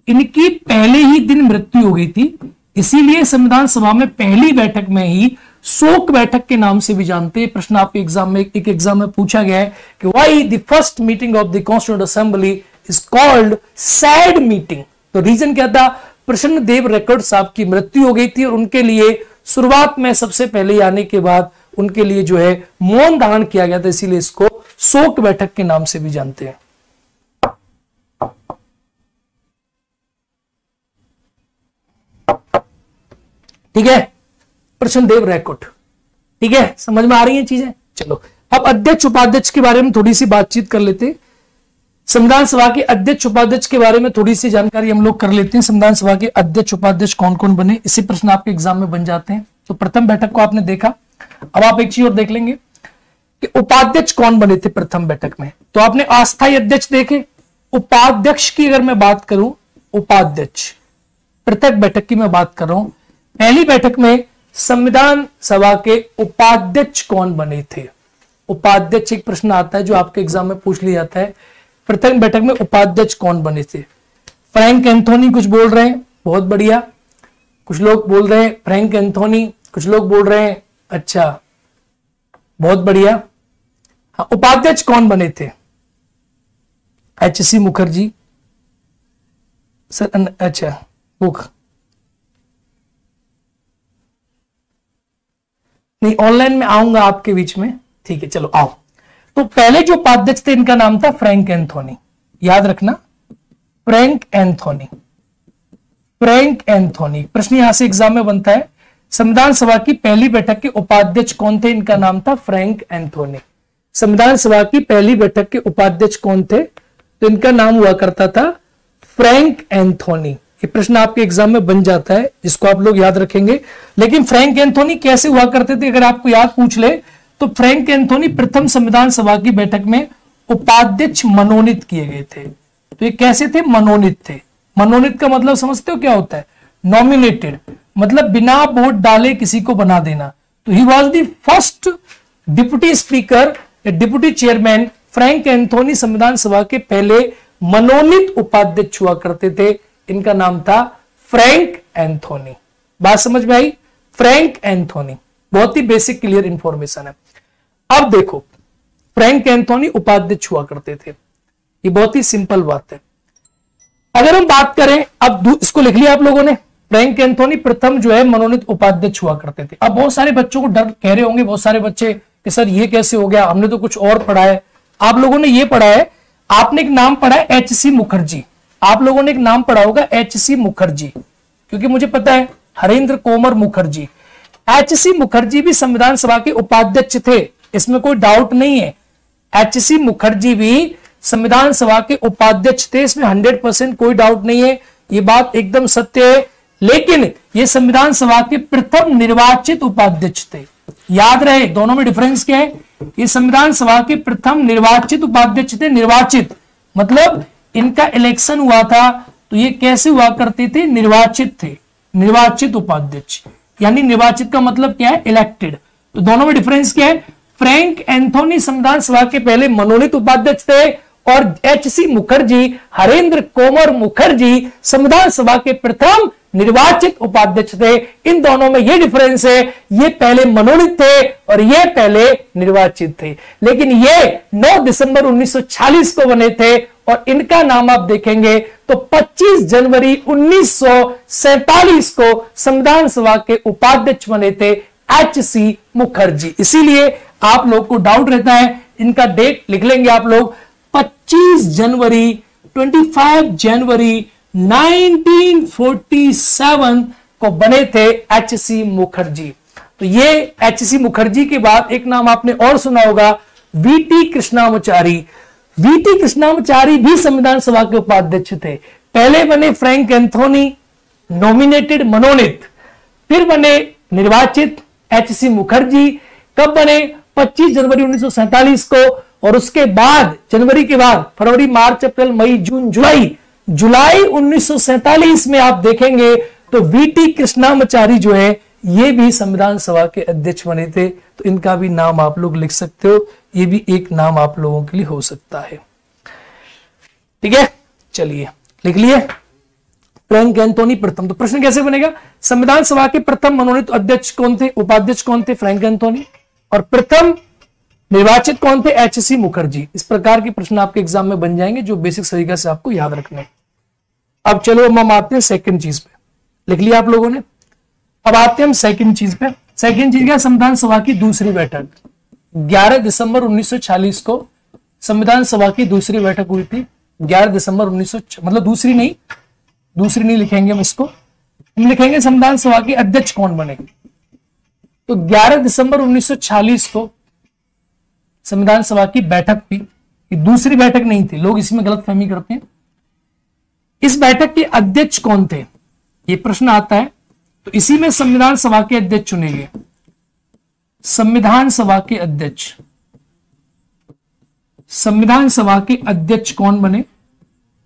इनकी पहले ही दिन मृत्यु हो गई थी, इसीलिए संविधान सभा में पहली बैठक में ही शोक बैठक के नाम से भी जानते हैं। प्रश्न आपके एग्जाम में, एक एग्जाम में पूछा गया है कि why the first meeting of the constituent assembly is called sad meeting? तो रीजन क्या था? प्रसन्न देव रैकुट साहब की मृत्यु हो गई थी और उनके लिए शुरुआत में सबसे पहले आने के बाद उनके लिए जो है मौन धारण किया गया था, इसीलिए इसको शोक बैठक के नाम से भी जानते हैं। ठीक है, प्रसन्न देव रैकुट, ठीक है, समझ में आ रही हैं चीजें? चलो, अब अध्यक्ष उपाध्यक्ष के बारे में थोड़ी सी बातचीत कर लेते हैं। संविधान सभा के अध्यक्ष उपाध्यक्ष के बारे में थोड़ी सी जानकारी हम लोग कर लेते हैं। संविधान सभा के अध्यक्ष उपाध्यक्ष कौन कौन बने, इसी प्रश्न आपके एग्जाम में बन जाते हैं। तो प्रथम बैठक को आपने देखा, अब आप एक चीज और देख लेंगे कि उपाध्यक्ष कौन बने थे प्रथम बैठक में। तो आपने अस्थायी अध्यक्ष देखे, उपाध्यक्ष की अगर मैं बात करूं, उपाध्यक्ष प्रत्येक बैठक की मैं बात कर रहा हूं। पहली बैठक में संविधान सभा के उपाध्यक्ष कौन बने थे? उपाध्यक्ष एक प्रश्न आता है जो आपके एग्जाम में पूछ लिया जाता है। प्रथम बैठक में उपाध्यक्ष कौन बने थे? फ्रैंक एंथोनी कुछ बोल रहे हैं, बहुत बढ़िया। कुछ लोग बोल रहे हैं फ्रैंक एंथोनी, कुछ लोग बोल रहे हैं अच्छा, बहुत बढ़िया। हाँ, उपाध्यक्ष कौन बने थे? एच.सी. मुखर्जी सर, अच्छा बुक नहीं, ऑनलाइन में आऊंगा आपके बीच में, ठीक है, चलो आओ। तो पहले जो उपाध्यक्ष थे इनका नाम था फ्रैंक एंथोनी, याद रखना, फ्रैंक एंथोनी, फ्रैंक एंथोनी। प्रश्न यहां से एग्जाम में बनता है, संविधान सभा की पहली बैठक के उपाध्यक्ष कौन थे? इनका नाम था फ्रैंक एंथोनी। संविधान सभा की पहली बैठक के उपाध्यक्ष कौन थे? तो इनका नाम हुआ करता था फ्रैंक एंथोनी। ये प्रश्न आपके एग्जाम में बन जाता है, जिसको आप लोग याद रखेंगे। लेकिन फ्रैंक एंथोनी कैसे हुआ करते थे, अगर आपको याद पूछ ले तो फ्रैंक एंथोनी प्रथम संविधान सभा की बैठक में उपाध्यक्ष मनोनीत किए गए थे। तो ये कैसे थे? मनोनीत थे। मनोनीत का मतलब समझते हो क्या होता है? नॉमिनेटेड, मतलब बिना वोट डाले किसी को बना देना। तो he was the first deputy speaker, deputy chairman. Frank Anthony संविधान सभा के पहले मनोनीत उपाध्यक्ष हुआ करते थे। इनका नाम था फ्रैंक एंथोनी। बात समझ में आई? फ्रैंक एंथोनी, बहुत ही बेसिक क्लियर इंफॉर्मेशन है। अब देखो, फ्रैंक एंथोनी उपाध्यक्ष हुआ करते थे, ये बहुत ही सिंपल बात है। अगर हम बात करें, अब इसको लिख लिया आप लोगों ने, फ्रैंक एंथोनी प्रथम जो है मनोनीत उपाध्यक्ष हुआ करते थे। अब बहुत सारे बच्चों को डर कह रहे होंगे, बहुत सारे बच्चे कि सर ये कैसे हो गया, हमने तो कुछ और पढ़ा है। आप लोगों ने ये पढ़ा है, आपने एक नाम पढ़ा है एच.सी. मुखर्जी, आप लोगों ने एक नाम पढ़ा होगा एच.सी. मुखर्जी, क्योंकि मुझे पता है हरेंद्र कोमर मुखर्जी। एच.सी. मुखर्जी भी संविधान सभा के उपाध्यक्ष थे, इसमें कोई डाउट नहीं है। एच.सी. मुखर्जी भी संविधान सभा के उपाध्यक्ष थे, इसमें 100% कोई डाउट नहीं है, ये बात एकदम सत्य है। लेकिन ये संविधान सभा के प्रथम निर्वाचित उपाध्यक्ष थे। याद रहे दोनों में डिफरेंस क्या है? ये संविधान सभा के प्रथम निर्वाचित उपाध्यक्ष थे। निर्वाचित मतलब इनका इलेक्शन हुआ था, तो ये कैसे हुआ करते थे? निर्वाचित थे, निर्वाचित उपाध्यक्ष। यानी निर्वाचित का मतलब क्या है? इलेक्टेड। तो दोनों में डिफरेंस क्या है? फ्रैंक एंथोनी संविधान सभा के पहले मनोनीत उपाध्यक्ष थे और एच.सी. मुखर्जी, हरेंद्र कोमर मुखर्जी संविधान सभा के प्रथम निर्वाचित उपाध्यक्ष थे। इन दोनों में ये डिफरेंस है, ये पहले मनोनीत थे और ये पहले निर्वाचित थे। लेकिन ये 9 दिसंबर 1946 को बने थे और इनका नाम आप देखेंगे तो 25 जनवरी 1947 को संविधान सभा के उपाध्यक्ष बने थे एच.सी. मुखर्जी। इसीलिए आप लोग को डाउट रहता है, इनका डेट लिख लेंगे आप लोग, 25 जनवरी 1947 को बने थे एच.सी. मुखर्जी। तो ये एच.सी. मुखर्जी के बाद एक नाम आपने और सुना होगा, वी.टी. कृष्णामाचारी। वी.टी. कृष्णामाचारी भी संविधान सभा के उपाध्यक्ष थे। पहले बने फ्रैंक एंथोनी, नॉमिनेटेड, मनोनीत, फिर बने निर्वाचित एच.सी. मुखर्जी। कब बने? 25 जनवरी 1947 को। और उसके बाद, जनवरी के बाद फरवरी, मार्च, अप्रैल, मई, जून, जुलाई 1947 में आप देखेंगे तो वी.टी. कृष्णामाचारी जो है ये भी संविधान सभा के अध्यक्ष बने थे। तो इनका भी नाम आप लोग लिख सकते हो, ये भी एक नाम आप लोगों के लिए हो सकता है। ठीक है, चलिए लिख लिए फ्रैंक एंथोनी प्रथम। तो प्रश्न कैसे बनेगा? संविधान सभा के प्रथम मनोनीत अध्यक्ष कौन थे? उपाध्यक्ष कौन थे? Frank Anthony. और प्रथम निर्वाचित कौन थे? एच.सी. मुखर्जी। इस प्रकार के प्रश्न आपके एग्जाम में बन जाएंगे, जो बेसिक तरीके से आपको याद रखने। अब चलो हम आते हैं सेकंड चीज पे, लिख लिया आप लोगों ने। अब आते हैं हम सेकंड चीज पे। सेकंड चीज क्या? संविधान सभा की दूसरी बैठक। 11 दिसंबर 1946 को संविधान सभा की दूसरी बैठक हुई थी। 11 दिसंबर 1900, मतलब दूसरी नहीं लिखेंगे हम इसको, हम लिखेंगे संविधान सभा के अध्यक्ष कौन बने। तो 11 दिसंबर 1946 को संविधान सभा की बैठक हुई। ये दूसरी बैठक नहीं थी, लोग इसमें गलतफहमी करते हैं। इस बैठक के अध्यक्ष कौन थे, ये प्रश्न आता है। तो इसी में संविधान सभा के अध्यक्ष चुनेंगे। संविधान सभा के अध्यक्ष, संविधान सभा के अध्यक्ष कौन बने,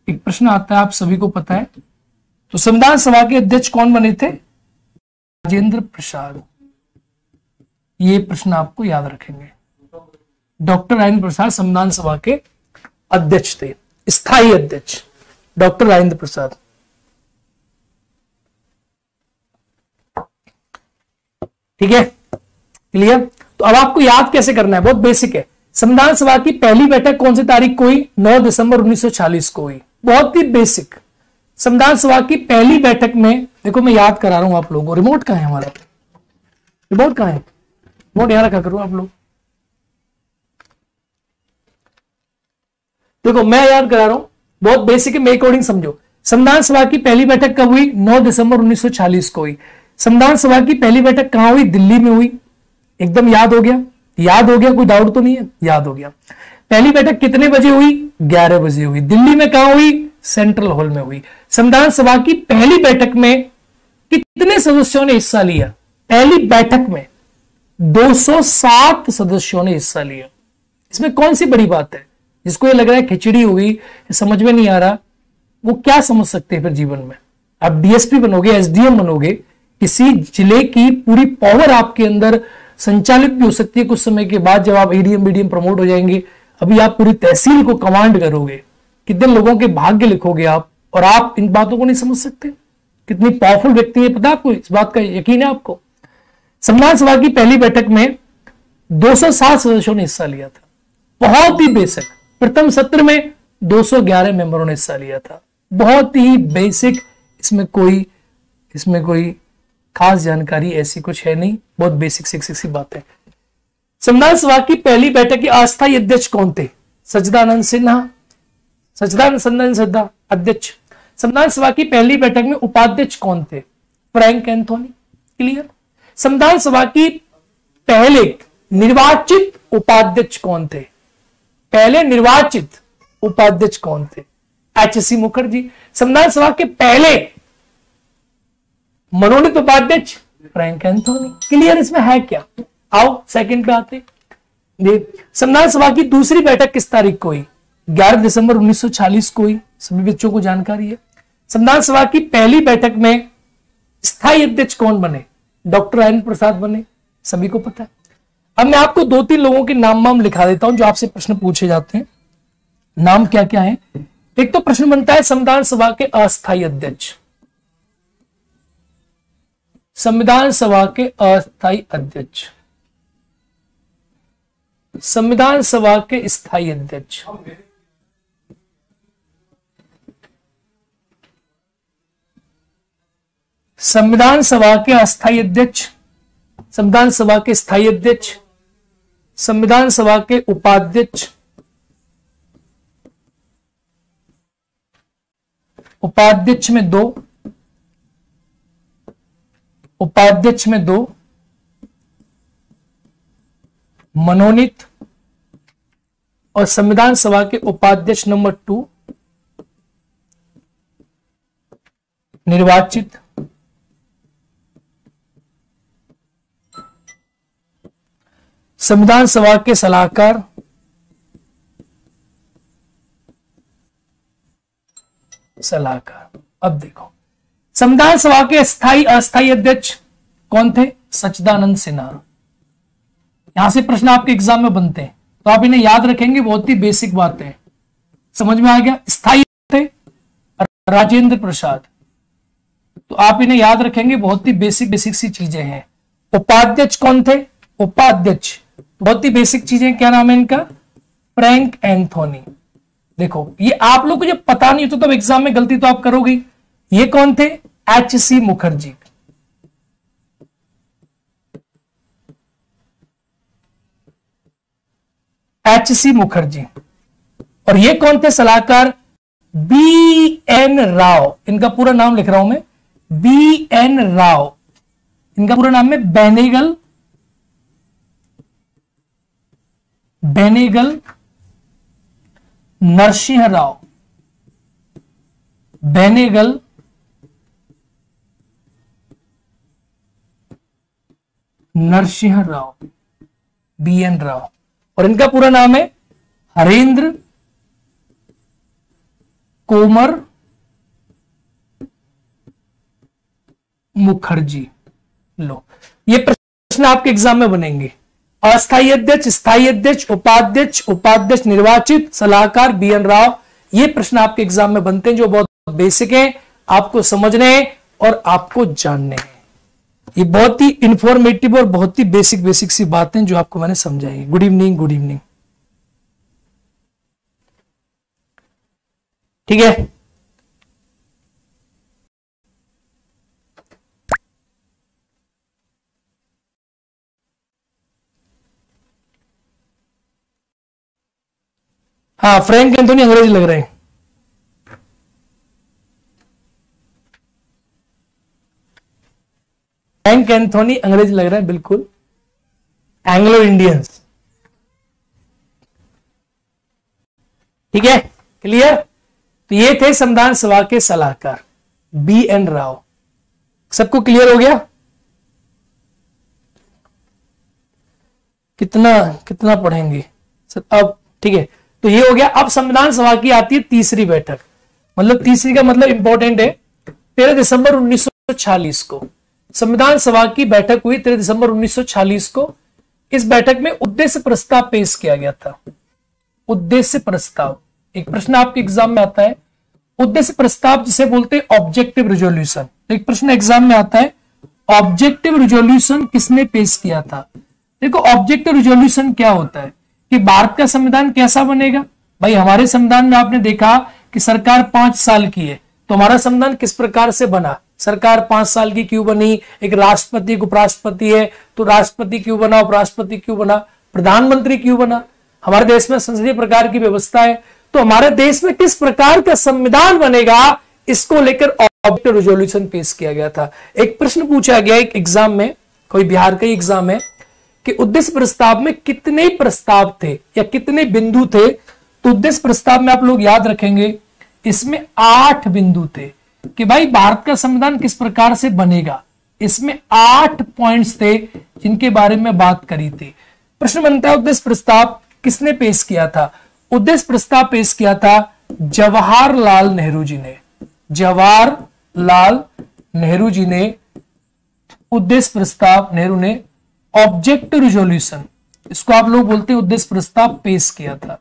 एक प्रश्न आता है, आप सभी को पता है। तो संविधान सभा के अध्यक्ष कौन बने थे? राजेंद्र प्रसाद। ये प्रश्न आपको याद रखेंगे। डॉक्टर राजेंद्र प्रसाद संविधान सभा के अध्यक्ष थे, स्थायी अध्यक्ष डॉक्टर राजेंद्र प्रसाद। ठीक है, क्लियर? तो अब आपको याद कैसे करना है, बहुत बेसिक है। संविधान सभा की पहली बैठक कौन सी तारीख को हुई? 9 दिसंबर 1946 को हुई। बहुत ही बेसिक। संविधान सभा की पहली बैठक में, देखो मैं याद करा रहा हूं आप लोगों को। रिमोट कहां है हमारा? रिमोट कहां है? रिमोट यहां रखा करो आप लोग। देखो मैं याद करा रहा हूं, बहुत बेसिक है, मेरे अकॉर्डिंग समझो। संविधान सभा की पहली बैठक कब हुई? 9 दिसंबर 1946 को हुई। संविधान सभा की पहली बैठक कहां हुई? दिल्ली में हुई। एकदम याद हो गया? याद हो गया, कोई डाउट तो नहीं है? याद हो गया। पहली बैठक कितने बजे हुई? 11 बजे हुई। दिल्ली में कहां हुई? सेंट्रल हॉल में हुई। संविधान सभा की पहली बैठक में कितने सदस्यों ने हिस्सा लिया? पहली बैठक में 207 सदस्यों ने हिस्सा लिया। इसमें कौन सी बड़ी बात है? जिसको ये लग रहा है खिचड़ी हुई, समझ में नहीं आ रहा, वो क्या समझ सकते हैं फिर जीवन में? आप डीएसपी बनोगे, एसडीएम बनोगे, किसी जिले की पूरी पावर आपके अंदर संचालित भी हो सकती है कुछ समय के बाद, जब आप एडीएम बीडीएम प्रमोट हो जाएंगे। अभी आप पूरी तहसील को कमांड करोगे, कितने लोगों के भाग्य लिखोगे आप, और आप इन बातों को नहीं समझ सकते? कितनी पावरफुल व्यक्ति है, पता है आपको? इस बात का यकीन है आपको? संविधान सभा की पहली बैठक में 207 सदस्यों ने हिस्सा लिया था। बहुत ही बेसिक। प्रथम सत्र में 211 मेंबरों ने हिस्सा लिया था। बहुत ही बेसिक, इसमें कोई खास जानकारी ऐसी कुछ है नहीं, बहुत बेसिक सी बात है। संविधान सभा की पहली बैठक के अस्थायी अध्यक्ष कौन थे? सच्चिदानंद सिन्हा, सच्चिदानंद अध्यक्ष। संविधान सभा की पहली बैठक में उपाध्यक्ष कौन थे? Frank Anthony. क्लियर? संविधान सभा की पहले निर्वाचित उपाध्यक्ष कौन थे? पहले निर्वाचित उपाध्यक्ष कौन थे? एच.सी. मुखर्जी। संविधान सभा के पहले मनोनीत उपाध्यक्ष फ्रैंक एंथोनी। क्लियर? इसमें है क्या? आओ सेकंड पे आते। संविधान सभा की दूसरी बैठक किस तारीख को हुई? 11 दिसंबर 1946 को हुई। सभी बच्चों को जानकारी है। संविधान सभा की पहली बैठक में स्थायी अध्यक्ष कौन बने? डॉक्टर राजेंद्र प्रसाद बने, सभी को पता है। अब मैं आपको 2-3 लोगों के नाम लिखा देता हूं जो आपसे प्रश्न पूछे जाते हैं। नाम क्या क्या है? एक तो प्रश्न बनता है संविधान सभा के अस्थायी अध्यक्ष। संविधान सभा के अस्थायी अध्यक्ष, संविधान सभा के स्थायी अध्यक्ष। संविधान सभा के अस्थायी अध्यक्ष, संविधान सभा के स्थायी अध्यक्ष, संविधान सभा के उपाध्यक्ष, उपाध्यक्ष में 2, उपाध्यक्ष में 2, मनोनीत, और संविधान सभा के उपाध्यक्ष नंबर 2 निर्वाचित। संविधान सभा के सलाहकार, अब देखो संविधान सभा के स्थायी अस्थायी अध्यक्ष कौन थे? सच्चिदानंद सिन्हा। यहां से प्रश्न आपके एग्जाम में बनते हैं, तो आप इन्हें याद रखेंगे। बहुत ही बेसिक बात है, समझ में आ गया? स्थायी थे राजेंद्र प्रसाद, तो आप इन्हें याद रखेंगे। बहुत ही बेसिक सी चीजें हैं। उपाध्यक्ष कौन थे? उपाध्यक्ष बहुत ही बेसिक चीजें, क्या नाम है इनका? Frank Anthony. देखो ये आप लोग को जब पता नहीं होता तब एग्जाम में गलती तो आप करोगे। ये कौन थे? एच.सी. मुखर्जी। एच.सी. मुखर्जी। और ये कौन थे सलाहकार? बी.एन. राव। इनका पूरा नाम लिख रहा हूं मैं, बी.एन. राव। इनका पूरा नाम है बेनेगल नरसिंह राव। बेनेगल नरसिंह राव, बी.एन. राव। और इनका पूरा नाम है हरेंद्र कोमर मुखर्जी। लो ये प्रश्न आपके एग्जाम में बनेंगे। अस्थायी अध्यक्ष, स्थायी अध्यक्ष, उपाध्यक्ष, उपाध्यक्ष निर्वाचित, सलाहकार बी.एन. राव। ये प्रश्न आपके एग्जाम में बनते हैं जो बहुत बेसिक है, आपको समझने और आपको जानने हैं। ये बहुत ही इंफॉर्मेटिव और बहुत ही बेसिक सी बातें जो आपको मैंने समझाई। Good evening, good evening. ठीक है, हाँ, फ्रैंक एंथोनी अंग्रेजी लग रहे हैं। फ्रैंक एंथोनी अंग्रेजी लग रहे हैं, बिल्कुल। एंग्लो इंडियंस, ठीक है, क्लियर। तो ये थे संविधान सभा के सलाहकार BN राव। सबको क्लियर हो गया? कितना कितना पढ़ेंगे सर अब? ठीक है, तो ये हो गया। अब संविधान सभा की आती है तीसरी बैठक, मतलब तीसरी का मतलब इंपॉर्टेंट है। 13 दिसंबर 1946 को संविधान सभा की बैठक हुई, 13 दिसंबर 1946 को। इस बैठक में उद्देश्य प्रस्ताव पेश किया गया था। उद्देश्य प्रस्ताव, एक प्रश्न आपके एग्जाम में आता है, उद्देश्य प्रस्ताव जिसे बोलते हैं ऑब्जेक्टिव रिजोल्यूशन। एक प्रश्न एग्जाम में आता है, ऑब्जेक्टिव रिजोल्यूशन किसने पेश किया था? देखो, ऑब्जेक्टिव रिजोल्यूशन क्या होता है कि भारत का संविधान कैसा बनेगा। भाई, हमारे संविधान में आपने देखा कि सरकार 5 साल की है, तो हमारा संविधान किस प्रकार से बना? सरकार 5 साल की क्यों बनी? एक राष्ट्रपति, एक उपराष्ट्रपति है, तो राष्ट्रपति क्यों बना, उपराष्ट्रपति क्यों बना, प्रधानमंत्री क्यों बना? हमारे देश में संसदीय प्रकार की व्यवस्था है, तो हमारे देश में किस प्रकार का संविधान बनेगा, इसको लेकर ऑब्जेक्टिव रिजोल्यूशन पेश किया गया था। एक प्रश्न पूछा गया एक एग्जाम में, कोई बिहार का एग्जाम है, कि उद्देश्य प्रस्ताव में कितने प्रस्ताव थे या कितने बिंदु थे? तो उद्देश्य प्रस्ताव में आप लोग याद रखेंगे, इसमें 8 बिंदु थे कि भाई भारत का संविधान किस प्रकार से बनेगा। इसमें 8 पॉइंट्स थे जिनके बारे में बात करी थी। प्रश्न बनता है, उद्देश्य प्रस्ताव किसने पेश किया था? उद्देश्य प्रस्ताव पेश किया था जवाहरलाल नेहरू जी ने। जवाहरलाल नेहरू जी ने उद्देश्य प्रस्ताव, नेहरू ने ऑब्जेक्टिव रिजोल्यूशन, इसको आप लोग बोलते हैं उद्देश्य प्रस्ताव, पेश किया था।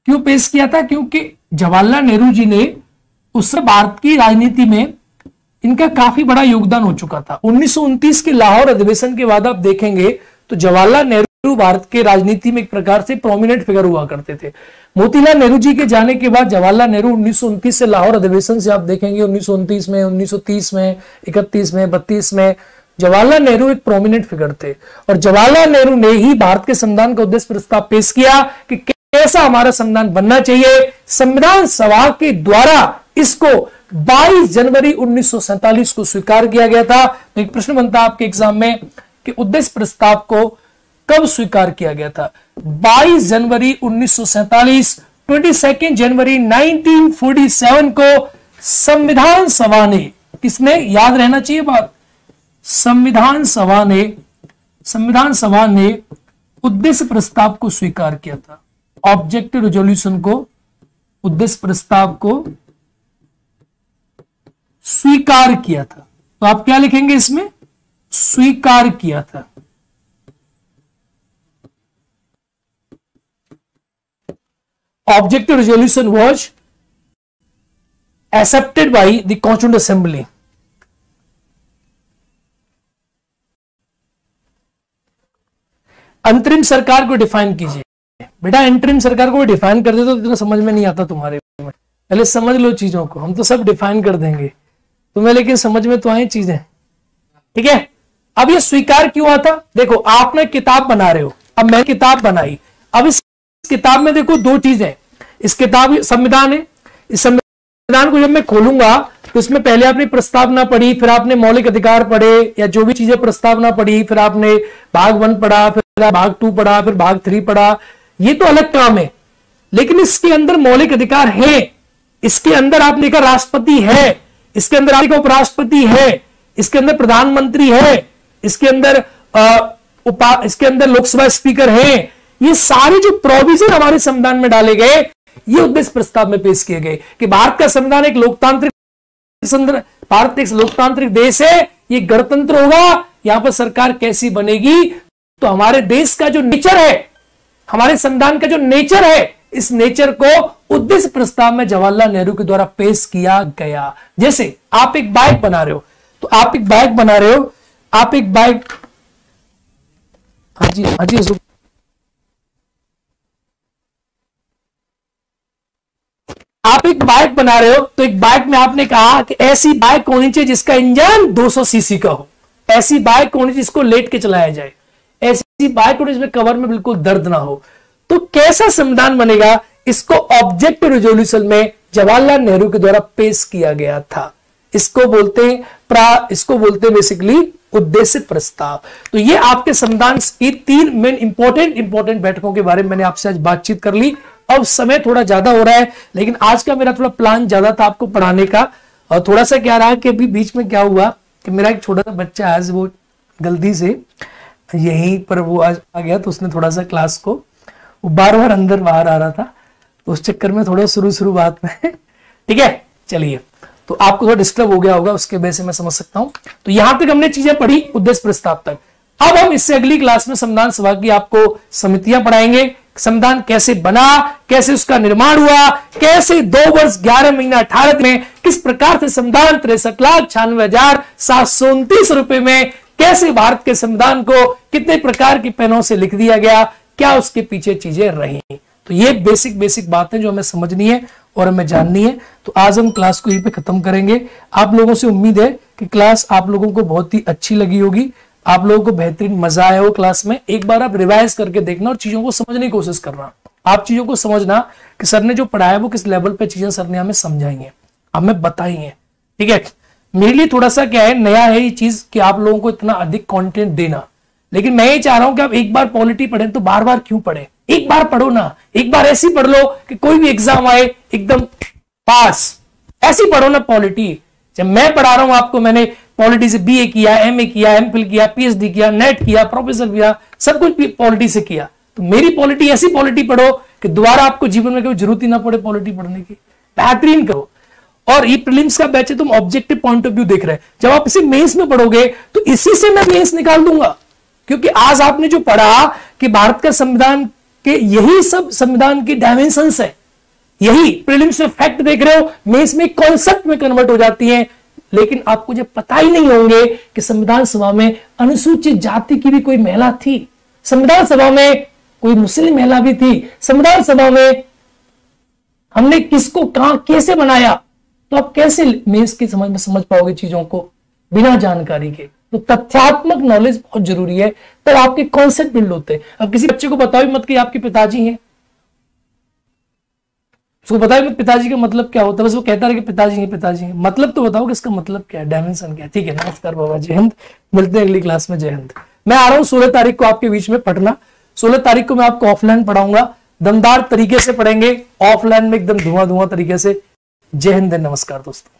क्यों पेश किया था? क्योंकि जवाहरलाल नेहरू जी ने उस भारत की राजनीति में इनका काफी बड़ा योगदान हो चुका था। 1929 के लाहौर अधिवेशन के बाद आप देखेंगे तो जवाहरलाल नेहरू भारत के राजनीति में एक प्रकार से प्रोमिनेंट फिगर हुआ करते थे। मोतीलाल नेहरू जी के जाने के बाद जवाहरलाल नेहरू 1929 से लाहौर अधिवेशन से आप देखेंगे 1929 में, 1930 में, 31 में, 32 में जवाहरलाल नेहरू एक प्रोमिनेंट फिगर थे। और जवाहरलाल नेहरू ने ही भारत के संविधान का उद्देश्य प्रस्ताव पेश किया कि कैसा हमारा संविधान बनना चाहिए। संविधान सभा के द्वारा इसको 22 जनवरी 1947 को स्वीकार किया गया था। तो एक प्रश्न बनता है आपके एग्जाम में कि उद्देश्य प्रस्ताव को कब स्वीकार किया गया था? 22 जनवरी 1947, 22 जनवरी 1947 को संविधान सभा ने, किसने, याद रहना चाहिए बात, संविधान सभा ने उद्देश्य प्रस्ताव को स्वीकार किया था। ऑब्जेक्टिव रिजोल्यूशन को, उद्देश्य प्रस्ताव को स्वीकार किया था। तो आप क्या लिखेंगे इसमें? स्वीकार किया था। Objective resolution was accepted by the constituent assembly. अंतरिम सरकार को डिफाइन कीजिए। बेटा, अंतरिम सरकार को डिफाइन कर दे तो इतना समझ में नहीं आता तुम्हारे में। पहले समझ लो चीजों को, हम तो सब डिफाइन कर देंगे तुम्हें, लेकिन समझ में तो आए चीजें, ठीक है। अब ये स्वीकार क्यों आता? देखो, आपने किताब बना रहे हो, अब मैंने किताब बनाई। अब इस किताब में देखो 2 चीजें, इस किताब संविधान है, इस संविधान को जब मैं खोलूंगा तो इसमें पहले आपने प्रस्तावना पढ़ी, फिर आपने मौलिक अधिकार पढ़े या जो भी चीजें प्रस्तावना पढ़ी, फिर आपने भाग 1 पढ़ा, फिर भाग 2 पढ़ा, फिर भाग 3 पढ़ा। ये तो अलग काम है, लेकिन इसके अंदर मौलिक अधिकार है, इसके अंदर आपने कहा राष्ट्रपति है, इसके अंदर आपने कहा उपराष्ट्रपति है, इसके अंदर प्रधानमंत्री है, इसके अंदर इसके अंदर लोकसभा स्पीकर है। ये सारे जो प्रोविजन हमारे संविधान में डाले गए, ये उद्देश्य प्रस्ताव में पेश किए गए कि भारत का संविधान एक लोकतांत्रिक, भारत एक लोकतांत्रिक देश है, ये गणतंत्र होगा, यहां पर सरकार कैसी बनेगी। तो हमारे देश का जो नेचर है, हमारे संविधान का जो नेचर है, इस नेचर को उद्देश्य प्रस्ताव में जवाहरलाल नेहरू के द्वारा पेश किया गया। जैसे आप एक बाइक बना रहे हो, तो आप एक बाइक बना रहे हो, आप एक बाइक, हाँ जी आप एक बाइक बना रहे हो, तो एक बाइक में आपने कहा कि ऐसी बाइक होनी चाहिए जिसका इंजन 200 सीसी का हो, ऐसी बाइक होनी चाहिए जिसको लेट के चलाया जाए, ऐसी बाइक होनी जिसमें कवर में बिल्कुल दर्द ना हो। तो कैसा संविधान बनेगा, इसको ऑब्जेक्ट रेजोल्यूशन में जवाहरलाल नेहरू के द्वारा पेश किया गया था। इसको बोलते हैं बेसिकली उद्देश्य प्रस्ताव। तो ये आपके संविधान की 3 मेन इंपॉर्टेंट बैठकों के बारे में मैंने आपसे आज बातचीत कर ली। अब समय थोड़ा ज्यादा हो रहा है, लेकिन आज का मेरा थोड़ा प्लान ज्यादा था आपको पढ़ाने का, और थोड़ा सा क्या रहा कि अभी बीच में क्या हुआ कि मेरा एक छोटा सा बच्चा आज वो गलती से यहीं पर वो आज आ गया, तो उसने थोड़ा सा क्लास को वो बार बार अंदर बाहर आ रहा था, तो उस चक्कर में थोड़ा शुरू बात में ठीक है, चलिए, तो आपको थोड़ा डिस्टर्ब हो गया होगा, उसके वजह से मैं समझ सकता हूं। तो यहां तक हमने चीजें पढ़ी उद्देश्य प्रस्ताव तक। अब हम इससे अगली क्लास में संविधान सभा की आपको समितियां पढ़ाएंगे, संविधान कैसे बना, कैसे उसका निर्माण हुआ, कैसे 2 वर्ष 11 महीना 18 दिन में किस प्रकार से संविधान 63,96,729 रुपए में कैसे भारत के संविधान को कितने प्रकार की पेनों से लिख दिया गया, क्या उसके पीछे चीजें रही। तो ये बेसिक बातें जो हमें समझनी है और हमें जाननी है। तो आज हम क्लास को यहीं पे खत्म करेंगे। आप लोगों से उम्मीद है कि क्लास आप लोगों को बहुत ही अच्छी लगी होगी, आप लोगों को बेहतरीन मजा आया हो क्लास में। एक बार आप रिवाइज करके देखना और चीजों को समझने की कोशिश करना। आप चीजों को समझना कि सर ने जो पढ़ाया वो किस लेवल पे चीजें सर ने हमें समझाई हैं, हमें बताई हैं। ठीक है, मेरे लिए थोड़ा सा क्या है, नया है ये चीज कि आप लोगों को इतना अधिक कंटेंट देना, लेकिन मैं ये चाह रहा हूं कि आप एक बार पॉलिटी पढ़ें तो बार बार क्यों पढ़े, एक बार पढ़ो ना, एक बार ऐसी पढ़ लो कि कोई भी एग्जाम आए एकदम पास, ऐसी पढ़ो ना पॉलिटी। जब मैं पढ़ा रहा हूं आपको, मैंने पॉलिटी से बीए किया, एमए किया, एमफिल किया, पीएचडी किया, नेट किया, प्रोफेसर किया, सब कुछ पॉलिटी से किया। तो मेरी पॉलिटी ऐसी पॉलिटी पढ़ो कि दोबारा आपको जीवन में कोई जरूरत ही ना पड़े पॉलिटी पढ़ने की, बेहतरीन करो। और ये प्रीलिम्स का बैच है, तुम ऑब्जेक्टिव पॉइंट ऑफ व्यू देख रहे हैं, जब आप इसे मेंस में पढ़ोगे तो इसी से मैं मेंस निकाल दूंगा, क्योंकि आज आपने जो पढ़ा कि भारत का संविधान के यही सब संविधान की डायमेंशंस है, यही प्रीलिम्स में फैक्ट देख रहे हो, मेंस में कॉन्सेप्ट में कन्वर्ट हो जाती हैं। लेकिन आपको जब पता ही नहीं होंगे कि संविधान सभा में अनुसूचित जाति की भी कोई महिला थी, संविधान सभा में कोई मुस्लिम महिला भी थी, संविधान सभा में हमने किसको कहां कैसे बनाया, तो आप कैसे मेंस की समझ पाओगे चीजों को बिना जानकारी के। तो तथ्यात्मक नॉलेज बहुत जरूरी है, तब आपके कॉन्सेप्ट बिल्ड होते हैं। अब किसी बच्चे को बताओ मत कि आपके पिताजी हैं, उसको बताओ मत पिताजी का मतलब क्या होता है, बस वो कहता रहे कि पिताजी हैं, मतलब तो बताओ कि इसका मतलब क्या है, डायमेंशन क्या है। ठीक है, नमस्कार बाबा, जय हिंद, मिलते हैं अगली क्लास में, जय हिंद। मैं आ रहा हूं 16 तारीख को आपके बीच में पढ़ना। 16 तारीख को मैं आपको ऑफलाइन पढ़ाऊंगा, दमदार तरीके से पढ़ेंगे, ऑफलाइन में एकदम धुआं तरीके से। जय हिंद, नमस्कार दोस्तों।